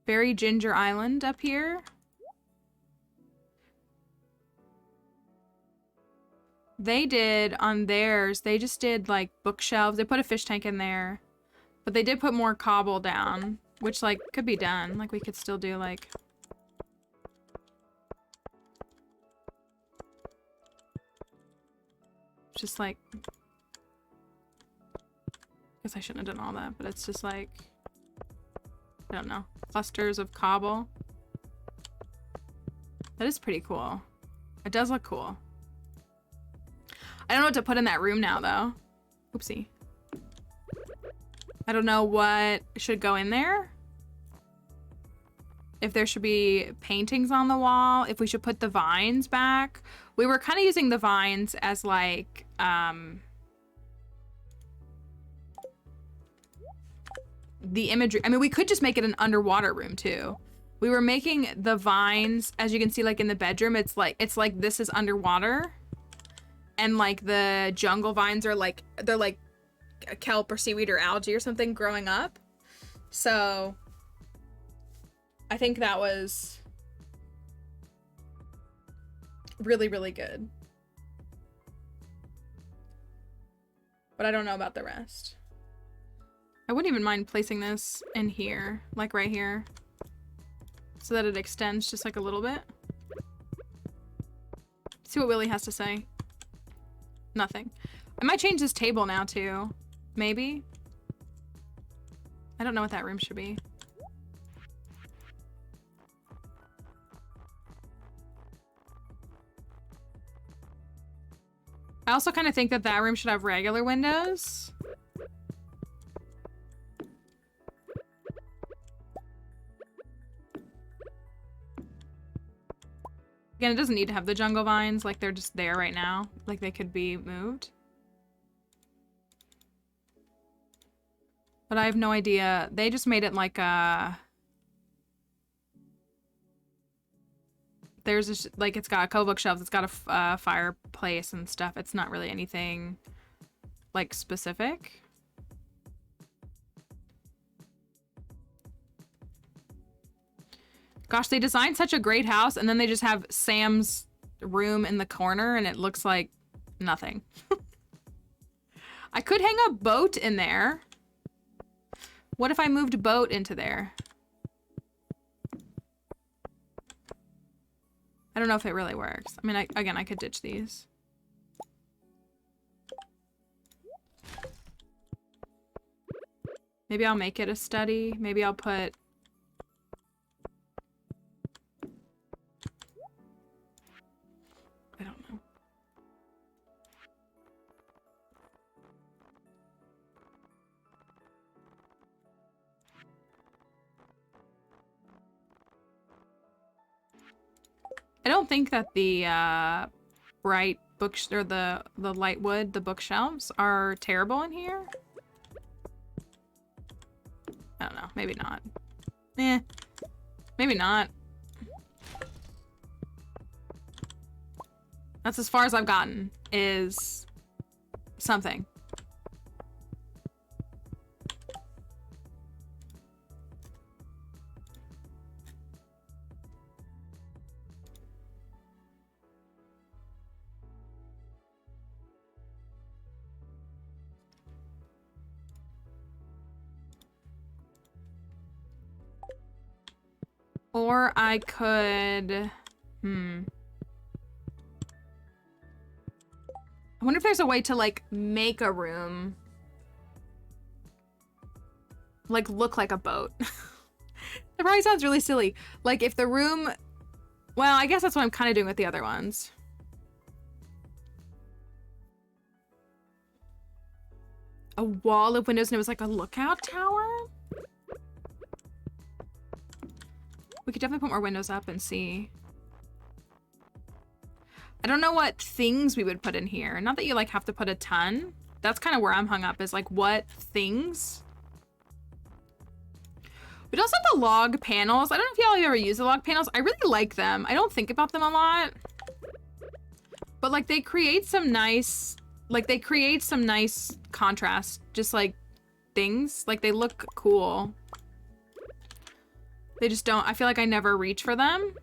Very Ginger Island up here. They did, on theirs, they just did, like, bookshelves. They put a fish tank in there. But they did put more cobble down. Which, like, could be done. Like, we could still do, like... just, like... I guess I shouldn't have done all that, but it's just, like... I don't know. Clusters of cobble. That is pretty cool. It does look cool. I don't know what to put in that room now, though. Oopsie. I don't know what should go in there. If there should be paintings on the wall. If we should put the vines back. We were kind of using the vines as, like, the imagery. I mean, we could just make it an underwater room, too. We were making the vines, as you can see, like, in the bedroom. It's like this is underwater. And, like, the jungle vines are, like, they're, like, kelp or seaweed or algae or something growing up. So, I think that was really, really good. But I don't know about the rest. I wouldn't even mind placing this in here, like right here. So that it extends just, like, a little bit. See what Willy has to say. Nothing. I might change this table now, too. Maybe? I don't know what that room should be. I also kind of think that that room should have regular windows. Again, it doesn't need to have the jungle vines, like they're just there right now. Like they could be moved. But I have no idea. They just made it like a... There's just, like, it's got a couple bookshelves, it's got a fireplace and stuff. It's not really anything, like, specific. Gosh, they designed such a great house, and then they just have Sam's room in the corner, and it looks like nothing. I could hang a boat in there. What if I moved boat into there? I don't know if it really works. I mean, again, I could ditch these. Maybe I'll make it a study. Maybe I'll put... I don't know. I don't think that the bright books or the light wood, the bookshelves are terrible in here. I don't know, maybe not. Eh, maybe not. That's as far as I've gotten, is something. Or I could, I wonder if there's a way to, like, make a room, like, look like a boat. That probably sounds really silly. Like, if the room, well, I guess that's what I'm kind of doing with the other ones. A wall of windows and it was like a lookout tower? We could definitely put more windows up and see. I don't know what things we would put in here. Not that you like have to put a ton. That's kind of where I'm hung up, is like what things. We'd also have the log panels. I don't know if y'all ever use the log panels. I really like them. I don't think about them a lot. But like they create some nice, contrast. Just like things. Like they look cool. They just don't, I feel like I never reach for them.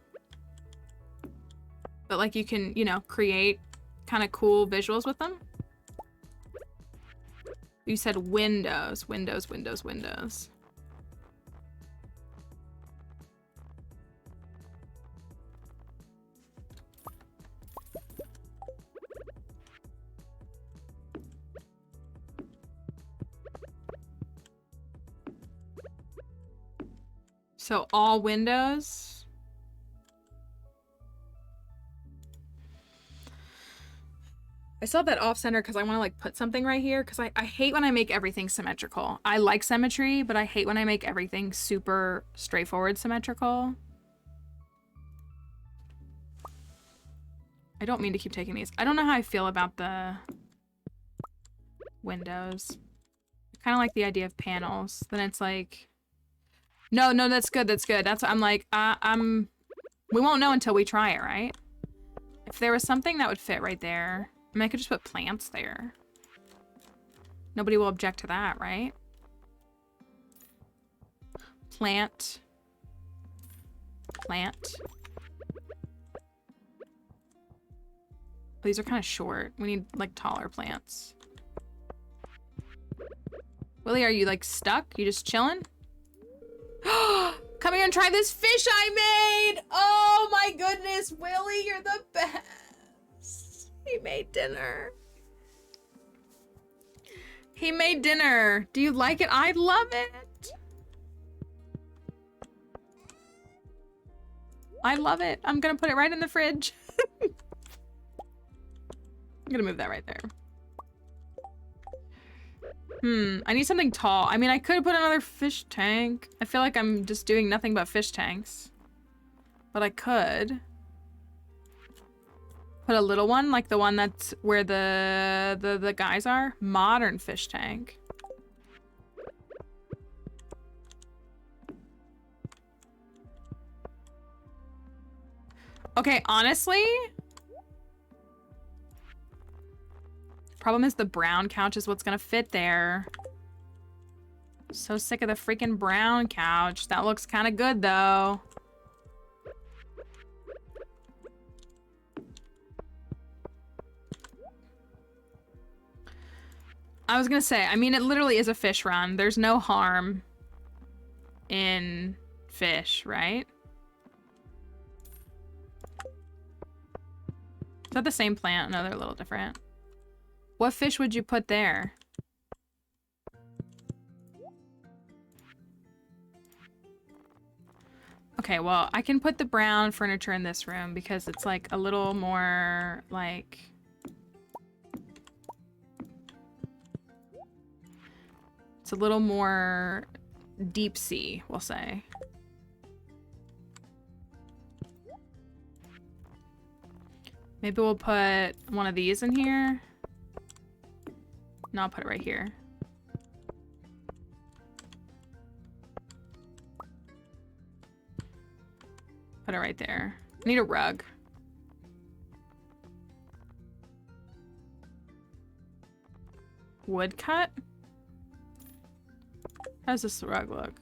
But like you can, you know, create kind of cool visuals with them. You said windows, windows, windows, windows. So all windows. I still have that off center because I want to like put something right here because I hate when I make everything symmetrical. I like symmetry, but I hate when I make everything super straightforward symmetrical. I don't mean to keep taking these. I don't know how I feel about the windows. I kind of like the idea of panels. Then it's like, no, that's good. That's good. That's, I'm like, we won't know until we try it, right? If there was something that would fit right there, I mean, I could just put plants there. Nobody will object to that, right? Plant. Plant. These are kind of short. We need like taller plants. Willy, are you like stuck? You just chilling? Come here and try this fish I made! Oh my goodness, Willy, you're the best. He made dinner. He made dinner. Do you like it? I love it. I love it. I'm gonna put it right in the fridge. I'm gonna move that right there. I need something tall. I mean, I could put another fish tank. I feel like I'm just doing nothing but fish tanks. But I could put a little one, like the one that's where the guys are. Modern fish tank. Okay, honestly, problem is the brown couch is what's gonna fit there. So sick of the freaking brown couch. That looks kind of good though. I was gonna say, I mean, it literally is a fish run. There's no harm in fish, right? Is that the same plant? No, they're a little different. What fish would you put there? Okay, well, I can put the brown furniture in this room because it's like a little more like... It's a little more deep sea, we'll say. Maybe we'll put one of these in here. No, I'll put it right here. Put it right there. I need a rug. Woodcut? How does this rug look?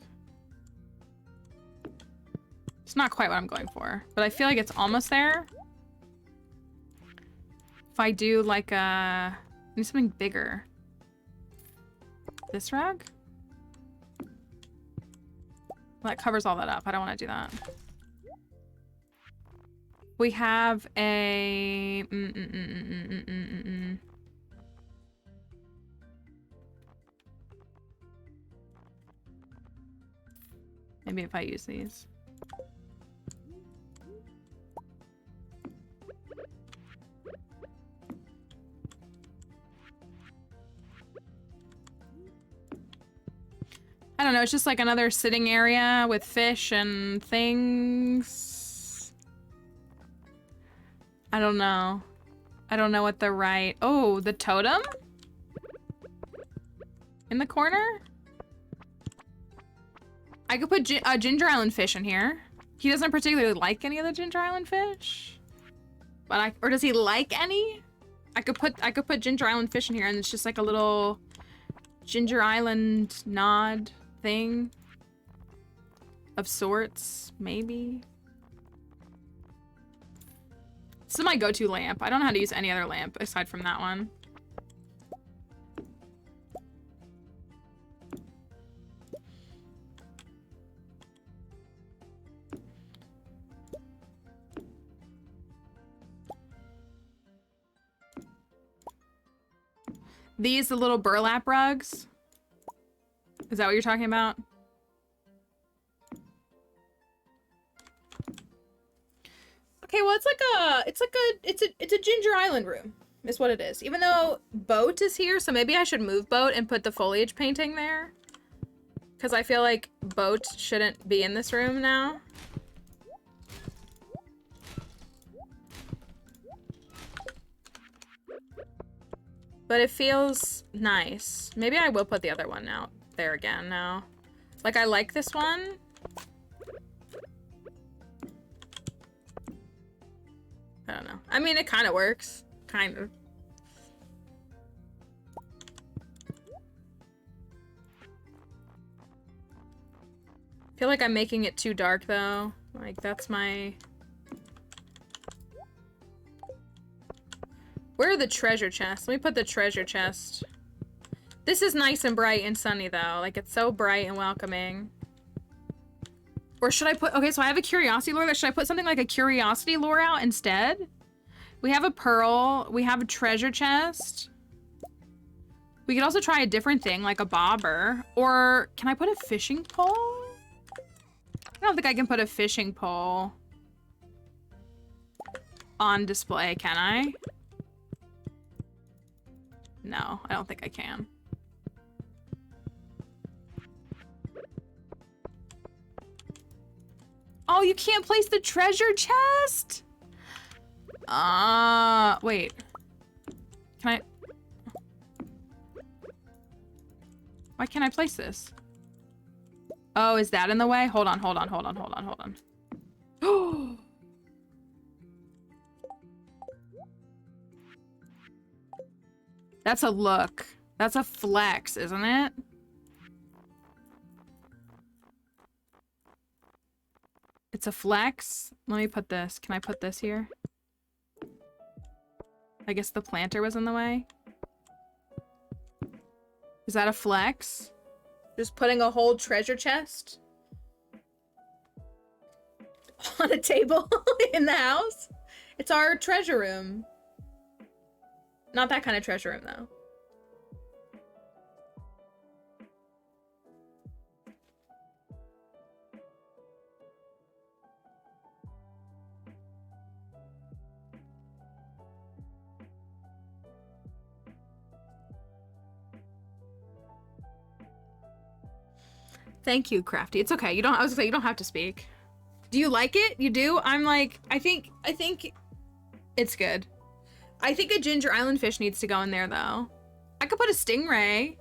It's not quite what I'm going for, but I feel like it's almost there. If I do like I need something bigger. This rug? That covers all that up. I don't want to do that. We have a... Maybe if I use these. I don't know, it's just like another sitting area with fish and things. I don't know. I don't know what the right... Oh, the totem? In the corner? I could put a Ginger Island fish in here. He doesn't particularly like any of the Ginger Island fish. But or does he like any? I could put Ginger Island fish in here and it's just like a little Ginger Island nod thing of sorts, maybe. This is my go-to lamp. I don't know how to use any other lamp aside from that one. These, the little burlap rugs. Is that what you're talking about? Okay, well, it's a Ginger Island room, is what it is. Even though Boat is here, so maybe I should move Boat and put the foliage painting there. Because I feel like Boat shouldn't be in this room now. But it feels nice. Maybe I will put the other one out there again now. Like, I like this one. I don't know. I mean, it kind of works. Kind of. I feel like I'm making it too dark, though. Like, that's my... Where are the treasure chests? Let me put the treasure chest. This is nice and bright and sunny, though. Like, it's so bright and welcoming. Or should I put... Okay, so I have a curiosity lure. Should I put something like a curiosity lure out instead? We have a pearl. We have a treasure chest. We could also try a different thing, like a bobber. Or can I put a fishing pole? I don't think I can put a fishing pole on display, can I? No, I don't think I can. Oh, you can't place the treasure chest? Wait. Can I? Why can't I place this? Oh, is that in the way? Hold on. Oh! That's a look. That's a flex, isn't it? It's a flex. Let me put this. Can I put this here? I guess the planter was in the way. Is that a flex? Just putting a whole treasure chest on a table in the house? It's our treasure room. Not that kind of treasure room, though. Thank you, Crafty. It's okay. You don't. I was gonna say you don't have to speak. Do you like it? You do? I'm like, I think it's good. I think a Ginger Island fish needs to go in there, though. I could put a stingray.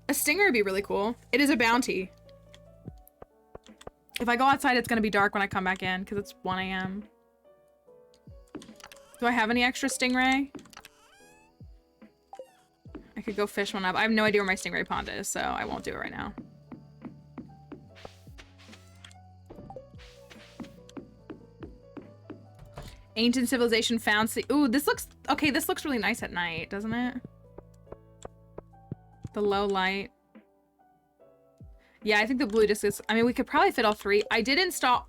A stinger would be really cool. It is a bounty. If I go outside, it's going to be dark when I come back in, because it's 1 a.m. Do I have any extra stingray? I could go fish one up. I have no idea where my stingray pond is, so I won't do it right now. Ancient civilization found. Ooh, this looks okay. This looks really nice at night, doesn't it? The low light. Yeah, I think the blue disc is. I mean, we could probably fit all three. I did install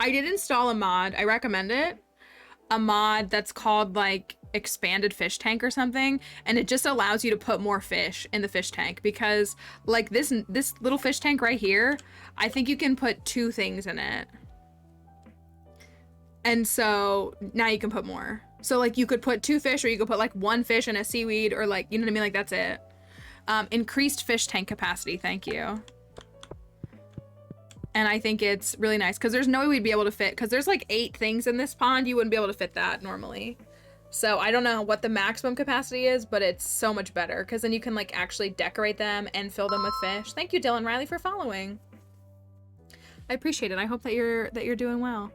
a mod. I recommend it. A mod that's called like expanded fish tank or something, and it just allows you to put more fish in the fish tank because like this little fish tank right here, I think you can put 2 things in it. And so now you can put more. So like you could put 2 fish, or you could put like 1 fish and a seaweed, or like, you know what I mean? Like that's it. Increased fish tank capacity. Thank you. And I think it's really nice because there's no way we'd be able to fit, because there's like 8 things in this pond. You wouldn't be able to fit that normally. So I don't know what the maximum capacity is, but it's so much better because then you can like actually decorate them and fill them with fish. Thank you, Dylan Riley, for following. I appreciate it. I hope that you're doing well.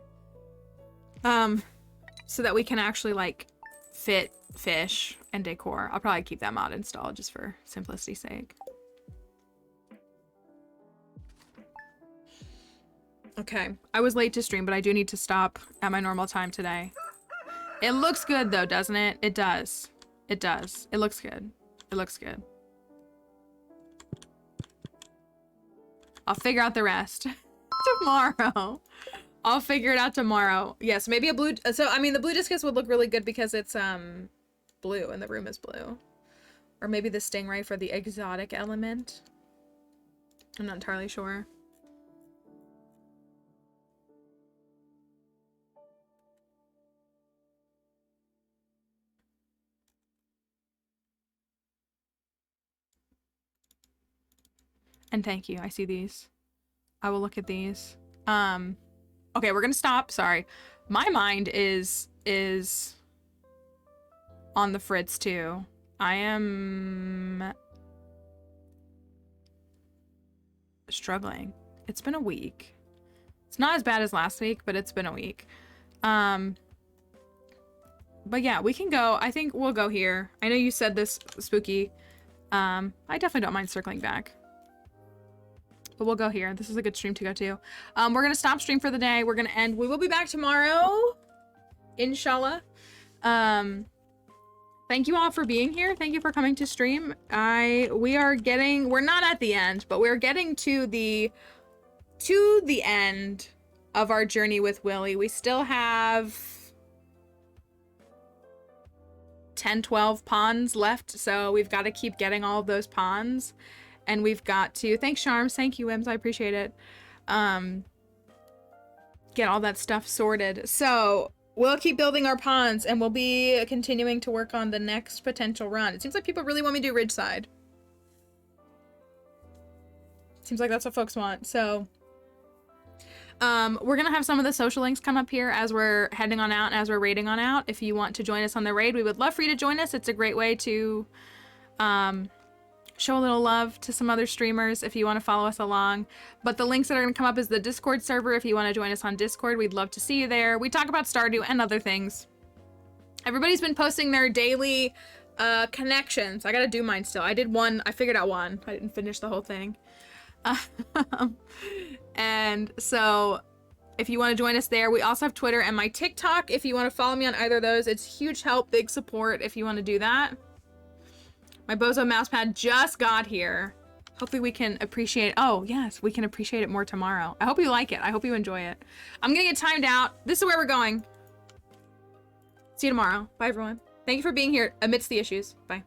So that we can actually like fit fish and decor. I'll probably keep that mod installed just for simplicity's sake. Okay, I was late to stream, but I do need to stop at my normal time today. It looks good though, doesn't it? It does. It does. It looks good. It looks good. I'll figure out the rest tomorrow. I'll figure it out tomorrow. Yes, maybe a blue. So, I mean, the blue discus would look really good because it's blue and the room is blue. Or maybe the stingray for the exotic element. I'm not entirely sure. And thank you. I see these. I will look at these. Okay, we're gonna stop. Sorry. My mind is on the fritz too. I am struggling. It's been a week. It's not as bad as last week, but it's been a week. But yeah, we can go. I think we'll go here. I know you said this, Spooky. I definitely don't mind circling back. But we'll go here. This is a good stream to go to. We're going to stop stream for the day. We're going to end. We will be back tomorrow. Inshallah. Thank you all for being here. Thank you for coming to stream. We're not at the end, but we're getting to the end of our journey with Willy. We still have 10, 12 ponds left. So we've got to keep getting all of those ponds. And we've got to, thanks Charms, thank you Wims, I appreciate it. Get all that stuff sorted. So we'll keep building our ponds and we'll be continuing to work on the next potential run. It seems like people really want me to do Ridgeside. Seems like that's what folks want. So we're gonna have some of the social links come up here as we're heading on out and as we're raiding on out. If you want to join us on the raid, we would love for you to join us. It's a great way to show a little love to some other streamers if you want to follow us along. But the links that are going to come up is the Discord server. If you want to join us on Discord, we'd love to see you there. We talk about Stardew and other things. Everybody's been posting their daily connections. I got to do mine still. I did one. I figured out one. I didn't finish the whole thing. And so if you want to join us there, we also have Twitter and my TikTok. If you want to follow me on either of those, it's huge help, big support if you want to do that. My Bozo mousepad just got here. Hopefully we can appreciate it. Oh, yes, we can appreciate it more tomorrow. I hope you like it. I hope you enjoy it. I'm gonna get timed out. This is where we're going. See you tomorrow. Bye, everyone. Thank you for being here amidst the issues. Bye.